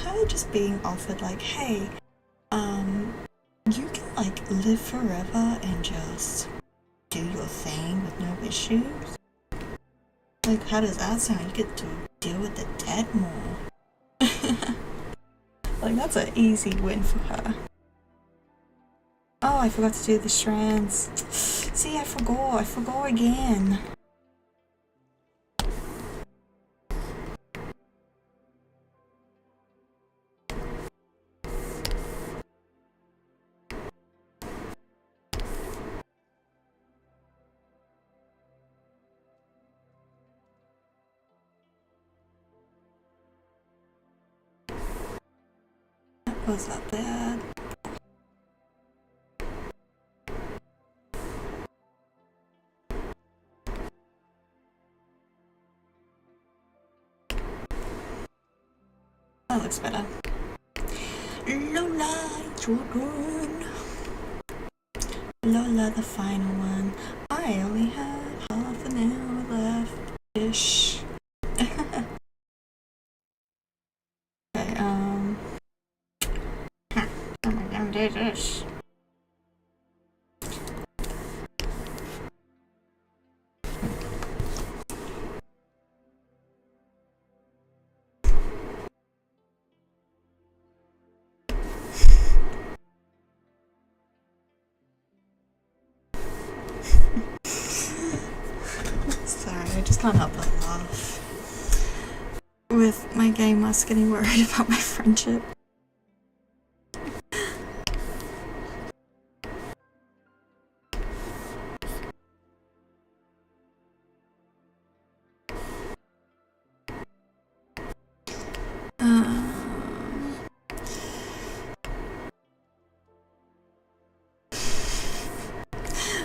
Her just being offered like, hey, you can like live forever and just do your thing with no issues. Like, how does that sound? You get to deal with the dead more. Like, that's an easy win for her. Oh, I forgot to do the strands. See, I forgot again. That was not bad. That looks better. Lola, it's your turn. Lola, the final one. I only have half an hour left-ish. Okay, how am I gonna do this? just can't help but laugh with my game master getting worried about my friendship.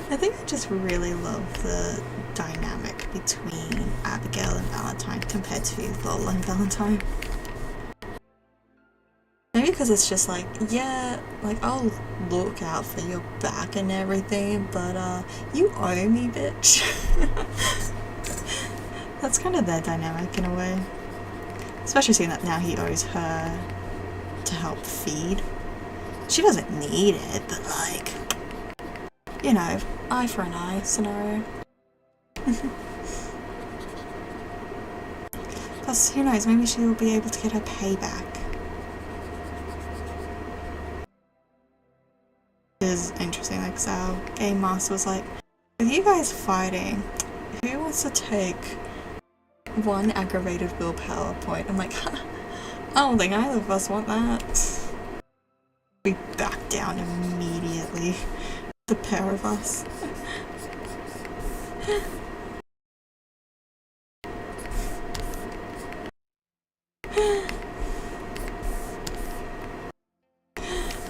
I think I just really love the dynamic between Abigail and Valentine compared to Lola and Valentine. Maybe because it's just like, yeah, like I'll look out for your back and everything, but you owe me, bitch. That's kind of their dynamic in a way. Especially seeing that now he owes her to help feed. She doesn't need it, but like, you know, eye for an eye scenario. Plus, who knows, maybe she'll be able to get her payback. It is interesting, like, so our game master was like, with you guys fighting, who wants to take one aggravated willpower point? I'm like, I don't think either of us want that. We back down immediately. The pair of us.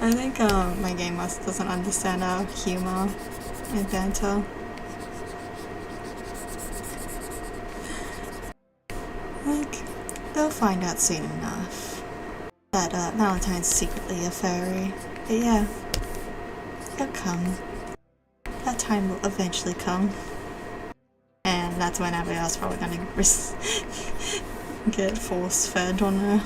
I think my game master doesn't understand our humor and banter. Like, they'll find out soon enough that Valentine's secretly a fairy. But yeah, it'll come. That time will eventually come. And that's when Abigail's probably gonna get force fed on her.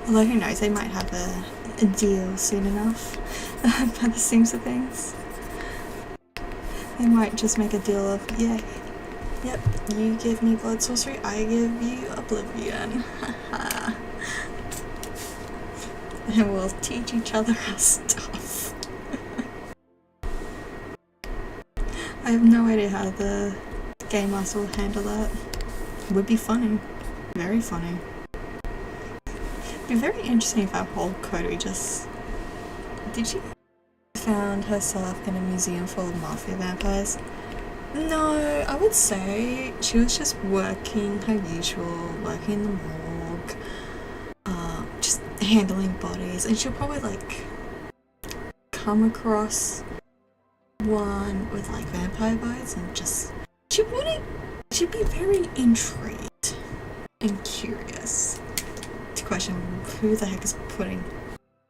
Although who knows, they might have a deal soon enough by the seams of things. They might just make a deal of, yeah, yep, you give me blood sorcery, I give you oblivion. And we'll teach each other our stuff. I have no idea how the game master will handle that. It would be funny. Very funny. It'd be very interesting if our whole coterie just... Did she found herself in a museum full of mafia vampires? No, I would say she was just working her usual, working in the morgue, just handling bodies, and she'll probably like come across one with like vampire bites and just she'd be very intrigued and curious to question who the heck is putting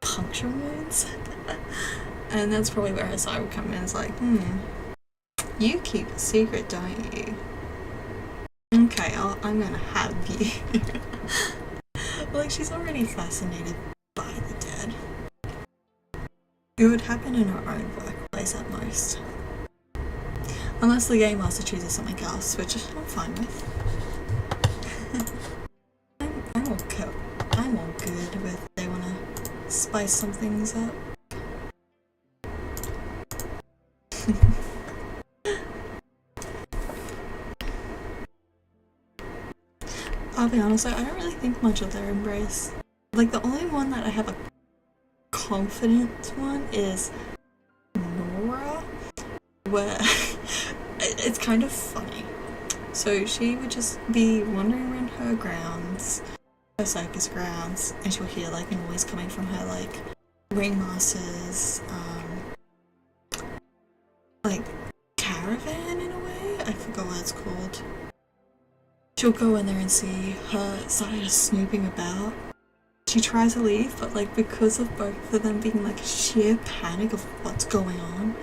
puncture wounds. And that's probably where her side would come in. It's like, you keep a secret, don't you? Okay, I'm gonna have you. Like, she's already fascinated by the dead. It would happen in her own workplace at most. Unless the game master chooses something else, which I'm fine with. I'm all good with they wanna spice some things up. I'll be honest, I don't really think much of their embrace. Like, the only one that I have a confident one is Nora, where it's kind of funny. So she would just be wandering around her grounds, her circus grounds, and she'll hear like noise coming from her like ringmaster's like caravan in a way. I forgot what it's called. She'll go in there and see her starting to snooping about. She tries to leave, but like because of both of them being like sheer panic of what's going on,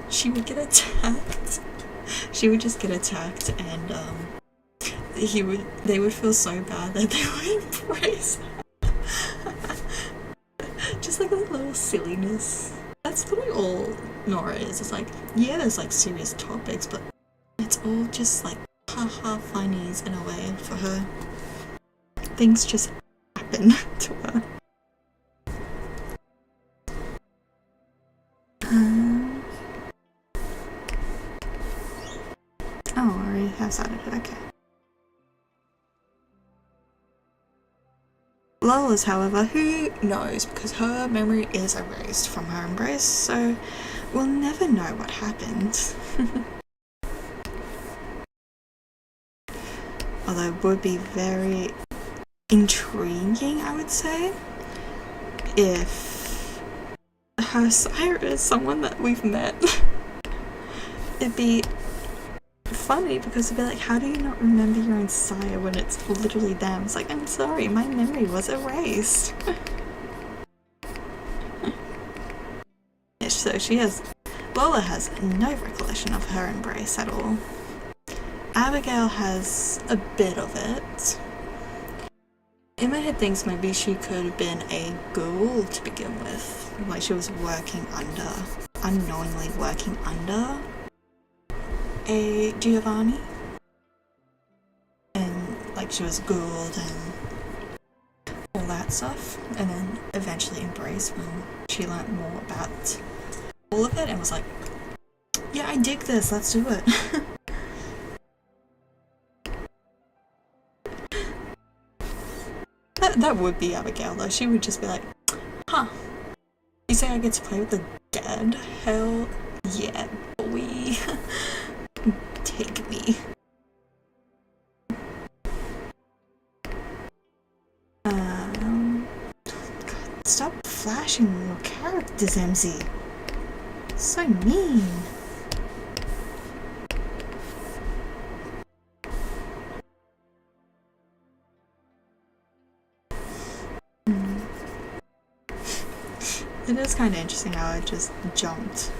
she would get attacked. She would just get attacked, and they would feel so bad that they would embrace her. Just like a little silliness. That's literally all Nora is. It's like, yeah, there's like serious topics, but it's all just like haha funnies in a way for her. Things just happen to her. Oh, I already have started it, okay. Lola's, however, who knows, because her memory is erased from her embrace, so we'll never know what happened. Although it would be very intriguing, I would say, if her sire is someone that we've met. It'd be funny because it'd be like, how do you not remember your own sire when it's literally them? It's like, I'm sorry, my memory was erased. So Lola has no recollection of her embrace at all. Abigail has a bit of it. In my head, thinks maybe she could have been a ghoul to begin with. Like she was unknowingly working under a Giovanni. And like she was ghouled and all that stuff. And then eventually embraced when she learnt more about all of it and was like, yeah, I dig this, let's do it. That would be Abigail though. She would just be like, huh, you say I get to play with the dead? Hell yeah, boy. Take me. God, stop flashing your characters, MZ. So mean. It is kind of interesting how I just jumped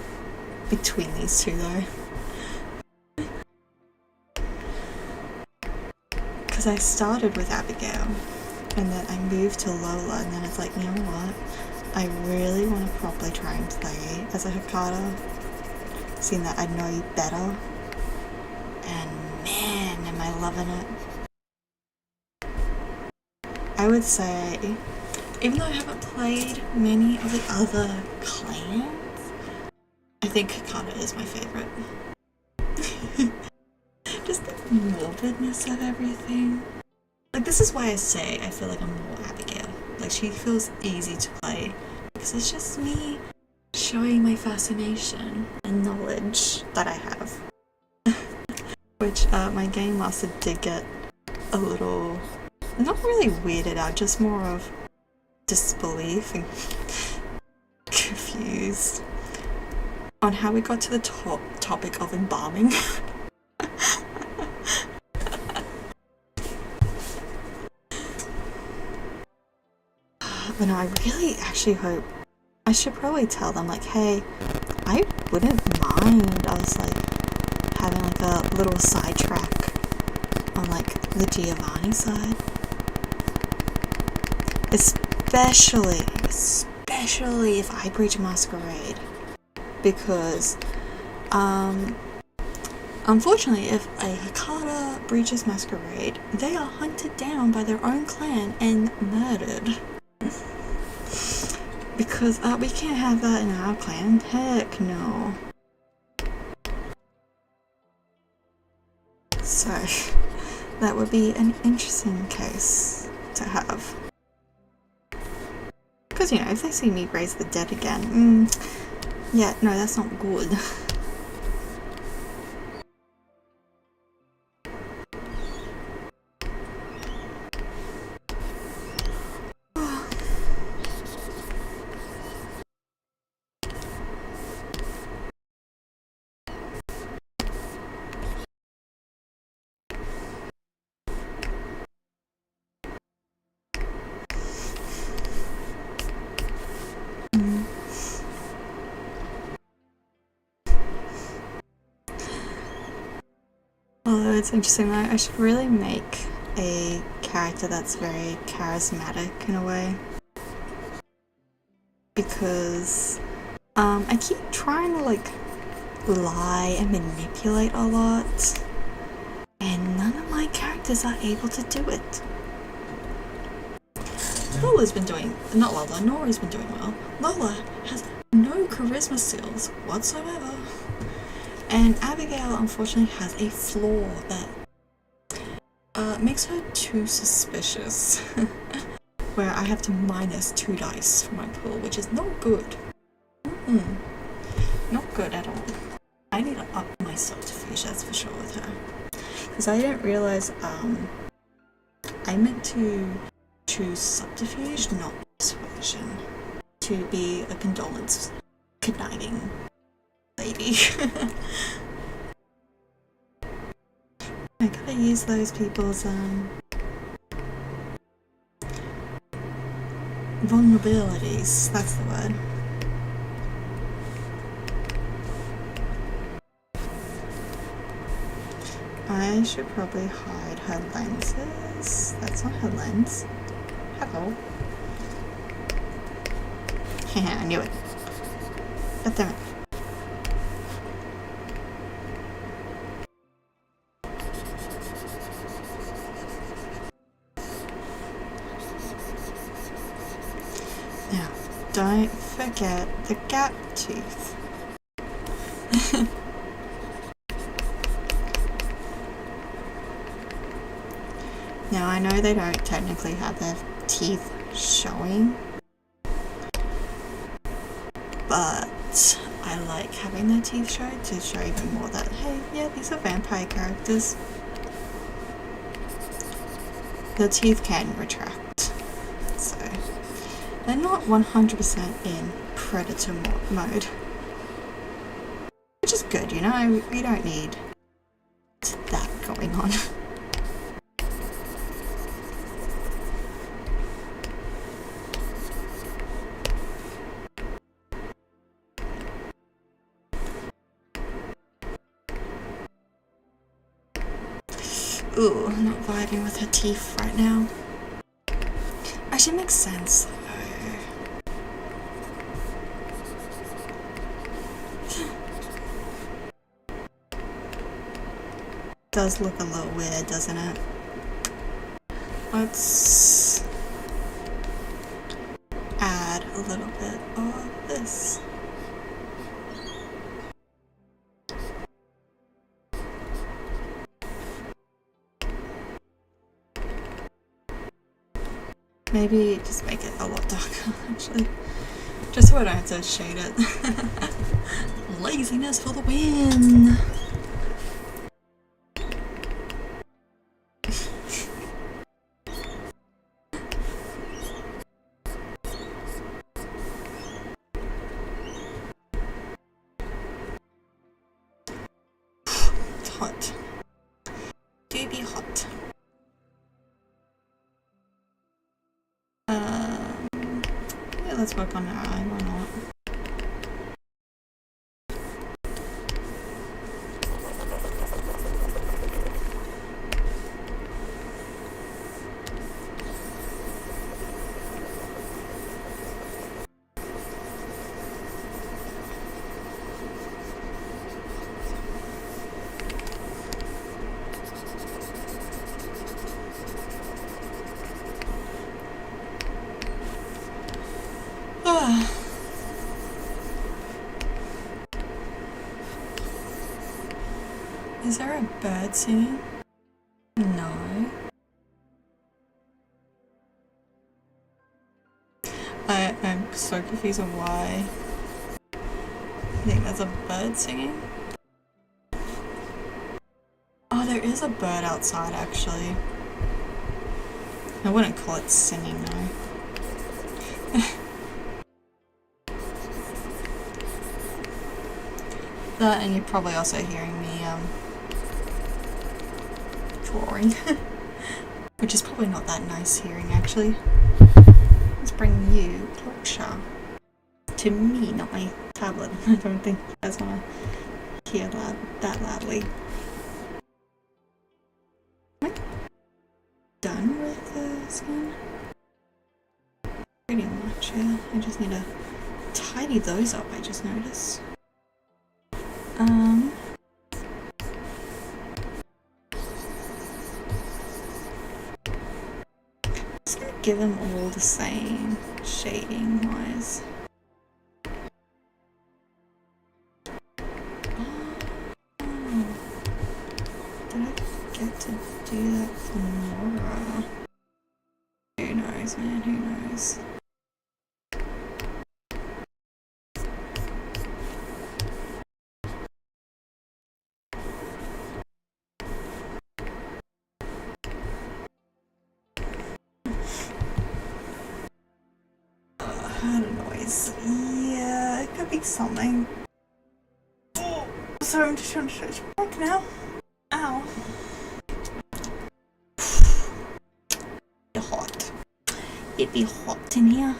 between these two though. Because I started with Abigail and then I moved to Lola and then it's like, you know what? I really want to properly try and play as a Hikata, seeing that I know you better. And man, am I loving it. I would say, even though I haven't played many of the other clans, I think Hikata is my favorite. Just the morbidness of everything. Like, this is why I say I feel like I'm more Abigail. Like, she feels easy to play because it's just me showing my fascination and knowledge that I have. Which my game master did get a little, not really weirded out, just more of disbelief and confused on how we got to the topic of embalming. But no, I really actually hope, I should probably tell them like, hey, I wouldn't mind us like having like a little sidetrack on like the Giovanni side. Especially if I breach Masquerade, because unfortunately if a Hikata breaches Masquerade, they are hunted down by their own clan and murdered. Because we can't have that in our clan, heck no. So that would be an interesting case to have. Because, you know, if they see me raise the dead again, yeah, no, that's not good. Although it's interesting though, I should really make a character that's very charismatic in a way. Because I keep trying to like lie and manipulate a lot. And characters are able to do it. Lola's been doing, not Lola, Nora's been doing well. Lola has no charisma skills whatsoever. And Abigail, unfortunately, has a flaw that makes her too suspicious. Where I have to minus 2 dice for my pool, which is not good. Not good at all. I need to up my subterfuge, that's for sure, with her. Because I didn't realize, I meant to choose subterfuge, not persuasion. To be a condolence conniving lady. I gotta use those people's, vulnerabilities, that's the word. I should probably hide her lenses. That's not her lens. Hello. I knew it. God damn it. Now, don't forget the gap tooth. Now, I know they don't technically have their teeth showing, but I like having their teeth shown to show even more that, hey, yeah, these are vampire characters. The teeth can retract, so they're not 100% in predator mode, which is good, you know, we don't need that going on. Ooh, I'm not vibing with her teeth right now. Actually, makes sense though. Does look a little weird, doesn't it? Let's add a little bit of this. Maybe just make it a lot darker, actually. Just so I don't have to shade it. Laziness for the win! It's hot. Do be hot. Yeah, let's work on her eye, why not? Is there a bird singing? No. I'm so confused on why. I think there's a bird singing? Oh, there is a bird outside actually. I wouldn't call it singing though. That, and you're probably also hearing me drawing, which is probably not that nice hearing actually. Let's bring you closer to me, not my tablet. I don't think you guys want to hear that loudly. Am I done with the skin? Pretty much, yeah. I just need to tidy those up, I just noticed. give them all the same shading wise. Did I get to do that for Nora? Who knows, man, who knows? Heard a noise. Yeah, it could be something. Oh, sorry, I'm just trying to stretch my back now. Ow. It's hot. It'd be hot in here.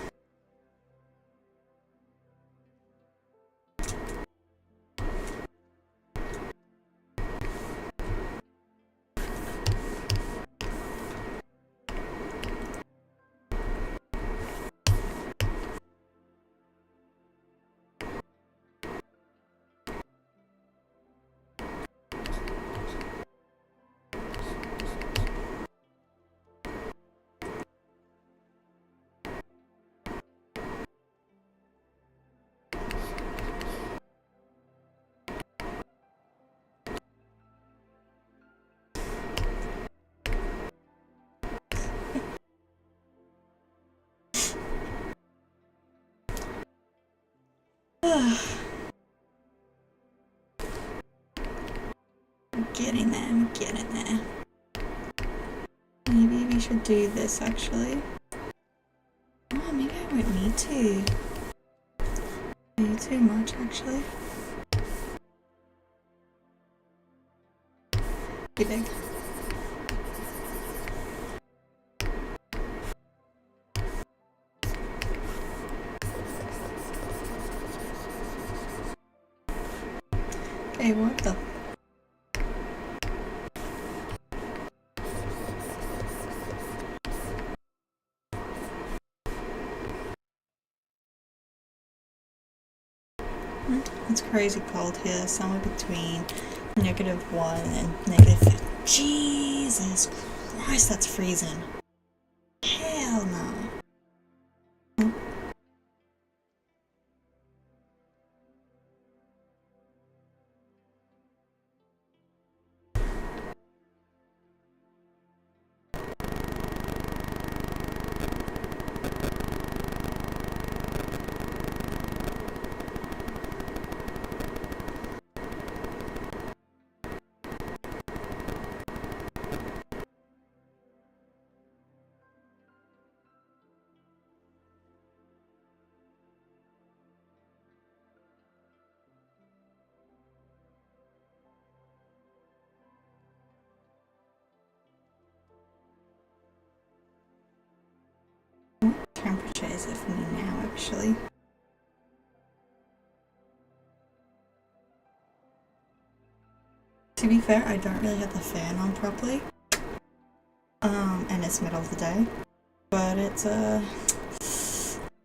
Getting there, I'm getting there. Maybe we should do this actually. Oh, maybe I won't need to. Maybe too much actually. Too big. Okay, what the? It's crazy cold here, somewhere between -1 and -50. Jesus Christ, that's freezing. Hell no. Temperature is it for me now, actually? To be fair, I don't really have the fan on properly. And it's middle of the day. But it's a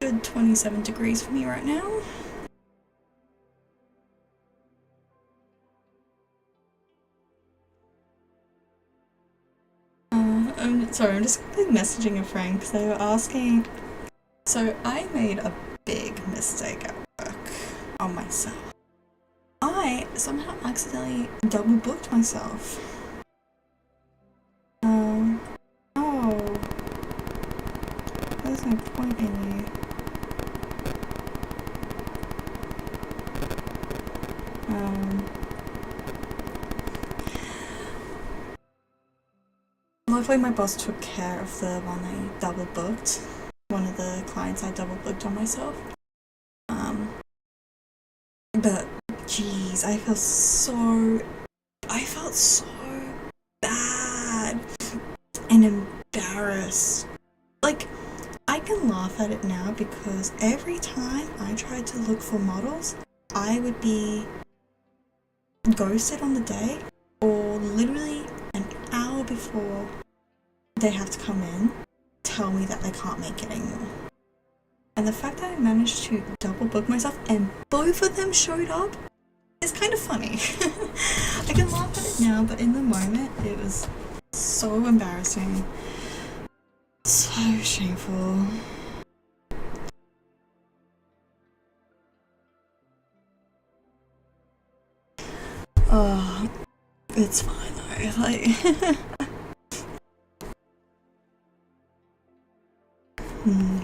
good 27 degrees for me right now. Sorry, I'm just messaging a friend because they were asking. So I made a big mistake at work on myself. I somehow accidentally double booked myself. Oh, there's no point in you. Luckily my boss took care of the one I double booked. One of the clients I double booked on myself. But jeez, I felt so bad and embarrassed. Like, I can laugh at it now because every time I tried to look for models, I would be ghosted on the day, or literally an hour before they have to come in, tell me that they can't make it anymore. And the fact that I managed to double book myself and both of them showed up is kind of funny. I can laugh at it now, but in the moment it was so embarrassing. So So shameful. Oh, it's fine though, like...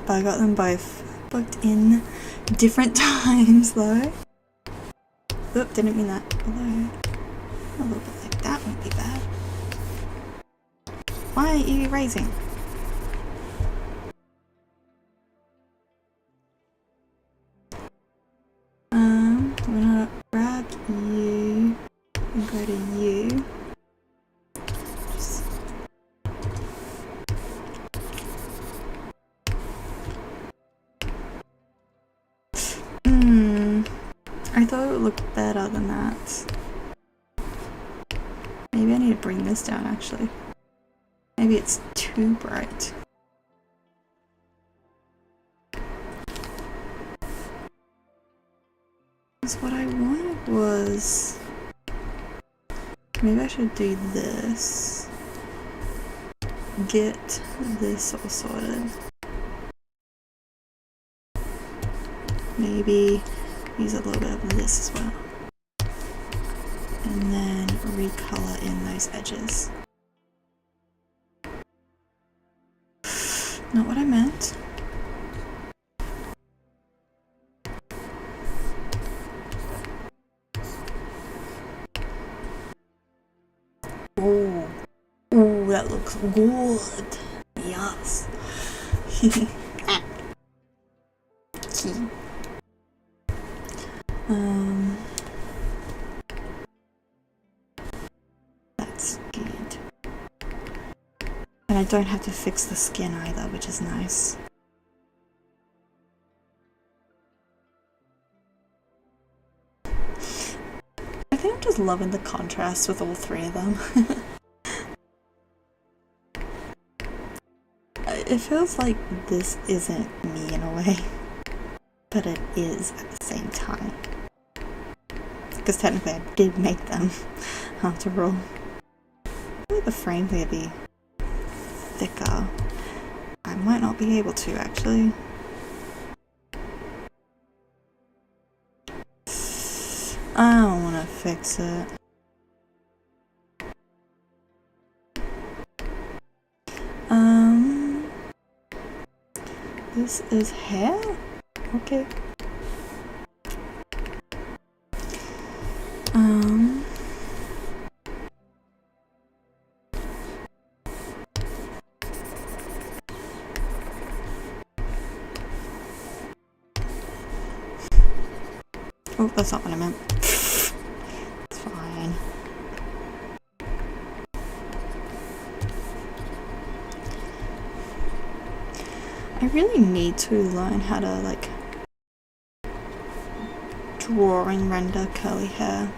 But I got them both booked in different times though. Oop, didn't mean that. Although, a little bit like that won't be bad. Why aren't you raising? I'm gonna grab you and go to you. Just... I thought it would look better than that. Maybe I need to bring this down actually. Maybe it's too bright. Because what I wanted was... Maybe I should do this. Get this all sorted. Maybe use a little bit of this as well. And then recolor in those edges. Not what I meant. Ooh. Ooh, that looks good. Yes. Key. That's good. And I don't have to fix the skin either, which is nice. I think I'm just loving the contrast with all three of them. It feels like this isn't me in a way, but it is at the same time. Because technically I did make them, after all. I think the frames may be thicker. I might not be able to actually. I don't want to fix it. This is hair? Okay. Oh, that's not what I meant. It's fine. I really need to learn how to like draw and render curly hair.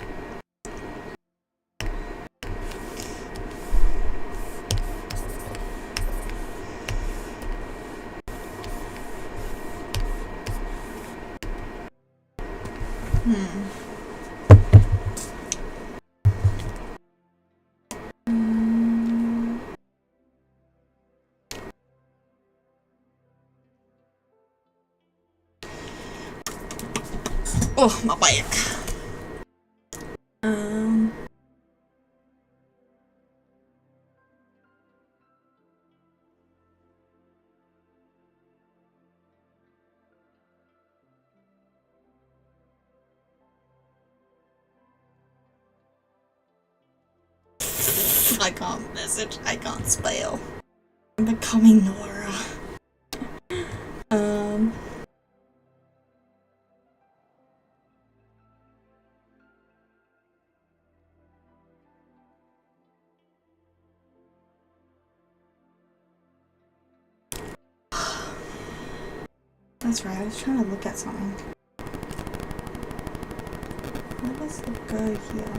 Oh, my back. I can't message, I can't spell. I'm becoming Nora. That's right, I was trying to look at something. Where does it go here?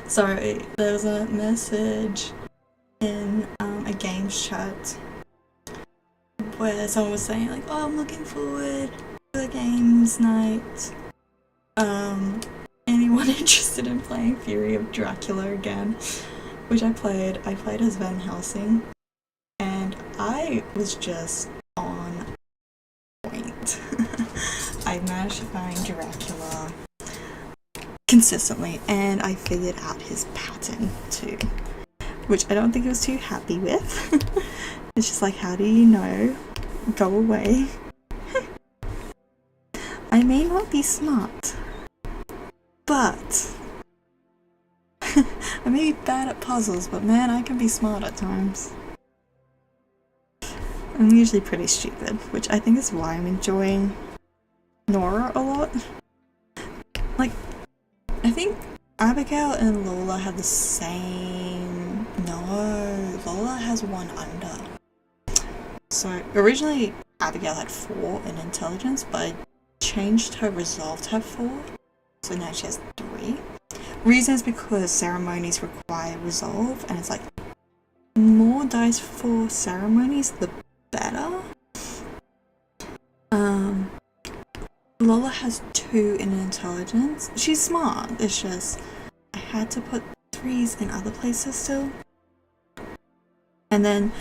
Sorry, there's a message in a games chat up where someone was saying like, oh, I'm looking forward to the games night. Anyone interested in playing Fury of Dracula again? Which I played as Van Helsing, and I was just on point. I managed to find Dracula consistently, and I figured out his pattern too, which I don't think he was too happy with. It's just like, how do you know? Go away. I may not be smart, but I may be bad at puzzles, but man, I can be smart at times. I'm usually pretty stupid, which I think is why I'm enjoying Nora a lot. Like, I think Abigail and Lola had the same... No, Lola has one under. So, originally Abigail had 4 in intelligence, but I changed her resolve to have 4, so now she has 3. Reason is because ceremonies require resolve, and it's like, more dice for ceremonies, the better. Lola has 2 in intelligence. She's smart, it's just, I had to put 3s in other places still. And then,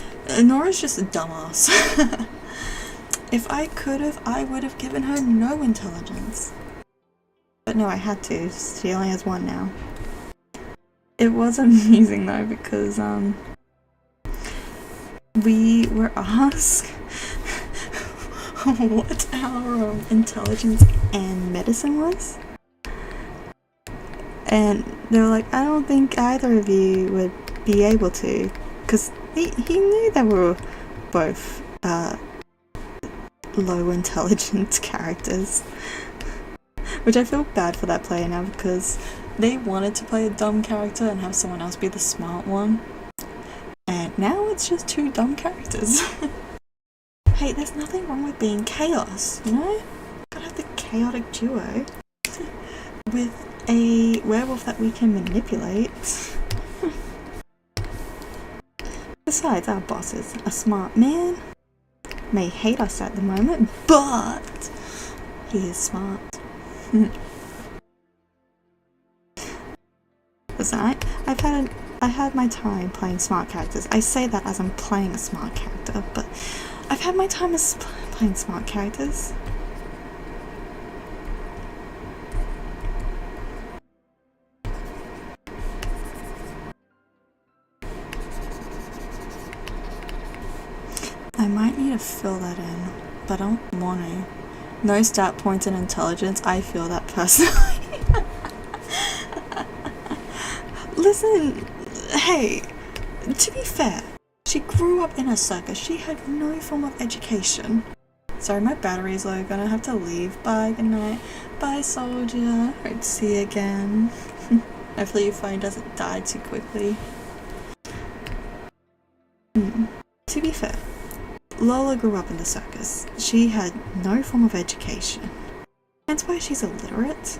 Nora's just a dumbass. If I could have, I would have given her no intelligence. But no, I had to. She only has 1 now. It was amusing though, because we were asked what our intelligence and medicine was. And they were like, I don't think either of you would be able to. Because he knew they were both low intelligence characters. Which I feel bad for that player now, because they wanted to play a dumb character and have someone else be the smart one. And now it's just 2 dumb characters. Hey, there's nothing wrong with being chaos, you know? Gotta have the chaotic duo with a werewolf that we can manipulate. Besides, our boss is a smart man. May hate us at the moment, but he is smart. Listen, I had my time playing smart characters. I say that as I'm playing a smart character, but I've had my time as playing smart characters. I might need to fill that in, but I don't want to. No stat points in intelligence, I feel that personally. Listen, hey, to be fair, she grew up in a circus. She had no form of education. Sorry, my battery's low, gonna have to leave. Bye, good night. Bye, soldier. Hope to see you again. Hopefully your phone doesn't die too quickly. To be fair, Lola grew up in the circus. She had no form of education. That's why she's illiterate.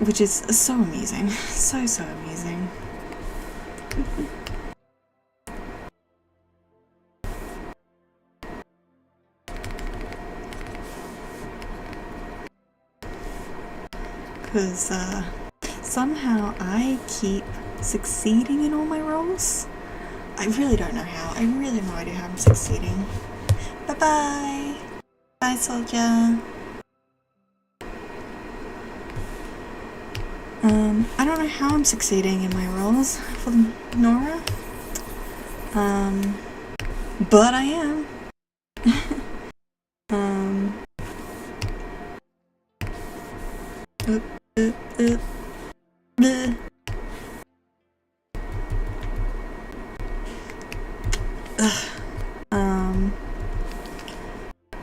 Which is so amusing. So amusing. Because, somehow I keep succeeding in all my roles. I really don't know how. I really have no idea how I'm succeeding. Bye-bye! Bye, soldier! I don't know how I'm succeeding in my roles for Nora. But I am.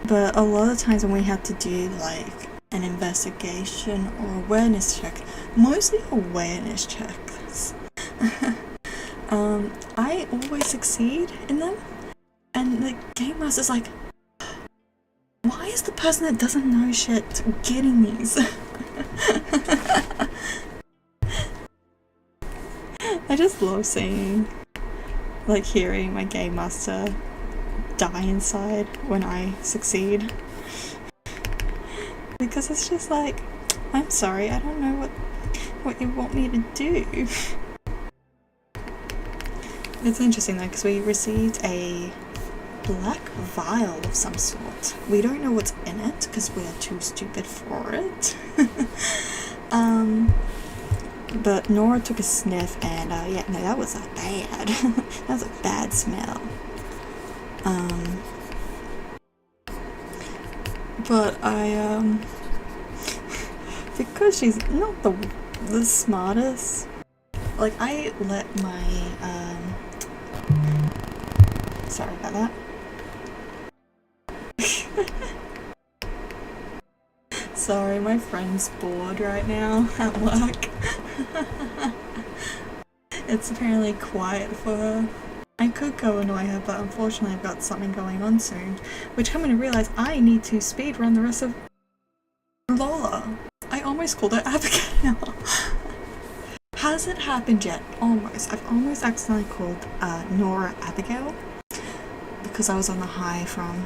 But a lot of times when we have to do like an investigation or awareness check, mostly awareness checks, I always succeed in them, and the game master's like, why is the person that doesn't know shit getting these? I just love seeing like hearing my game master die inside when I succeed. Because it's just like, I'm sorry, I don't know what you want me to do. It's interesting though, because we received a black vial of some sort. We don't know what's in it, because we are too stupid for it. But Nora took a sniff and yeah, no, that was bad. That was a bad smell. But I, because she's not the smartest, like I let my, sorry about that. Sorry, my friend's bored right now at work. It's apparently quiet for her. I could go annoy her, but unfortunately I've got something going on soon, which I'm going to realise I need to speedrun the rest of Lola. I almost called her Abigail. Has it happened yet? Almost. I've almost accidentally called Nora Abigail because I was on the high from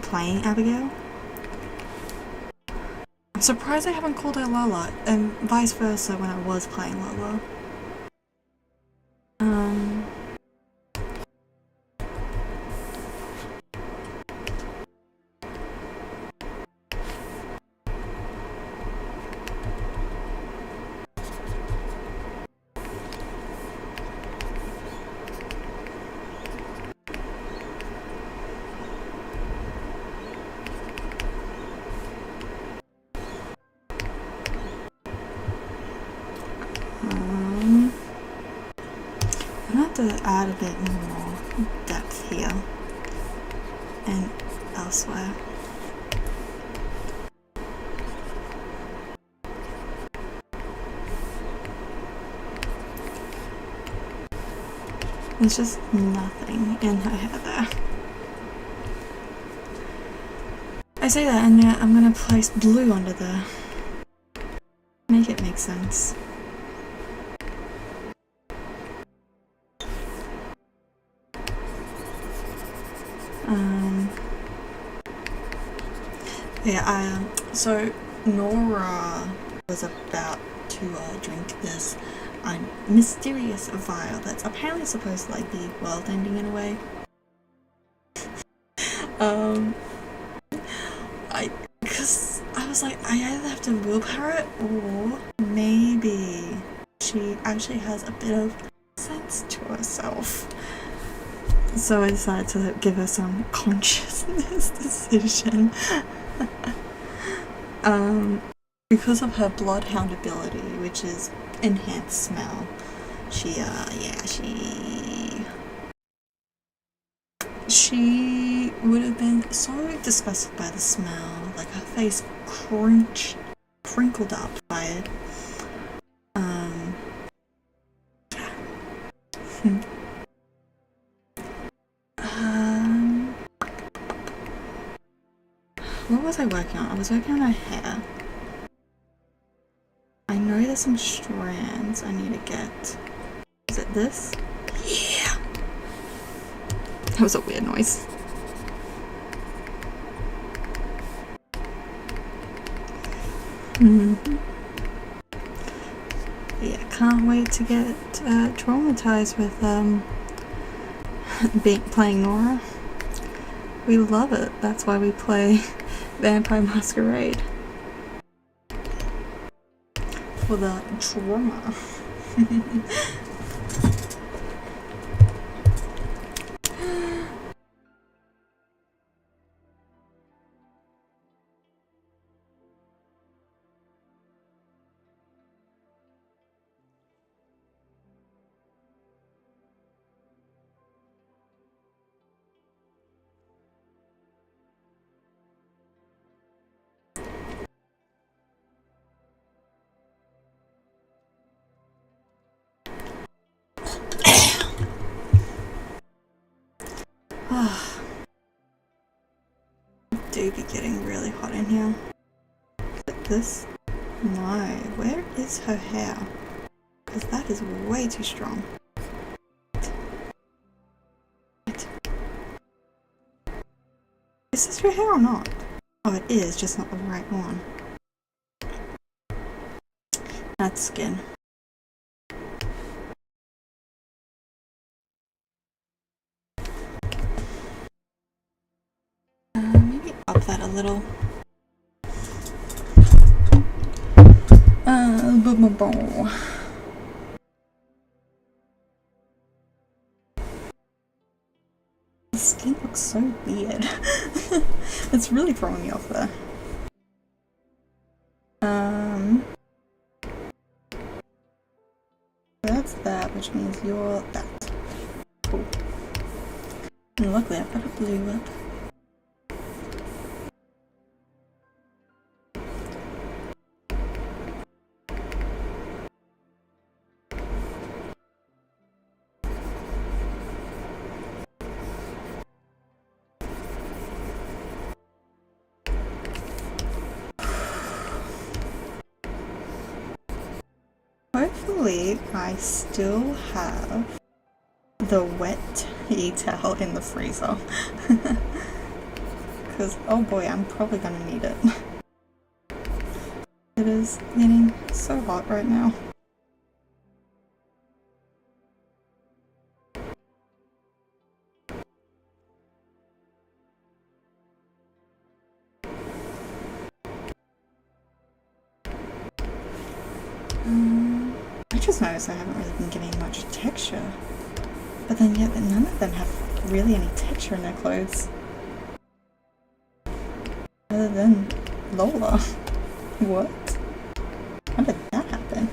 playing Abigail. I'm surprised I haven't called her Lola, and vice versa when I was playing Lola. To add a bit more depth here and elsewhere. There's just nothing in her hair there. I say that and I'm gonna place blue under there. Make it make sense. Yeah, so Nora was about to drink this mysterious vial that's apparently supposed to like be world ending in a way. Because I was like, I either have to willpower it or maybe she actually has a bit of sense to herself. So I decided to give her some consciousness decision. Because of her bloodhound ability, which is enhanced smell, she would have been so disgusted by the smell, like her face crinkled up by it. What was I working on? I was working on her hair. I know there's some strands I need to get. Is it this? Yeah! That was a weird noise. Yeah, can't wait to get traumatized with playing Nora. We love it. That's why we play Vampire Masquerade. For the trauma. Do be getting really hot in here. But this? No. Where is her hair? Because that is way too strong. this your hair or not? Oh, it is, just not the right one. That's skin. Maybe up that a little. The skin looks so weird. It's really throwing me off there. That's that, which means you're that. Cool. And luckily I've got a blue lip. Hopefully I still have the wet e-towel in the freezer. Because, oh boy, I'm probably gonna need it. It is getting so hot right now. I just noticed I haven't really been giving much texture. But then yet none of them have really any texture in their clothes. Other than Lola. What? How did that happen?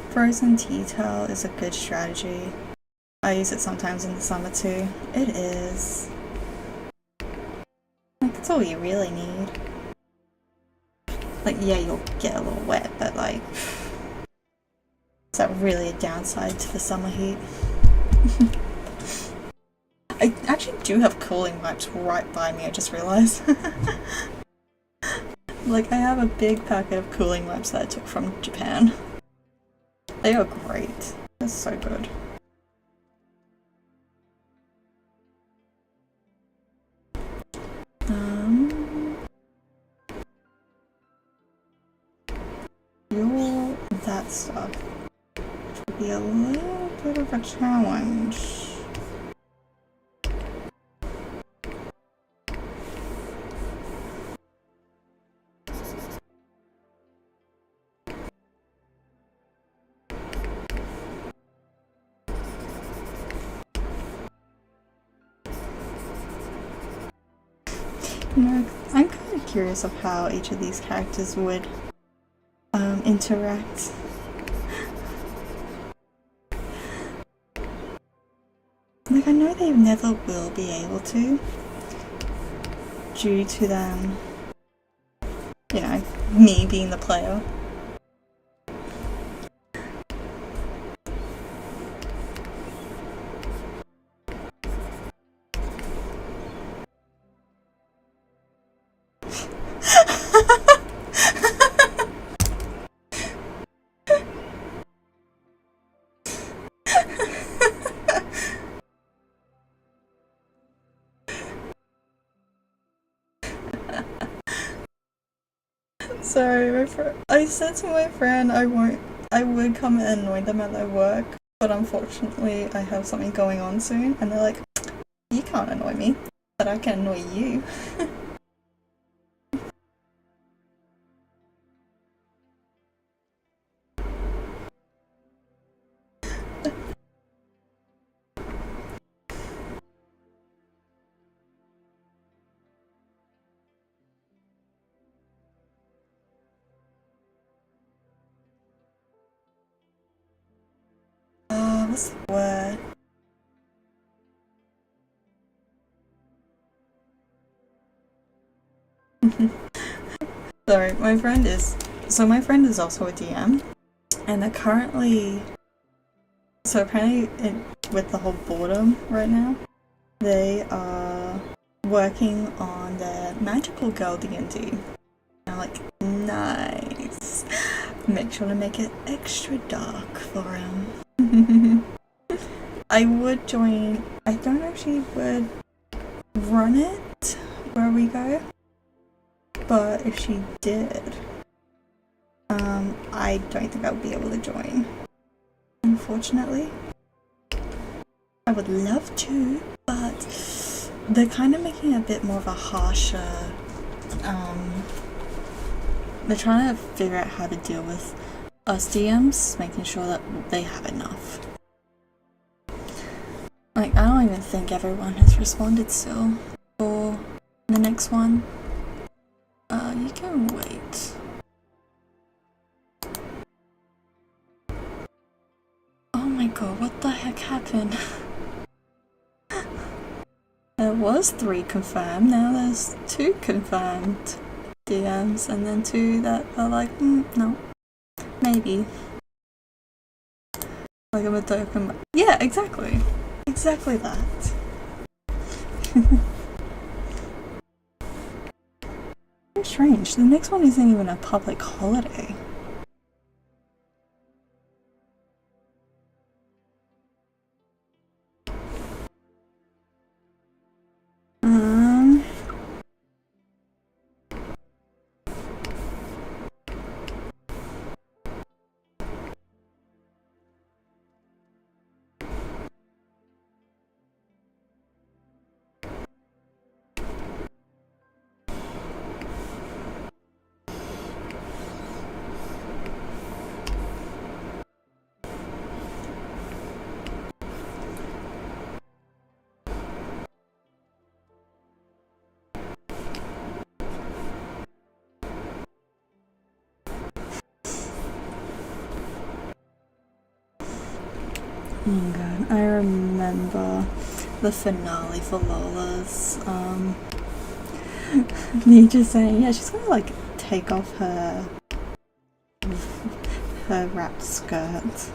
Frozen tea towel is a good strategy. I use it sometimes in the summer too. It is. Like, that's all you really need. Like, yeah, you'll get a little wet, but like, is that really a downside to the summer heat? I actually do have cooling wipes right by me, I just realized. Like, I have a big packet of cooling wipes that I took from Japan. They are great. They're so good. You're that stuff. Which would be a little bit of a challenge. You know, I'm kind of curious of how each of these characters would interact. Like, I know they never will be able to, due to them, you know, me being the player. Sorry, I said to my friend I would come and annoy them at their work, but unfortunately I have something going on soon, and they're like, you can't annoy me, but I can annoy you. What's the word? Sorry, my friend is also a DM, and they're currently, so apparently with the whole boredom right now, they are working on the magical girl D&D. I'm like, nice. Make sure to make it extra dark for him. I would join. I don't know if she would run it where we go, but if she did, I don't think I would be able to join, unfortunately. I would love to, but they're kind of making a bit more of a harsher, they're trying to figure out how to deal with us DMs, making sure that they have enough. Like, I don't even think everyone has responded still for the next one. You can wait. Oh my god, what the heck happened? There was 3 confirmed, now there's 2 confirmed DMs, and then 2 that are like, no, maybe. Like I'm a token. Yeah, exactly. Exactly that. Very strange. The next one isn't even a public holiday. Oh god, I remember the finale for Lola's, me just saying, yeah, she's gonna like take off her wrapped skirt,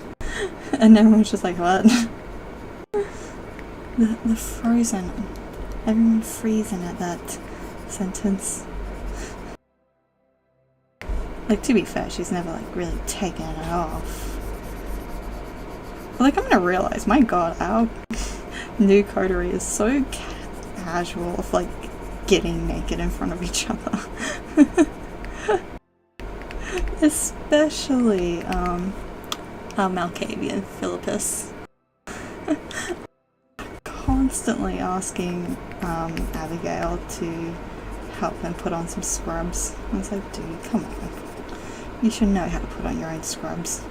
and everyone's just like, what? the frozen, everyone freezing at that sentence. Like, to be fair, she's never like really taken it off. But like, I'm gonna realize, my god, our new coterie is so casual of like getting naked in front of each other. Especially our Malkavian Philippus. Constantly asking Abigail to help him put on some scrubs. I was like, dude, come on. You should know how to put on your own scrubs.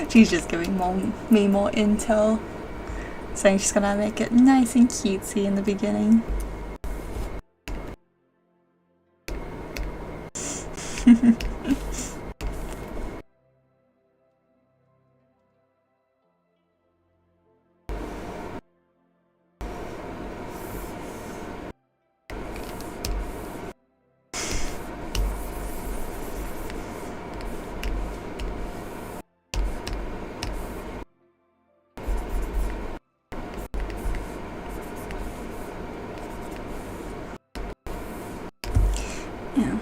She's just giving me more intel, saying she's gonna make it nice and cutesy in the beginning. Yeah.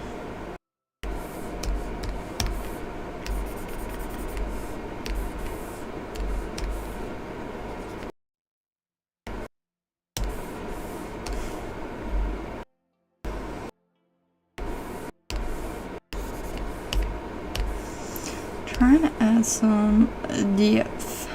trying to add some depth.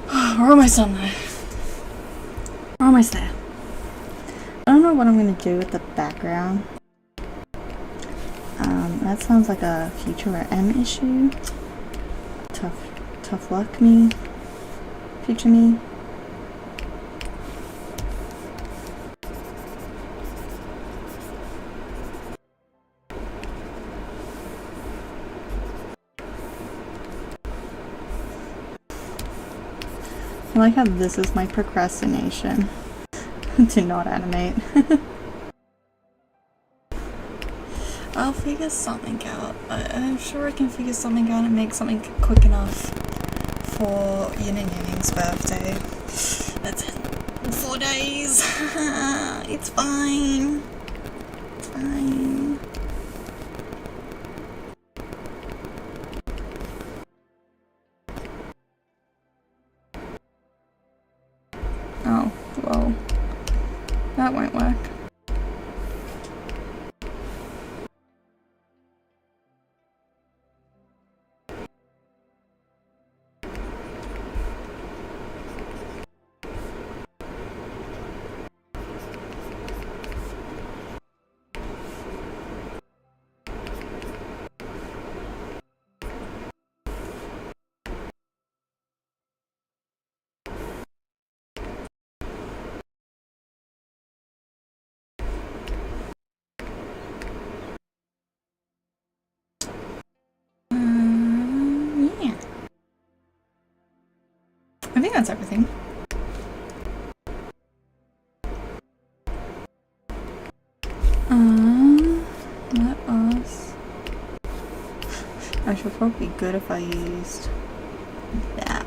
We're almost done though. We're almost there. I don't know what I'm gonna do with the background. That sounds like a Futuremono issue. Tough luck me. Future me. I like how this is my procrastination to not animate. I'll figure something out. I'm sure I can figure something out and make something quick enough for Yin and Yang's birthday. That's 4 days. It's fine. It's fine. Oh, well, that won't work. Yeah. I think that's everything. Let us... I should probably be good if I used that.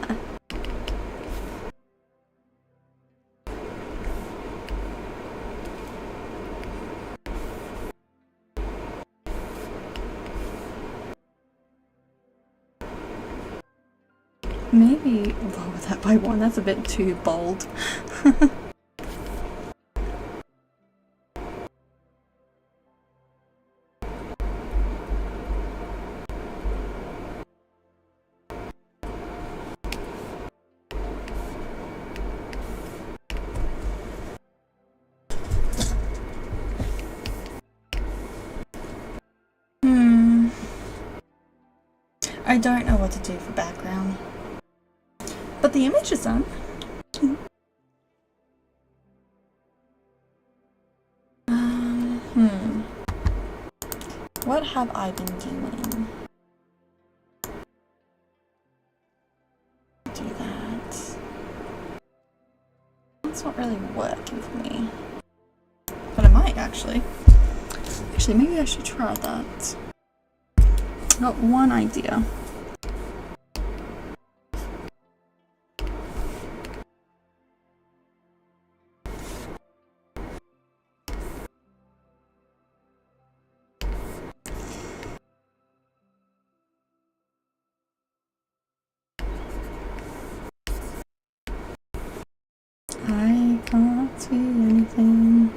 Maybe lower that by 1, that's a bit too bold. I don't know what to do for background. But the image is done. What have I been doing? Do that. It's not really working for me. But it might actually. Actually, maybe I should try that. Got one idea. I can't see anything.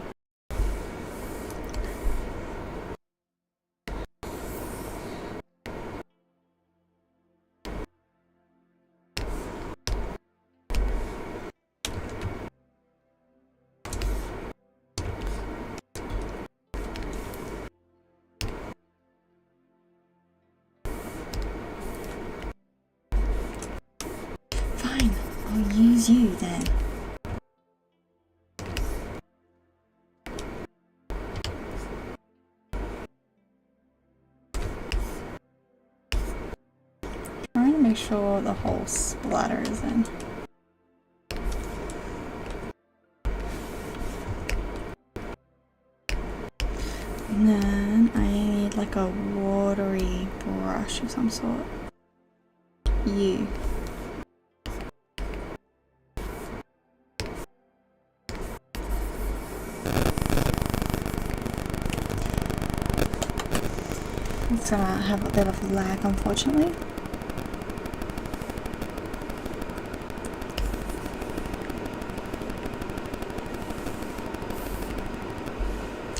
Fine, I'll use you then. Trying to make sure the whole splatter is in. And then I need like a watery brush of some sort. You. It's gonna have a bit of lag, unfortunately.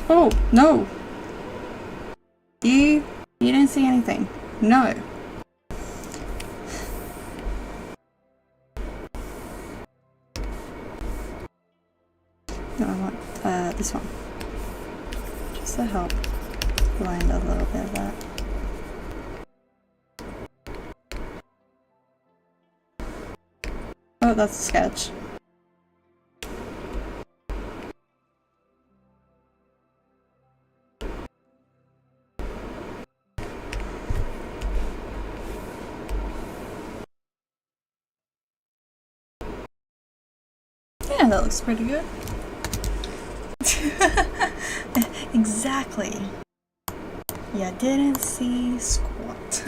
Oh, no! You didn't see anything. No. No, I want this one. Just to help blend a little bit of that. Oh, that's a sketch. Yeah, that looks pretty good. Exactly. Yeah, didn't see squat.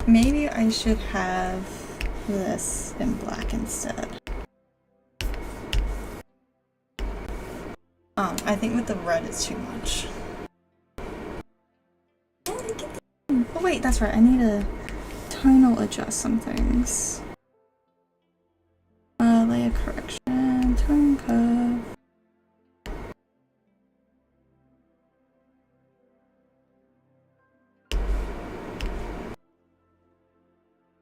Maybe I should have this in black instead. I think with the red it's too much. Oh wait, that's right, I need to tonal adjust some things. Layer correction, tone curve.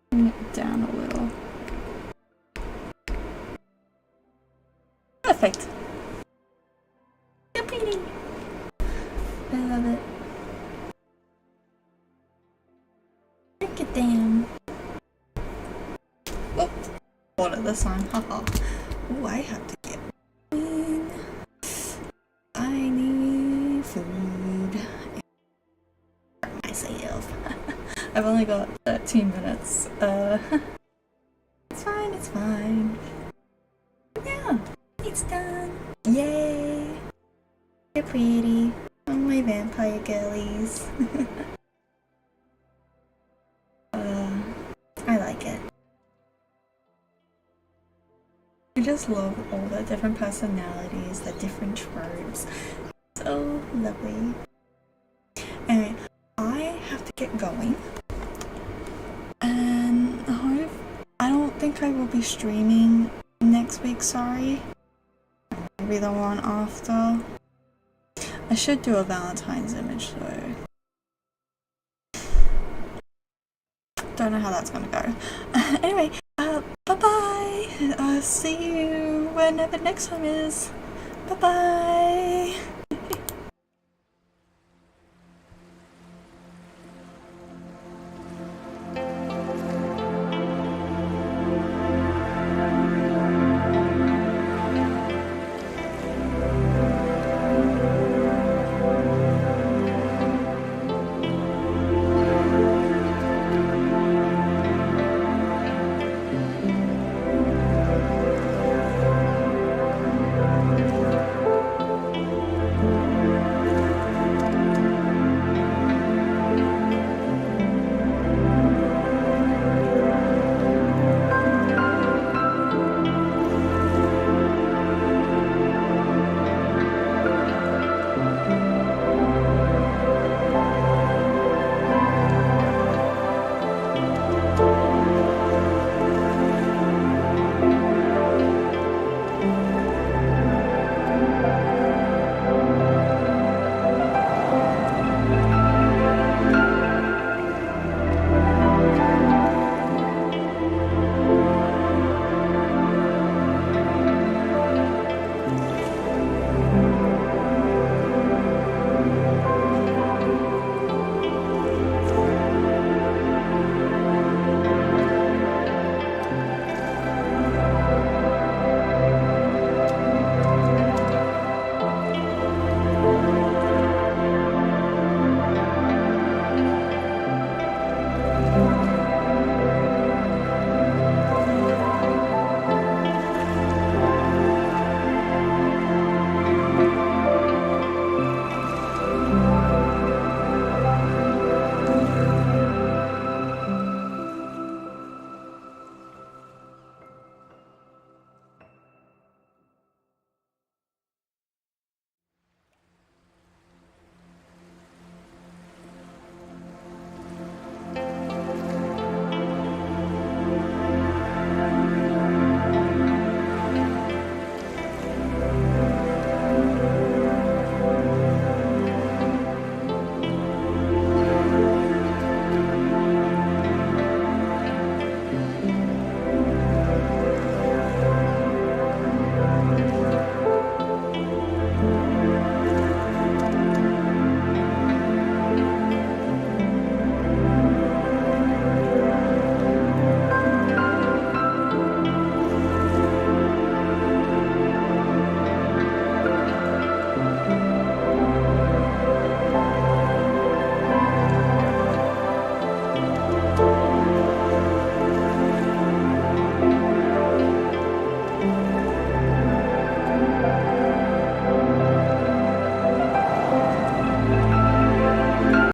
Bring it down a little. Perfect. You're pretty. I love it. Break it down. Oh, hold it this time. Haha. Ooh, I have to get in. I need food. Myself. I've only got 13 minutes. It's fine, it's fine. Yeah, it's done. Yay! You're pretty. Oh, my vampire girlies. I like it. I just love all the different personalities, the different tropes. So lovely. Anyway, I have to get going. And I don't think I will be streaming next week, sorry. Maybe the one after. I should do a Valentine's image though. Don't know how that's gonna go. Anyway, bye-bye! See you whenever next time is. Bye-bye!